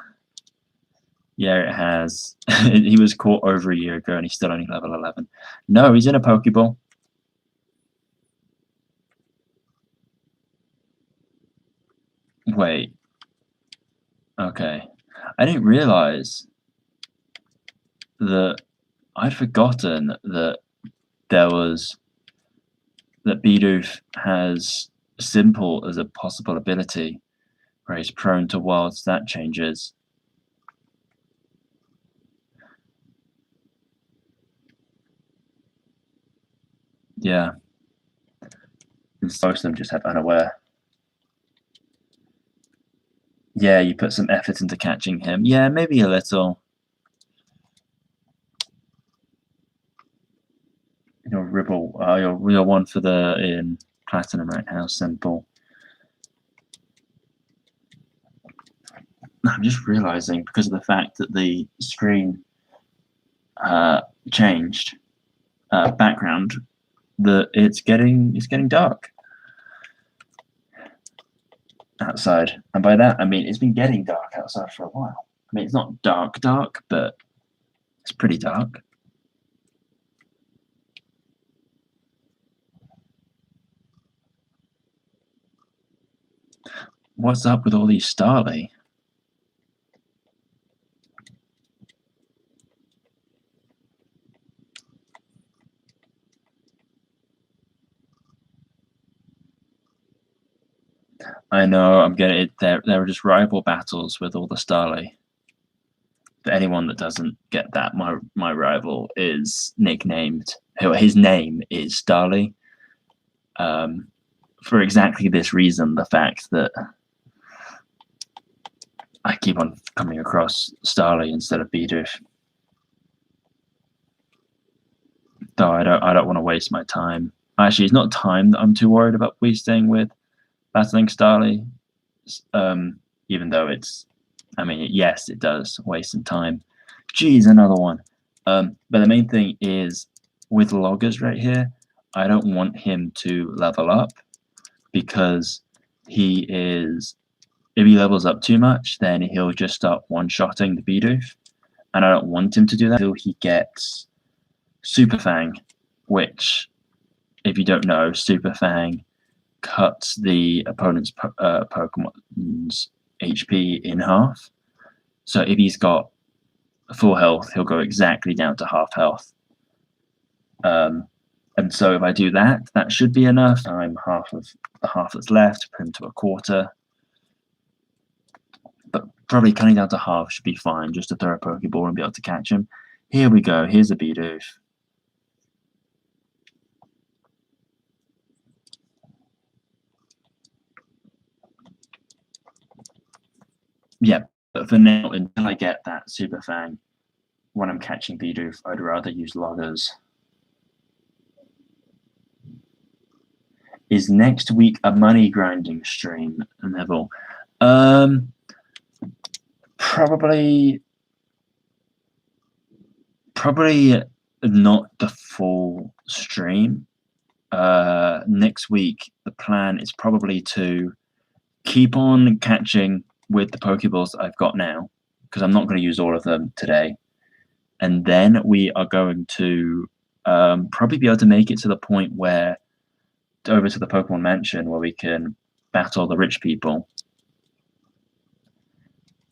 Yeah, it has. He was caught over a year ago and he's still only level 11. No, he's in a Pokeball. Wait. Okay. I didn't realize that I'd forgotten that that Bidoof has Simple as a possible ability where he's prone to wild stat changes. Yeah. Most of them just have Unaware. Yeah, you put some effort into catching him. Yeah, maybe a little. Your Ribble, your one for the in Platinum right now. Simple. I'm just realizing because of the fact that the screen changed background, that it's getting dark outside, and by that I mean it's been getting dark outside for a while. I mean it's not dark, but it's pretty dark. What's up with all these Starly? I know, I'm getting it. There are just rival battles with all the Starly. For anyone that doesn't get that, my rival is nicknamed. His name is Starly. For exactly this reason, the fact that I keep on coming across Starly instead of Bidoof. Though I don't want to waste my time. Actually, it's not time that I'm too worried about wasting with battling Starly. Even though it's, I mean, yes, it does waste some time. Geez, another one. But the main thing is with Loggers right here, I don't want him to level up because he is. If he levels up too much, then he'll just start one-shotting the Bidoof, and I don't want him to do that until he gets Super Fang, which, if you don't know, Super Fang cuts the opponent's Pokemon's HP in half. So if he's got full health, he'll go exactly down to half health. And so if I do that, that should be enough. I'm half of the half that's left, put him to a quarter. But probably cutting down to half should be fine, just to throw a Pokeball and be able to catch him. Here we go. Here's a Bidoof. Yeah, but for now, until I get that Super Fang, when I'm catching Bidoof, I'd rather use Loggers. Is next week a money grinding stream, Neville? Probably not the full stream. Next week, the plan is probably to keep on catching with the Pokeballs that I've got now, because I'm not going to use all of them today. And then we are going to probably be able to make it to the point where over to the Pokemon Mansion where we can battle the rich people.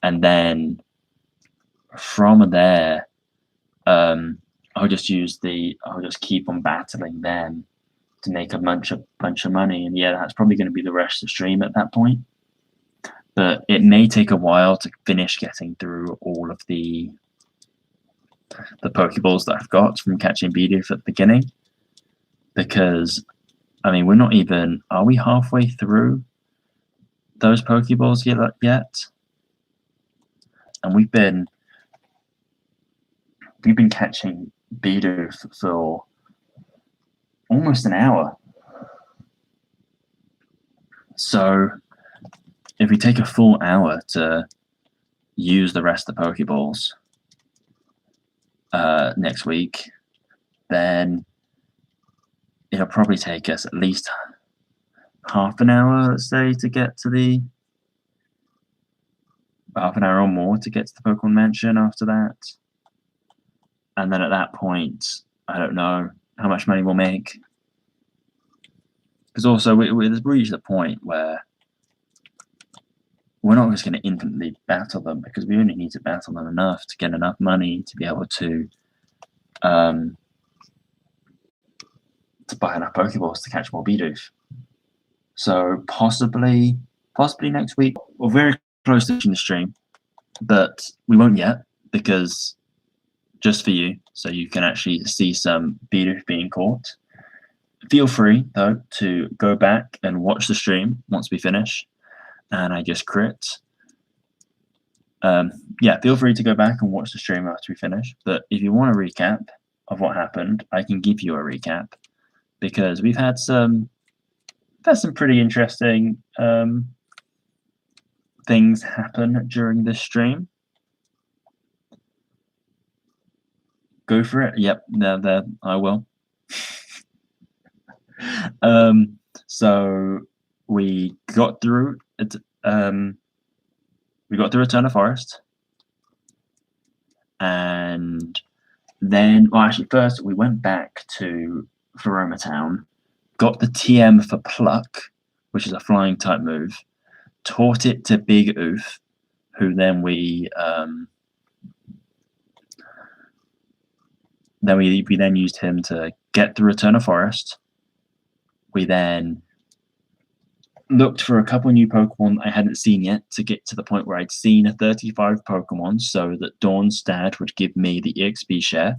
And then from there, I'll just keep on battling them to make a bunch of money. And yeah, that's probably going to be the rest of the stream at that point. But it may take a while to finish getting through all of the Pokeballs that I've got from catching Bidoof at the beginning. Because, I mean, we're not even... Are we halfway through those Pokeballs yet? And we've been catching Bidoof for almost an hour. So if we take a full hour to use the rest of the Pokeballs next week, then it'll probably take us at least half an hour, let's say, to get to the half an hour or more to get to the Pokemon Mansion after that. And then at that point, I don't know how much money we'll make. Because also, we've reached the point where we're not just going to infinitely battle them, because we only need to battle them enough to get enough money to be able to buy enough Pokeballs to catch more Bidoof. So possibly next week. We're very close to finishing the stream, but we won't yet, because just for you, so you can actually see some Bidoof being caught. Feel free, though, to go back and watch the stream once we finish, and I just crit. Yeah, feel free to go back and watch the stream after we finish. But if you want a recap of what happened, I can give you a recap because we've had some pretty interesting things happen during this stream. Go for it. Yep, there I will. So we got through it. We got through Eternal Forest, and then, well, actually, first we went back to Veroma Town, got the TM for Pluck, which is a flying type move, taught it to Bidoof, who then we then used him to get through Eternal Forest. We then looked for a couple new Pokemon I hadn't seen yet to get to the point where I'd seen a 35 Pokemon so that Dawn's dad would give me the EXP share,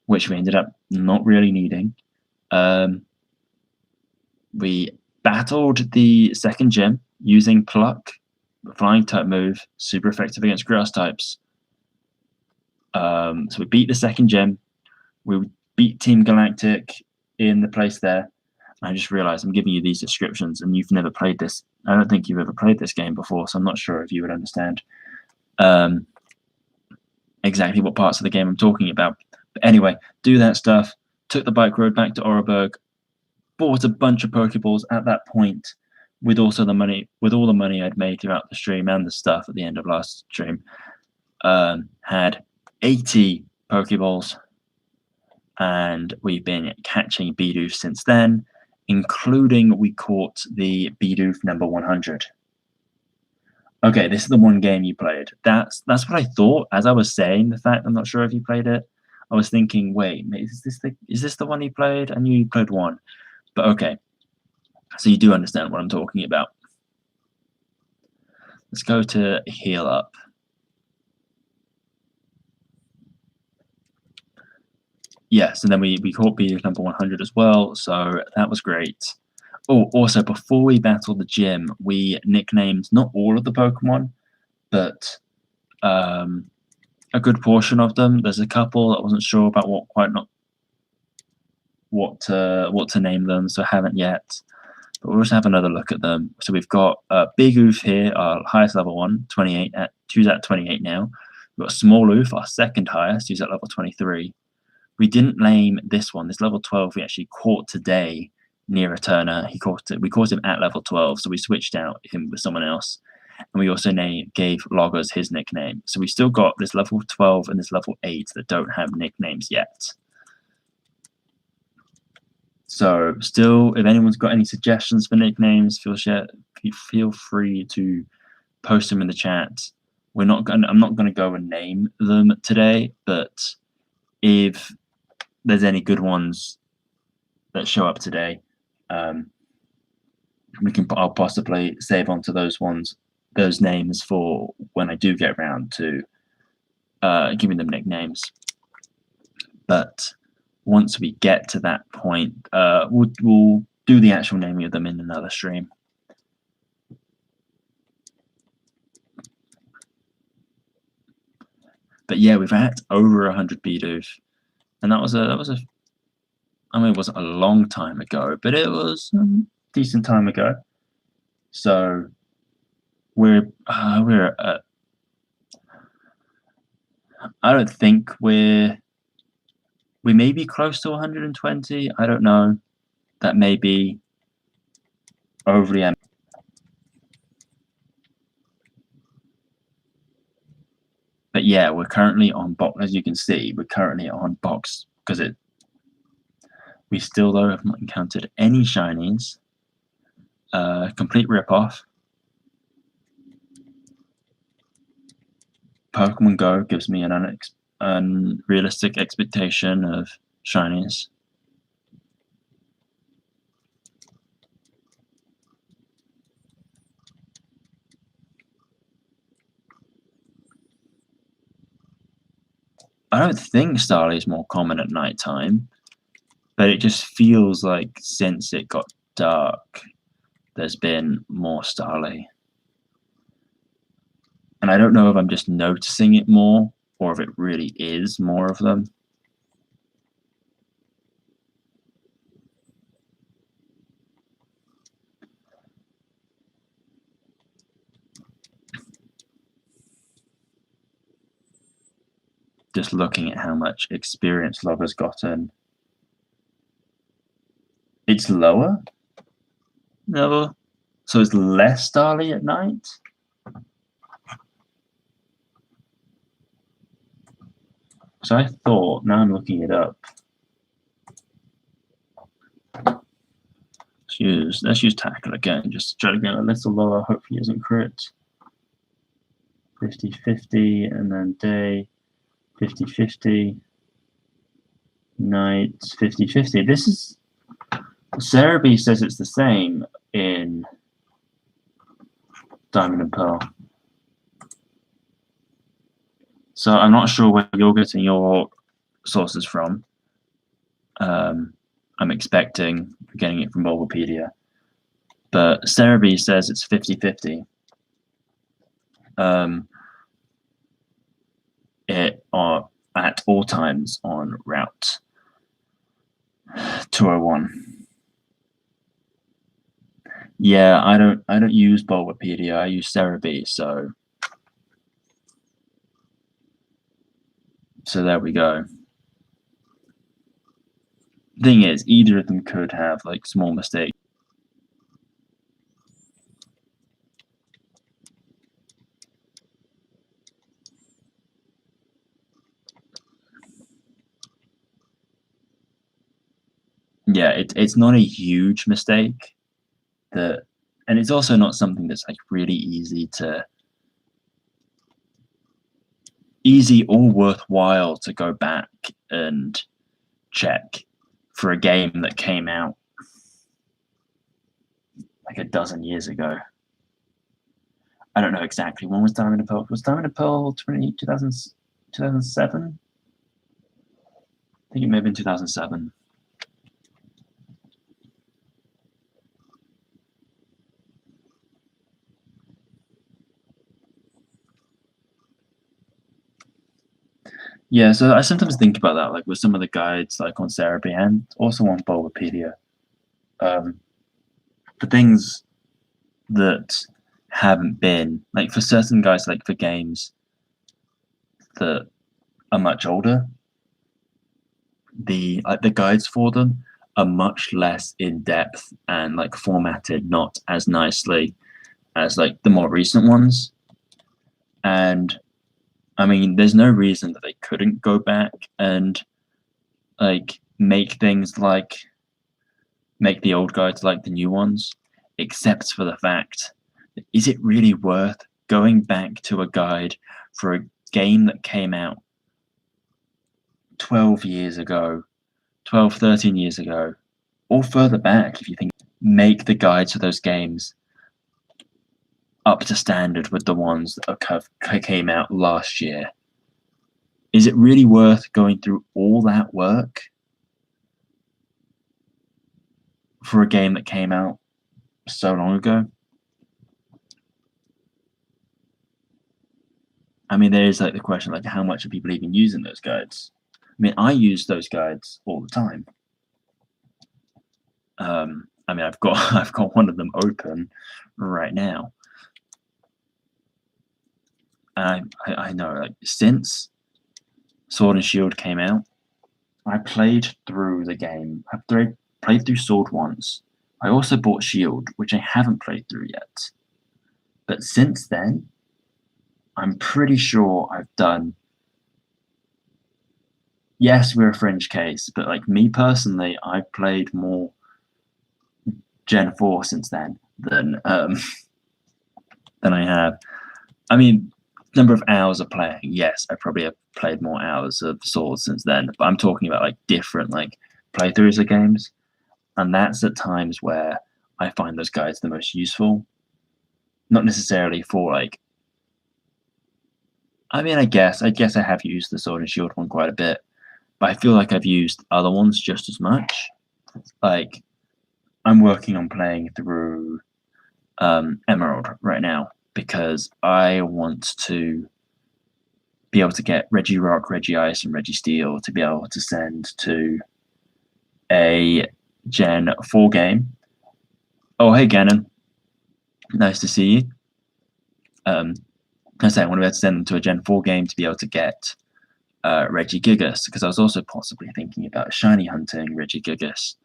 which we ended up not really needing. We battled the second gym using Pluck, a flying type move, super effective against grass types. So we beat the second gym. We beat Team Galactic in the place there. I just realized I'm giving you these descriptions and you've never played this. I don't think you've ever played this game before, so I'm not sure if you would understand exactly what parts of the game I'm talking about. But anyway, do that stuff. Took the bike road back to Oreburgh. Bought a bunch of Pokeballs at that point with all the money I'd made throughout the stream and the stuff at the end of last stream. Had 80 Pokeballs, and we've been catching Bidoof since then, including we caught the Bidoof number 100. Okay, this is the one game you played. That's what I thought as I was saying the fact. I'm not sure if you played it. I was thinking, wait, is this the one you played? I knew you played one, but okay. So you do understand what I'm talking about. Let's go to heal up. Yes, and then we caught Bidoof number 100 as well, so that was great. Oh, also, before we battled the gym, we nicknamed not all of the Pokemon, but a good portion of them. There's a couple that I wasn't sure about what to name them, so I haven't yet. But we'll just have another look at them. So we've got Bidoof here, our highest level one, 28 who's at 28 now. We've got Small Oof, our second highest, who's at level 23. We didn't name this one. This level 12 we actually caught today near Eterna. We caught him at level 12, so we switched out him with someone else. And we also gave Loggers his nickname. So we still got this level 12 and this level 8 that don't have nicknames yet. So still, if anyone's got any suggestions for nicknames, feel free to post them in the chat. I'm not gonna go and name them today, but if there's any good ones that show up today, I'll possibly save onto those names for when I do get around to giving them nicknames. But once we get to that point, we'll do the actual naming of them in another stream. But yeah, we've had over 100 Bidoof, and that was a. I mean, it wasn't a long time ago, but it was a decent time ago. So we're at. I don't think we may be close to 120. I don't know. That may be overly. But yeah, we're currently on box. As you can see, we're currently on box because we still though have not encountered any shinies. Complete rip-off. Pokemon Go gives me an unrealistic expectation of shinies. I don't think Starly is more common at nighttime, but it just feels like since it got dark, there's been more Starly. And I don't know if I'm just noticing it more or if it really is more of them. Just looking at how much experience Logger's gotten. It's lower? No. So it's less Starly at night? So I thought, now I'm looking it up. Let's use tackle again, just to try to get a little lower. Hopefully it isn't crit. 50-50, and then day 50-50. Night 50-50. This is Sarah B says it's the same in Diamond and Pearl. So I'm not sure where you're getting your sources from. I'm expecting getting it from Bulbapedia. But Sarah B says it's 50-50. It are at all times on Route 201. Yeah, I don't use Bulbapedia. I use Sarah B. So there we go. Thing is, either of them could have like small mistakes. Yeah, it's not a huge mistake, and it's also not something that's like really easy or worthwhile to go back and check for a game that came out like a dozen years ago. I don't know exactly when was Diamond and Pearl. Was Diamond and Pearl 2007? I think it may have been 2007. Yeah, so I sometimes think about that, like with some of the guides, like on Cerebi and also on Bulbapedia. For things that haven't been, like for certain guys, like for games that are much older, the guides for them are much less in depth and like formatted not as nicely as like the more recent ones. And I mean, there's no reason that they couldn't go back and like make things like make the old guides like the new ones, except for the fact, is it really worth going back to a guide for a game that came out 12 years ago, 12, 13 years ago, or further back if you think, make the guides for those games up to standard with the ones that came out last year? Is it really worth going through all that work for a game that came out so long ago? I mean, there is like the question, like how much are people even using those guides? I mean, I use those guides all the time. I mean, I've got one of them open right now. And I know, like since Sword and Shield came out, I played through the game. I've played through Sword once. I also bought Shield, which I haven't played through yet. But since then, I'm pretty sure I've done. Yes, we're a fringe case, but like me personally, I've played more Gen 4 since then than I have. I mean, number of hours of playing, yes, I probably have played more hours of Sword since then, but I'm talking about like different like playthroughs of games, and that's at times where I find those guides the most useful. Not necessarily for like. I mean, I guess I have used the Sword and Shield one quite a bit, but I feel like I've used other ones just as much. Like, I'm working on playing through Emerald right now, because I want to be able to get Regirock, Regice, and Registeel to be able to send to a Gen 4 game. Oh, hey, Gannon. Nice to see you. I say I want to be able to send them to a Gen 4 game to be able to get Regigigas, because I was also possibly thinking about shiny hunting Regigigas.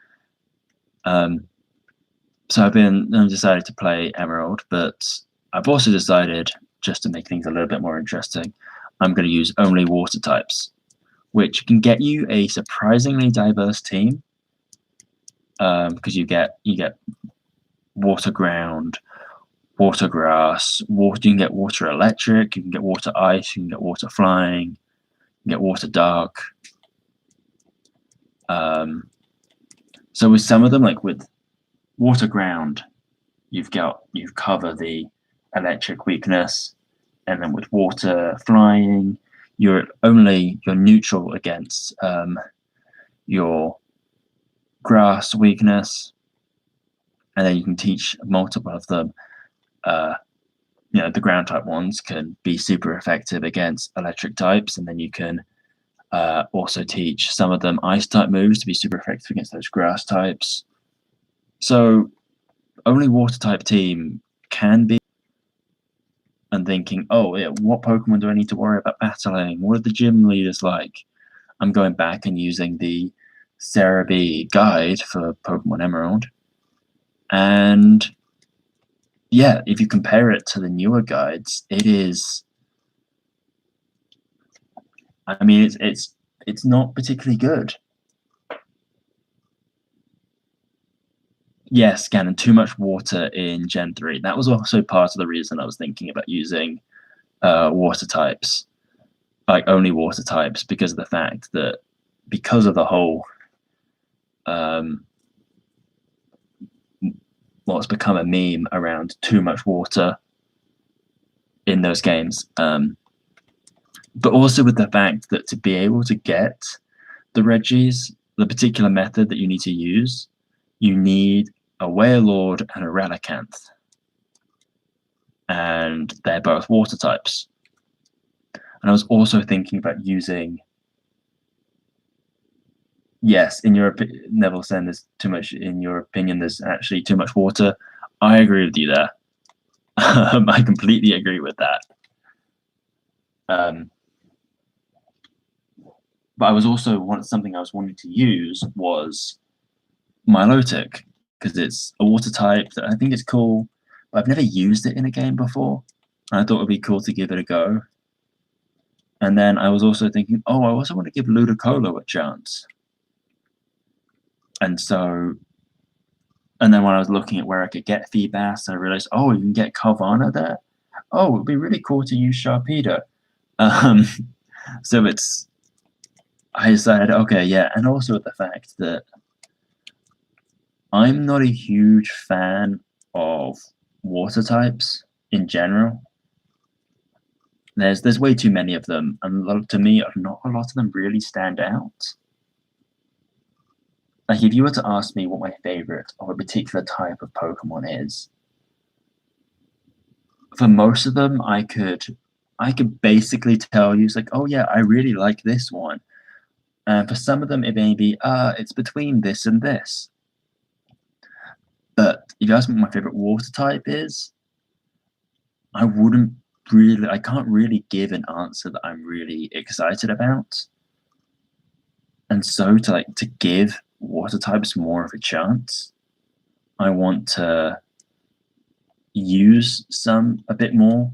So I've decided to play Emerald, but I've also decided, just to make things a little bit more interesting, I'm going to use only water types, which can get you a surprisingly diverse team, because you get water ground, water grass, water. You can get water electric, you can get water ice, you can get water flying, you can get water dark. So with some of them, like with water ground, you cover the electric weakness, and then with water flying, you're neutral against your grass weakness, and then you can teach multiple of them. The ground type ones can be super effective against electric types, and then you can also teach some of them ice type moves to be super effective against those grass types. So only water type team can be. And thinking, oh yeah, what Pokemon do I need to worry about battling? What are the gym leaders like? I'm going back and using the Cerebi guide for Pokemon Emerald. And yeah, if you compare it to the newer guides, it is. I mean, it's not particularly good. Yes, Ganon, too much water in Gen 3. That was also part of the reason I was thinking about using water types, like only water types, because of the fact that because of the whole what's become a meme around too much water in those games, but also with the fact that to be able to get the Regis, the particular method that you need to use, you need a Wailord and a Relicanth, and they're both water types. And I was also thinking about using. Yes, in your Neville saying there's too much. In your opinion, there's actually too much water. I agree with you there. I completely agree with that. But I was also something I was wanting to use was Milotic, because it's a water type that I think is cool, but I've never used it in a game before. And I thought it would be cool to give it a go. And then I was also thinking, oh, I also want to give Ludicolo a chance. And then when I was looking at where I could get Feebas, I realized, oh, you can get Carvana there. Oh, it'd be really cool to use Sharpedo. So I decided, okay, yeah, and also with the fact that I'm not a huge fan of water types in general. There's way too many of them, and to me, not a lot of them really stand out. Like, if you were to ask me what my favorite of a particular type of Pokemon is, for most of them, I could basically tell you, it's like, oh yeah, I really like this one. And for some of them, it may be, it's between this and this. But if you ask me what my favorite water type is, I can't really give an answer that I'm really excited about. And so to give water types more of a chance, I want to use some a bit more.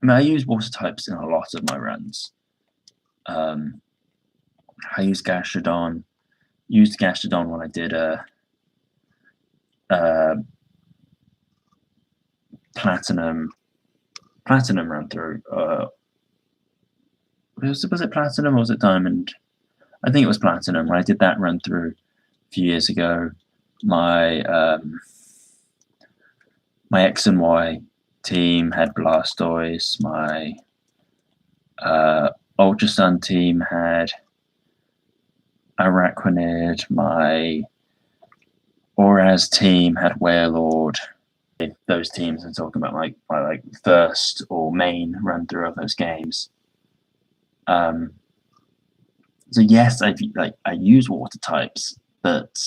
I mean, I use water types in a lot of my runs. I used Gastrodon. Used Gastrodon when I did a platinum run through. Was it platinum or was it diamond? I think it was platinum when I did that run through a few years ago. My X and Y team had Blastoise. My Ultra Sun team had Araquanid. My Oraz team had Wailord. those teams and talking about my like first or main run through of those games. So yes, I use water types, but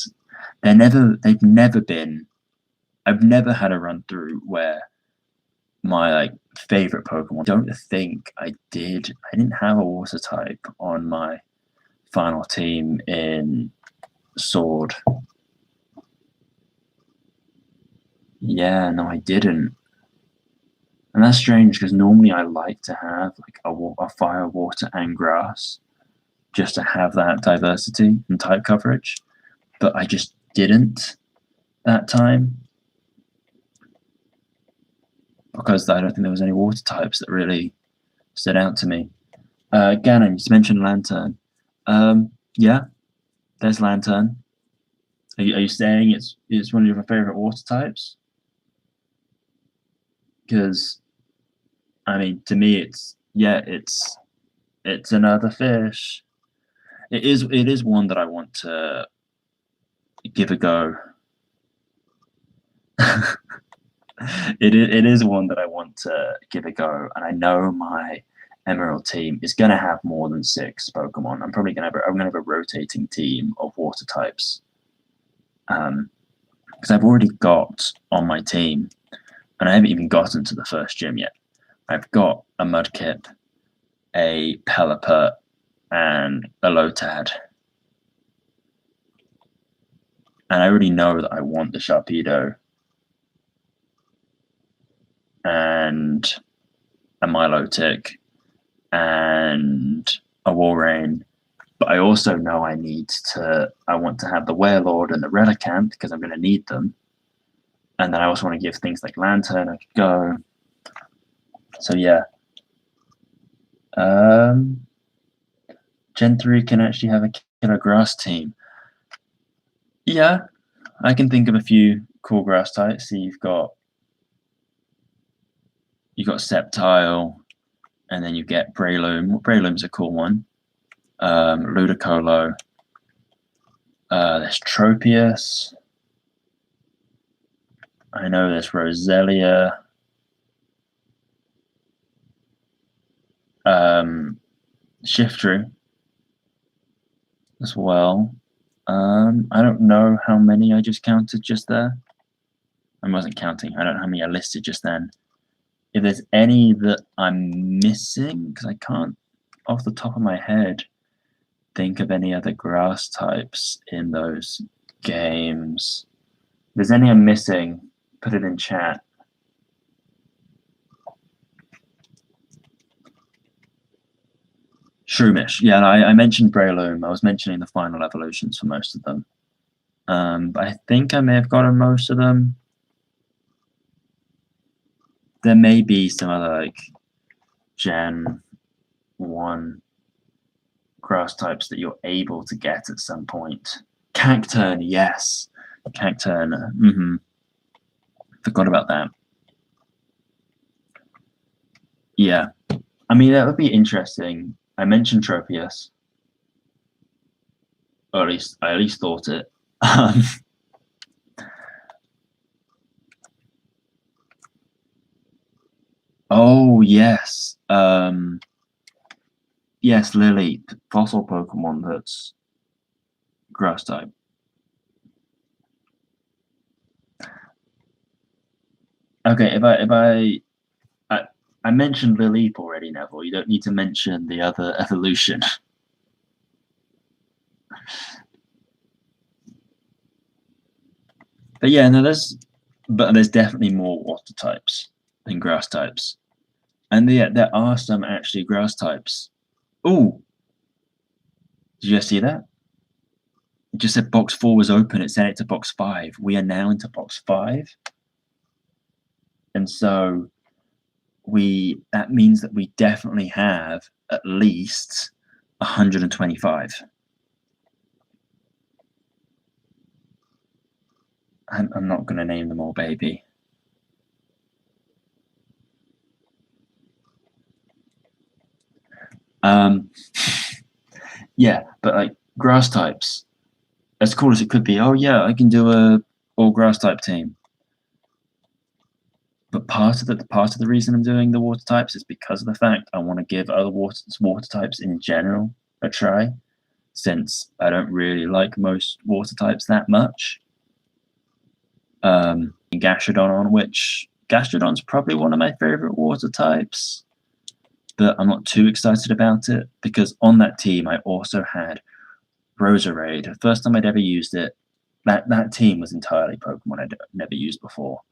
they've never been. I've never had a run through where my like favorite Pokemon. I don't think I did. I didn't have a water type on my final team in Sword. Yeah, no, I didn't. And that's strange because normally I like to have like a fire, water, and grass just to have that diversity and type coverage. But I just didn't that time because I don't think there was any water types that really stood out to me. Ganon, you mentioned Lantern. Yeah, there's Lantern. Are you saying it's one of your favorite water types? Because I mean, to me, it's another fish. It is one that I want to give a go. It is one that I want to give a go, and I know my Emerald team is going to have more than 6 Pokemon. I'm probably going to have a rotating team of water types, because I've already got on my team, and I haven't even gotten to the first gym yet. I've got a Mudkip, a Pelipper, and a Lotad. And I already know that I want the Sharpedo and a Milotic and a Walrein. But I also know I want to have the Werelord and the Relicanth because I'm going to need them. And then I also want to give things like Lantern a go. So yeah. Gen 3 can actually have a killer grass team. Yeah, I can think of a few cool grass types. So you've got Sceptile, and then you get Breloom. Breloom's a cool one. Ludicolo. There's Tropius. I know there's Roselia. Shiftry as well. I don't know how many I just counted just there. I wasn't counting. I don't know how many I listed just then. If there's any that I'm missing, because I can't, off the top of my head, think of any other grass types in those games. If there's any I'm missing, put it in chat. Shroomish. Yeah, I mentioned Breloom. I was mentioning the final evolutions for most of them. But I think I may have gotten most of them. There may be some other like Gen 1 grass types that you're able to get at some point. Cacturn, yes. Cacturn. Forgot about that. Yeah. I mean, that would be interesting. I mentioned Tropius. Or I at least thought it. Oh, yes. Yes, Lily, fossil Pokemon that's grass type. Okay, if I mentioned Lilip already, Neville. You don't need to mention the other evolution. But yeah, no, there's definitely more water types than grass types, and there are some actually grass types. Oh, did you guys see that? It just said box 4 was open. It sent it to box 5. We are now into box 5, and so that means that we definitely have at least 125. I'm not going to name them all, baby. Yeah, but like grass types, as cool as it could be. Oh yeah, I can do a all grass type team. But part of the reason I'm doing the water types is because of the fact I want to give other water types in general a try, since I don't really like most water types that much. Gastrodon, on which Gastrodon's probably one of my favorite water types, but I'm not too excited about it because on that team I also had Roserade. The first time I'd ever used it, that team was entirely Pokemon I'd never used before.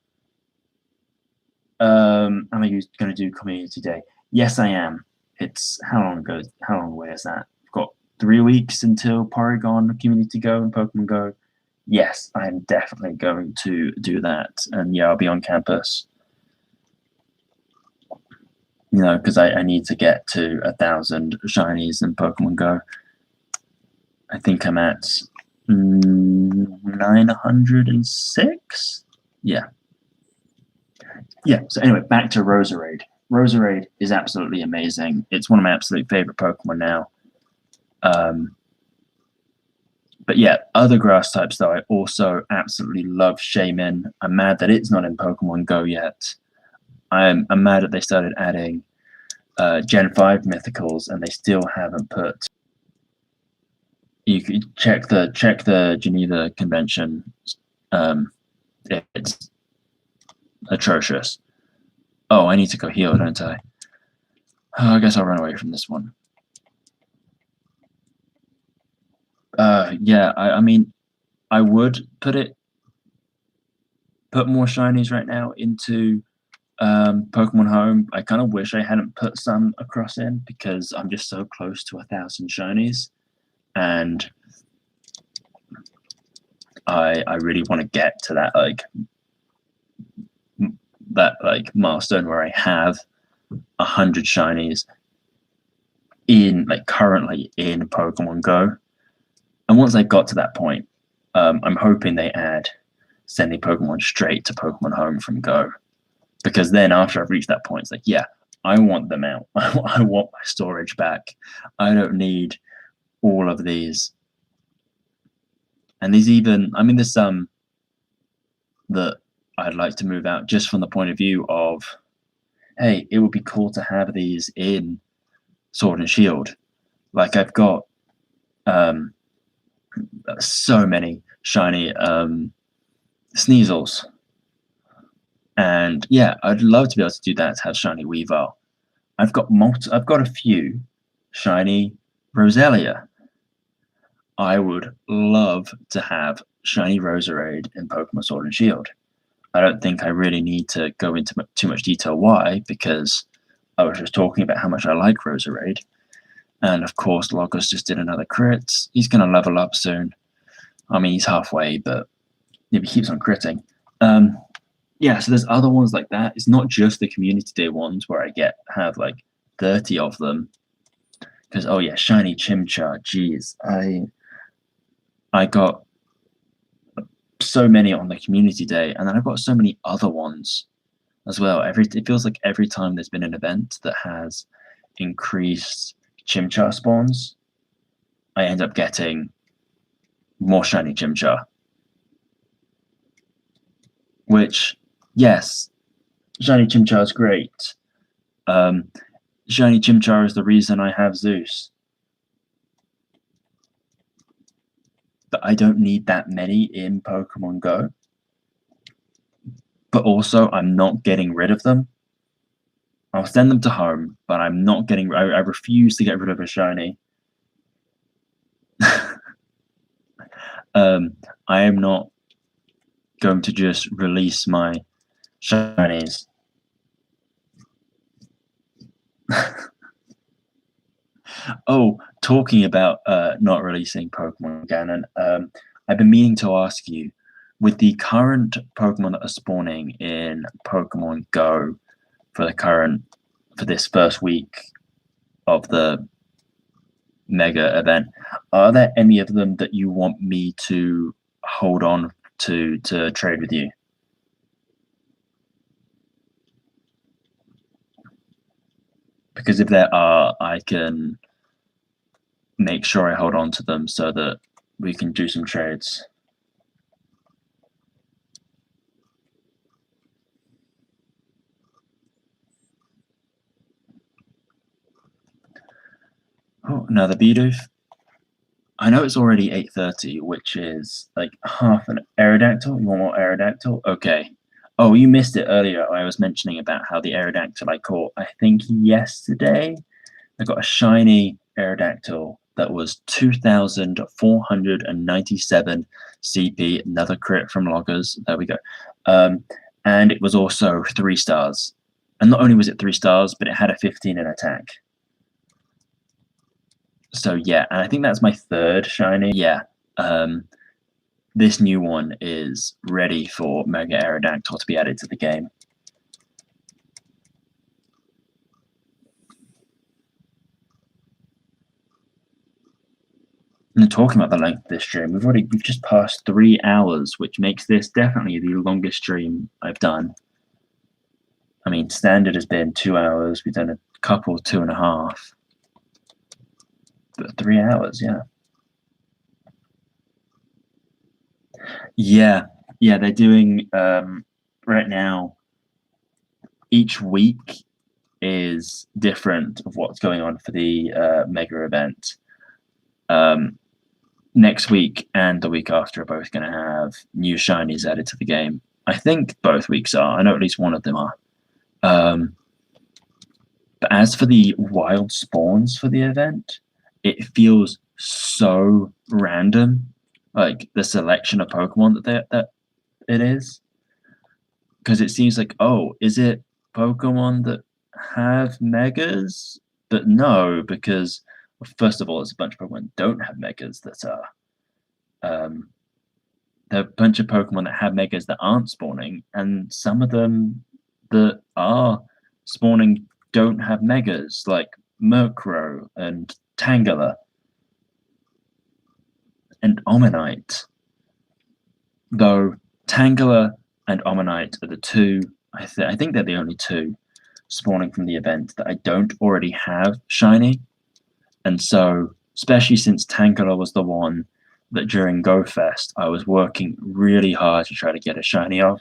Am I going to do Community Day? Yes, I am. It's how long away is that? I've got 3 weeks until Porygon Community Go and Pokemon Go. Yes, I'm definitely going to do that, and yeah, I'll be on campus. You know, because I need to get to 1,000 shinies in Pokemon Go. I think I'm at 906. Yeah. So anyway, back to Roserade. Roserade is absolutely amazing. It's one of my absolute favorite Pokemon now. But yeah, other grass types though, I also absolutely love Shaymin. I'm mad that it's not in Pokemon Go yet. I'm mad that they started adding Gen 5 mythicals and they still haven't put. You could check the Geneva Convention. It's atrocious. Oh, I need to go heal, don't I? Oh, I guess I'll run away from this one. Yeah, I mean, I would put more shinies right now into Pokemon Home. I kind of wish I hadn't put some across in because I'm just so close to 1,000 shinies, and I really want to get to that milestone where I have 100 shinies in currently in Pokemon Go. And once I got to that point, I'm hoping they add sending Pokemon straight to Pokemon Home from Go. Because then after I've reached that point, it's like, yeah, I want them out. I want my storage back. I don't need all of these. And there's some that I'd like to move out just from the point of view of, hey, it would be cool to have these in Sword and Shield. Like I've got so many shiny Sneasels. And yeah, I'd love to be able to do that, to have shiny Weavile. I've got a few shiny Roselia. I would love to have shiny Roserade in Pokemon Sword and Shield. I don't think I really need to go into too much detail why, because I was just talking about how much I like Roserade. And of course, Logos just did another crit. He's going to level up soon. I mean, he's halfway, but if he keeps on critting. Yeah, so there's other ones like that. It's not just the Community Day ones where I have 30 of them. Because, oh yeah, shiny Chimchar. Jeez, I got so many on the Community Day, and then I've got so many other ones as well. It feels like every time there's been an event that has increased Chimchar spawns, I end up getting more shiny Chimchar. Which, yes, shiny Chimchar is great. Shiny Chimchar is the reason I have Zeus. But I don't need that many in Pokemon Go. But also, I'm not getting rid of them. I'll send them to home, but I'm not getting. I refuse to get rid of a shiny. I am not going to just release my shinies. Oh, talking about not releasing Pokemon Ganon, I've been meaning to ask you, with the current Pokemon that are spawning in Pokemon Go for this first week of the mega event, are there any of them that you want me to hold on to trade with you? Because if there are, I can make sure I hold on to them so that we can do some trades. Oh, another Bidoof. I know it's already 8:30, which is like half an Aerodactyl. You want more Aerodactyl? Okay. Oh, you missed it earlier. I was mentioning about how the Aerodactyl I caught, I think yesterday, I got a shiny Aerodactyl that was 2,497 CP, another crit from loggers. There we go. And it was also 3 stars. And not only was it 3 stars, but it had a 15 in attack. So yeah, and I think that's my third shiny. Yeah. This new one is ready for Mega Aerodactyl to be added to the game. And talking about the length of this stream, we've just passed 3 hours, which makes this definitely the longest stream I've done. I mean, standard has been 2 hours. We've done a couple 2.5, but 3 hours, yeah. Yeah, they're doing right now. Each week is different of what's going on for the mega event. Next week and the week after are both going to have new shinies added to the game. I think both weeks are. I know at least one of them are. But as for the wild spawns for the event, it feels so random. Like the selection of Pokemon that it is, because it seems like, oh, is it Pokemon that have megas? But no, because well, first of all, there's a bunch of Pokemon that don't have megas that are. There are a bunch of Pokemon that have megas that aren't spawning, and some of them that are spawning don't have megas, like Murkrow and Tangela and Omanyte. Though Tangela and Omanyte are the two, I think they're the only two spawning from the event that I don't already have shiny. And so, especially since Tangela was the one that during GoFest I was working really hard to try to get a shiny of.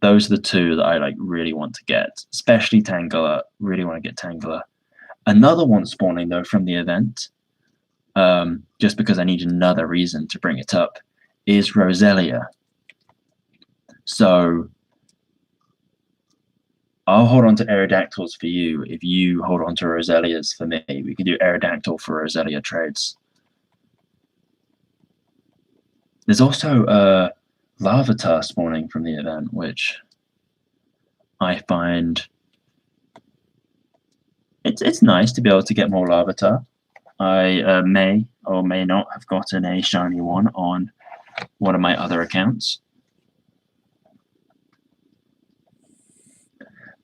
Those are the two that I like really want to get, especially Tangela. Really want to get Tangela. Another one spawning though from the event, just because I need another reason to bring it up, is Roselia. So I'll hold on to Aerodactyls for you if you hold on to Roselias for me. We can do Aerodactyl for Roselia trades. There's also Larvitar spawning from the event, which I find it's nice to be able to get more Larvitar. I may or may not have gotten a shiny one on one of my other accounts.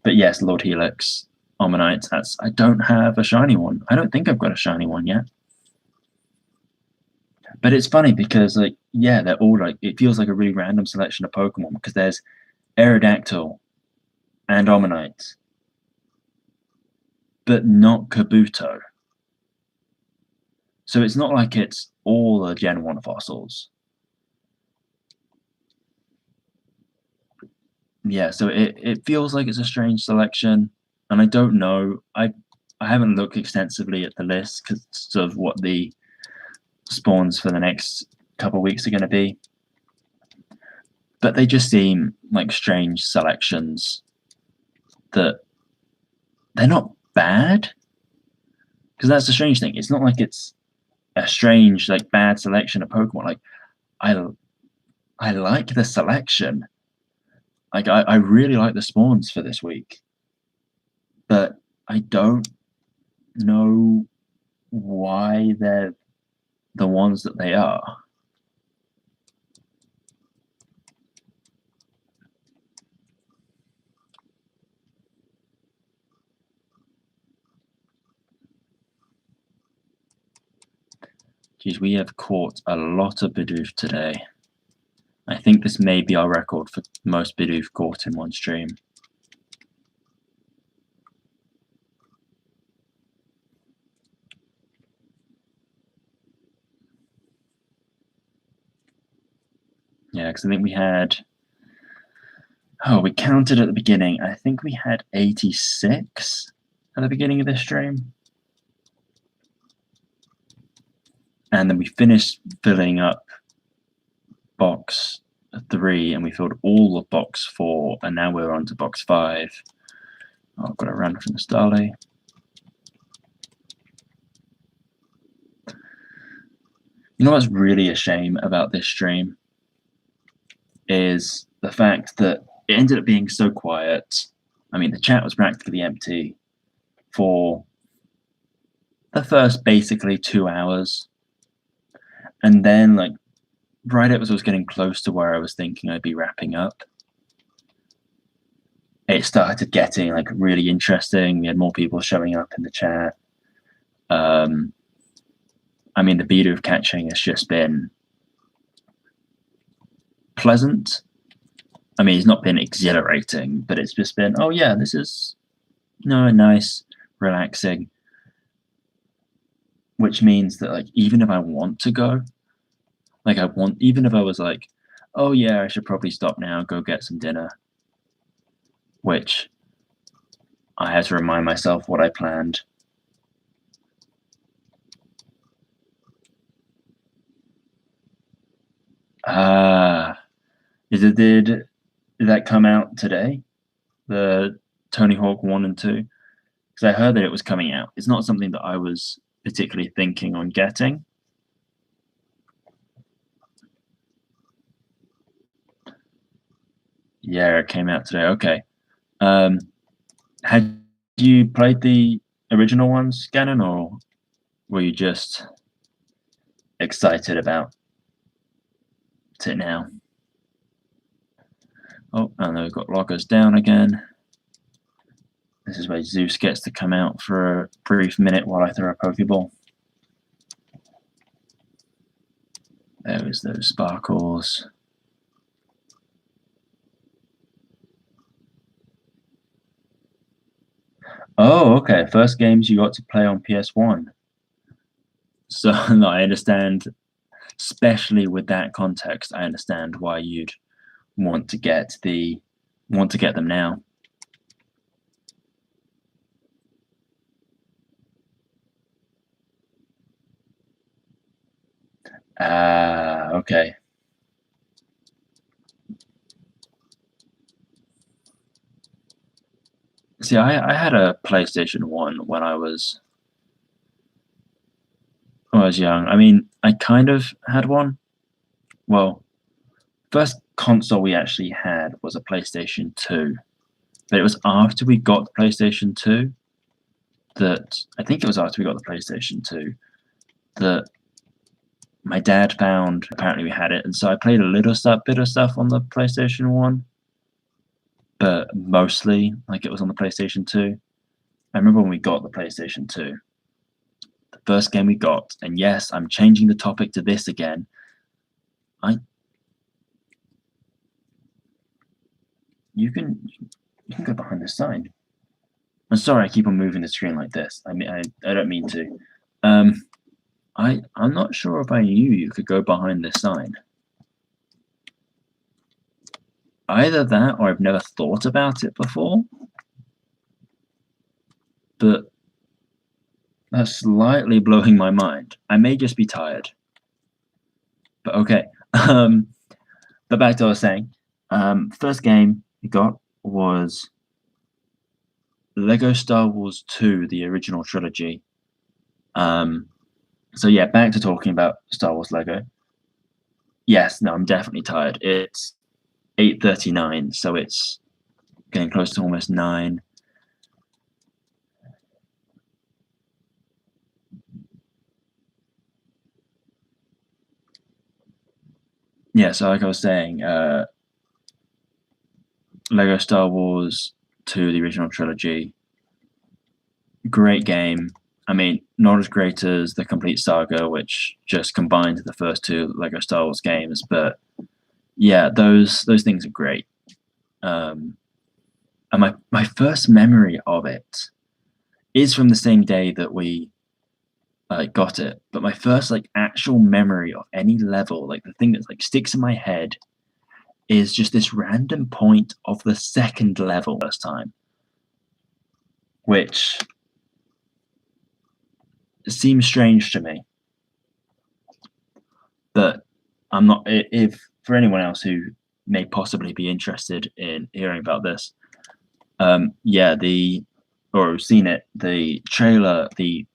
But yes, Lord Helix, Omanyte, I don't have a shiny one. I don't think I've got a shiny one yet. But it's funny because, like, yeah, they're all like, it feels like a really random selection of Pokemon because there's Aerodactyl and Omanyte, but not Kabuto. So it's not like it's all the Gen 1 fossils. Yeah, so it feels like it's a strange selection, and I don't know. I haven't looked extensively at the list because of what the spawns for the next couple of weeks are going to be. But they just seem like strange selections that they're not bad. Because that's the strange thing. It's not like it's a strange, like bad selection of Pokemon. Like I like the selection. Like I really like the spawns for this week. But I don't know why they're the ones that they are. Geez, we have caught a lot of Bidoof today. I think this may be our record for most Bidoof caught in one stream. Yeah, because I think we had... Oh, we counted at the beginning. I think we had 86 at the beginning of this stream. And then we finished filling up box 3, and we filled all of box 4, and now we're on to box 5. Oh, I've got to run from the Starly. You know what's really a shame about this stream is the fact that it ended up being so quiet. I mean, the chat was practically empty for the first basically 2 hours. And then, like, right as I was getting close to where I was thinking I'd be wrapping up, it started getting, like, really interesting. We had more people showing up in the chat. I mean, the Bidoof catching has just been pleasant. I mean, it's not been exhilarating, but it's just been, oh yeah, this is nice, relaxing. Which means that, like, even if I want to go, like, even if I was like, oh yeah, I should probably stop now, go get some dinner, which I had to remind myself what I planned. Did that come out today? The Tony Hawk 1 and 2? Because I heard that it was coming out. It's not something that I was particularly thinking on getting. Yeah, it came out today. Okay. Had you played the original ones, Gannon, or were you just excited about it now? Oh, and we've got loggers down again. This is where Zeus gets to come out for a brief minute while I throw a Pokeball. There's those sparkles. Oh, okay. First games you got to play on PS1. So no, I understand, especially with that context, I understand why you'd want to get them now. Okay. See, I had a PlayStation 1 when I was young. I mean, I kind of had one. Well, first console we actually had was a PlayStation 2. But it was after we got the PlayStation 2 that I think it was after we got the PlayStation 2 that my dad found apparently we had it, and so I played a bit of stuff on the PlayStation 1, but mostly like it was on the PlayStation 2. I remember when we got the PlayStation 2, the first game we got, and yes, I'm changing the topic to this again. You can go behind the sign. I'm sorry, I keep on moving the screen like this. I mean, I don't mean to. I'm not sure if I knew you could go behind this sign. Either that, or I've never thought about it before. But that's slightly blowing my mind. I may just be tired. But okay. But back to what I was saying. First game we got was Lego Star Wars 2, the original trilogy. So yeah, back to talking about Star Wars Lego. Yes, no, I'm definitely tired. It's 8:39, so it's getting close to almost 9. Yeah, so like I was saying, Lego Star Wars 2, the original trilogy, great game. I mean, not as great as the Complete Saga, which just combined the first 2 Lego Star Wars games, but yeah, those things are great. And my first memory of it is from the same day that we got it, but my first like actual memory of any level, like the thing that like sticks in my head, is just this random point of the second level first time, which seems strange to me. But I'm not. If for anyone else who may possibly be interested in hearing about this, yeah, or seen it, the trailer, they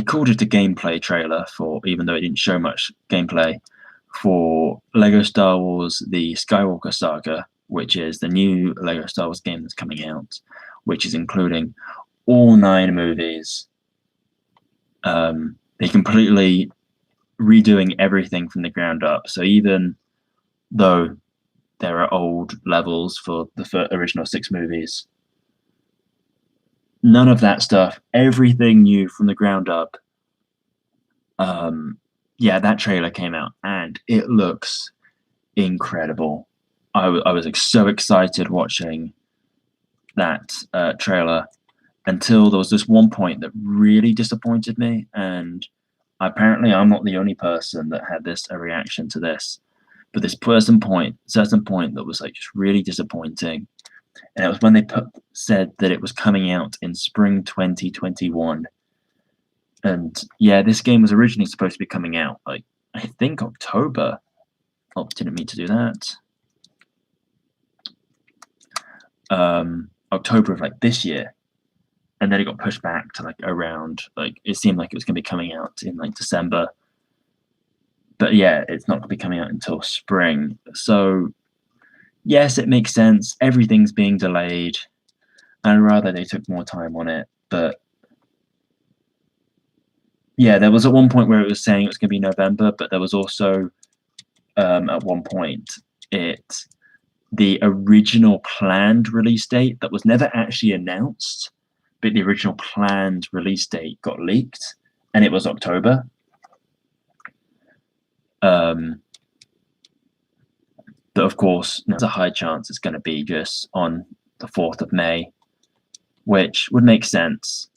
called it a gameplay trailer for, even though it didn't show much gameplay, for Lego Star Wars: The Skywalker Saga, which is the new Lego Star Wars game that's coming out, which is including all 9 movies. They completely redoing everything from the ground up. So even though there are old levels for the original 6 movies, none of that stuff. Everything new from the ground up. Yeah, that trailer came out and it looks incredible. I was so excited watching that trailer until there was this one point that really disappointed me, and apparently I'm not the only person that had a reaction to this. But this certain point that was like just really disappointing, and it was when they said that it was coming out in spring 2021. And yeah, this game was originally supposed to be coming out like, I think, October. Oh, didn't mean to do that. October of like this year, and then it got pushed back to like around, like, it seemed like it was going to be coming out in like December. But yeah, it's not going to be coming out until spring. So yes, it makes sense. Everything's being delayed. I'd rather they took more time on it. But yeah, there was at one point where it was saying it was going to be November, but there was also at one point the original planned release date that was never actually announced, but the original planned release date got leaked, and it was October. But of course, there's a high chance it's going to be just on the 4th of May, which would make sense.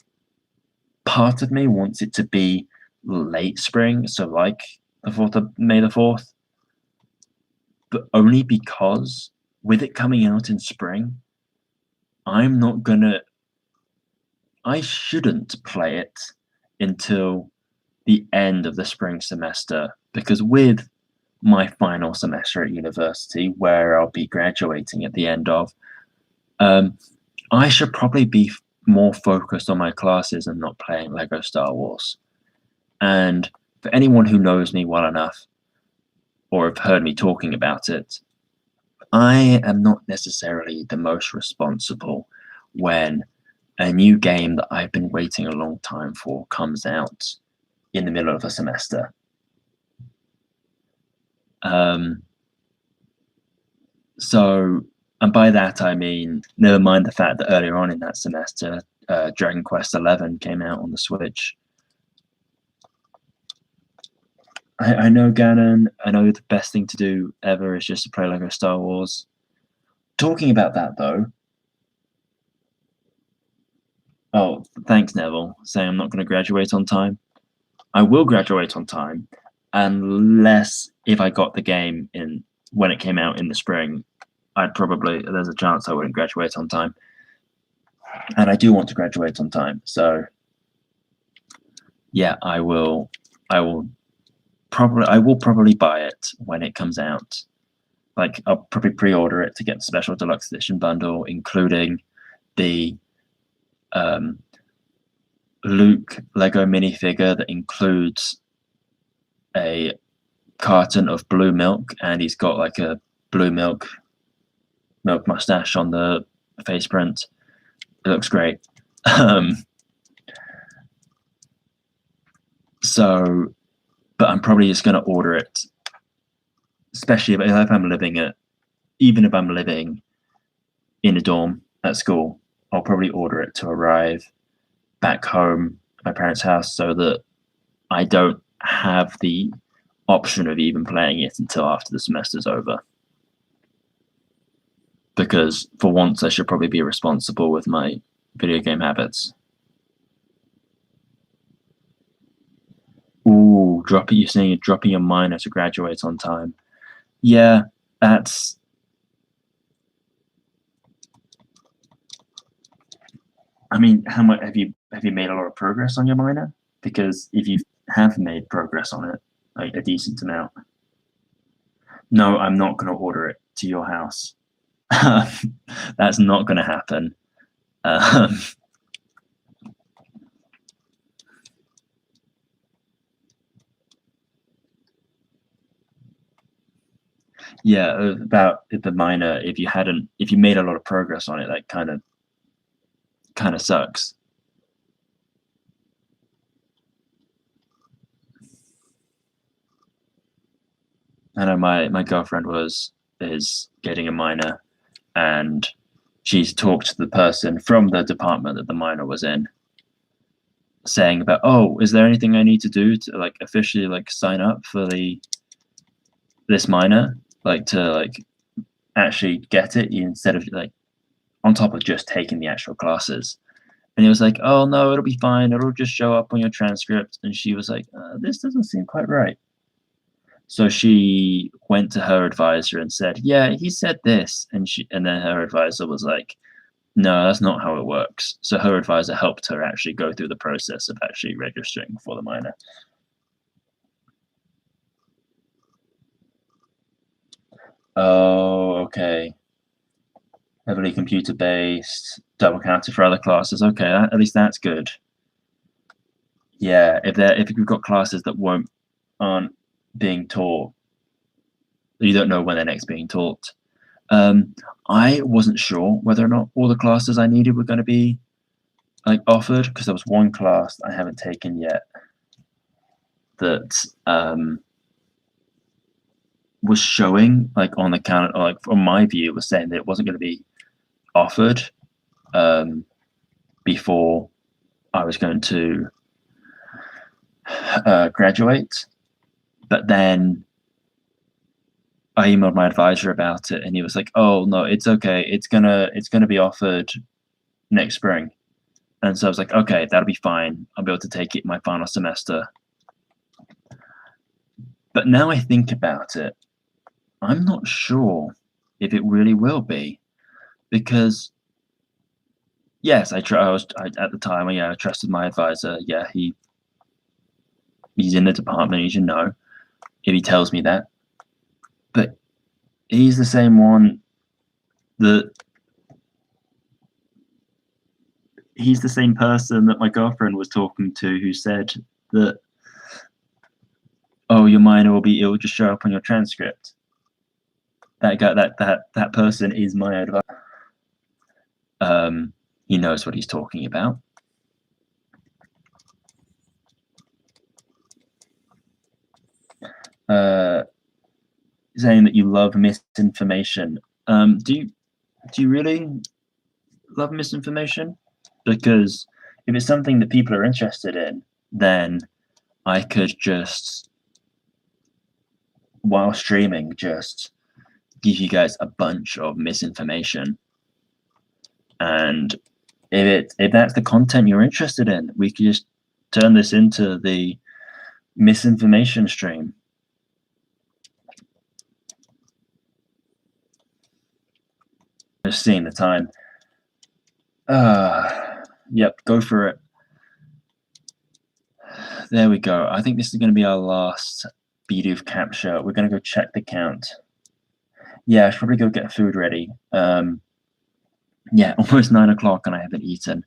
Part of me wants it to be late spring, so like the 4th of May, the 4th, but only because with it coming out in spring, I shouldn't play it until the end of the spring semester, because with my final semester at university, where I'll be graduating at the end of, I should probably be more focused on my classes and not playing Lego Star Wars. And for anyone who knows me well enough, or have heard me talking about it, I am not necessarily the most responsible when a new game that I've been waiting a long time for comes out in the middle of a semester. So, and by that I mean, never mind the fact that earlier on in that semester, Dragon Quest XI came out on the Switch. I know, Ganon, I know the best thing to do ever is just to play Lego Star Wars. Talking about that, though, oh, thanks, Neville, saying I'm not going to graduate on time. I will graduate on time, unless if I got the game when it came out in the spring, there's a chance I wouldn't graduate on time. And I do want to graduate on time, so yeah, I will probably buy it when it comes out. Like, I'll probably pre-order it to get the special deluxe edition bundle, including the Luke Lego minifigure that includes a carton of blue milk, and he's got like a blue milk mustache on the face print. It looks great. So, but I'm probably just going to order it, especially if I'm living in a dorm at school. I'll probably order it to arrive back home at my parents' house, so that I don't have the option of even playing it until after the semester's over. Because for once, I should probably be responsible with my video game habits. Ooh, you're saying you're dropping your minor to graduate on time. Yeah, that's... I mean, how much have you made a lot of progress on your minor? Because if you have made progress on it, like a decent amount. No, I'm not going to order it to your house. That's not going to happen. Um, yeah, about the miner. If you made a lot of progress on it, that kind of sucks. I know my girlfriend is getting a miner, and she's talked to the person from the department that the miner was in, saying about, oh, is there anything I need to do to like officially like sign up for this miner, like to like actually get it instead of like on top of just taking the actual classes. And he was like, oh no, it'll be fine. It'll just show up on your transcript. And she was like, this doesn't seem quite right. So she went to her advisor and said, yeah, he said this. And then her advisor was like, no, that's not how it works. So her advisor helped her actually go through the process of actually registering for the minor. Oh, okay. Heavily computer based, double counted for other classes. Okay, at least that's good. Yeah, if you've got classes that aren't being taught, you don't know when they're next being taught. I wasn't sure whether or not all the classes I needed were going to be like offered, because there was one class I haven't taken yet that was showing like on the calendar, like from my view, was saying that it wasn't going to be offered before I was going to graduate. But then I emailed my advisor about it, and he was like, "Oh no, it's okay. It's gonna be offered next spring." And so I was like, "Okay, that'll be fine. I'll be able to take it my final semester." But now I think about it, I'm not sure if it really will be, because yes, at the time, yeah, I trusted my advisor. Yeah, he's in the department. He should know if he tells me that. But he's the same one that he's the same person that my girlfriend was talking to, who said that, oh, your minor it'll just show up on your transcript. That guy, that person is my advisor. He knows what he's talking about. Saying that you love misinformation. Do you really love misinformation? Because if it's something that people are interested in, then I could just, while streaming, just give you guys a bunch of misinformation. And if that's the content you're interested in, we could just turn this into the misinformation stream. Just seeing the time. Yep, go for it. There we go. I think this is going to be our last Bidoof capture. We're going to go check the count. Yeah, I should probably go get food ready. Yeah, almost 9 o'clock and I haven't eaten.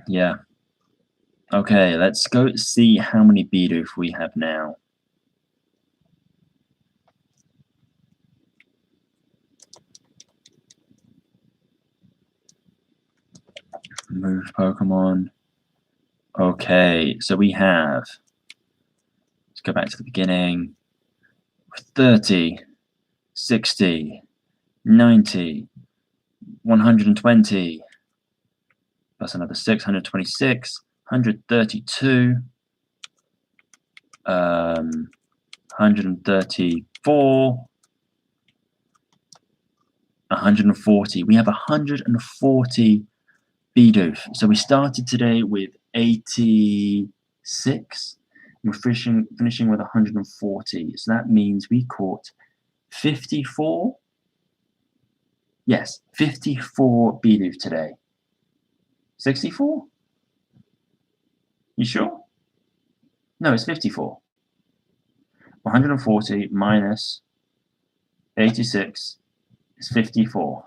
Yeah. Okay, let's go see how many Bidoof we have now. Move Pokemon. Okay, so we have, let's go back to the beginning, 30, 60, 90, 120, plus another 626, 132, 134, 140. We have 140 Bidoof. So we started today with 86. We're finishing with 140. So that means we caught 54. Yes, 54 Bidoof today. 64? You sure? No, it's 54. 140 minus 86 is 54.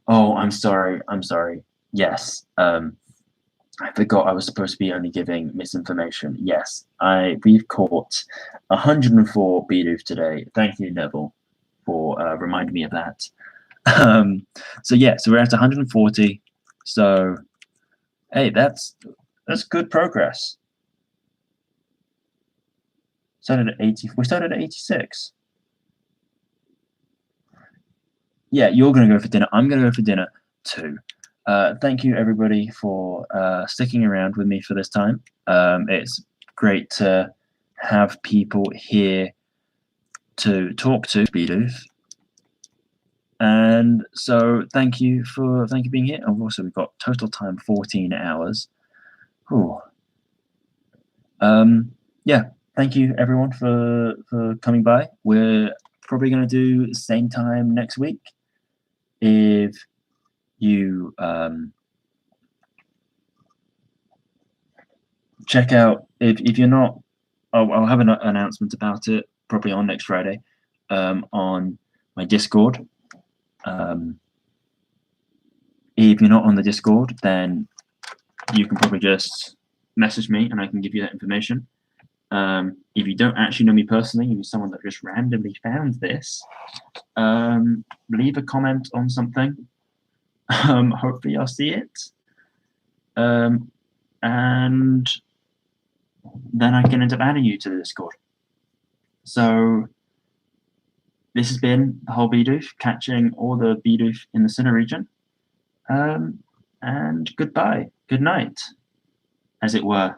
Oh, I'm sorry. I'm sorry. Yes. I forgot I was supposed to be only giving misinformation. Yes, we've caught 104 Bidoof today. Thank you, Neville, for reminding me of that. So yeah, so we're at 140. So hey, that's good progress. Started at 80. We started at 86. Yeah, you're gonna go for dinner. I'm gonna go for dinner too. Thank you everybody for sticking around with me for this time. It's great to have people here to talk to Bidoof. And so thank you for being here. And also we've got total time 14 hours. Ooh. Yeah, thank you everyone for coming by. We're probably gonna do the same time next week. If you check out, if you're not, I'll have an announcement about it probably on next Friday on my Discord. If you're not on the Discord, then you can probably just message me and I can give you that information. If you don't actually know me personally, you're someone that just randomly found this, leave a comment on something. Hopefully I'll see it. And then I can end up adding you to the Discord. So this has been the whole Bidoof, catching all the Bidoof in the Sinnoh region. And goodbye, good night, as it were.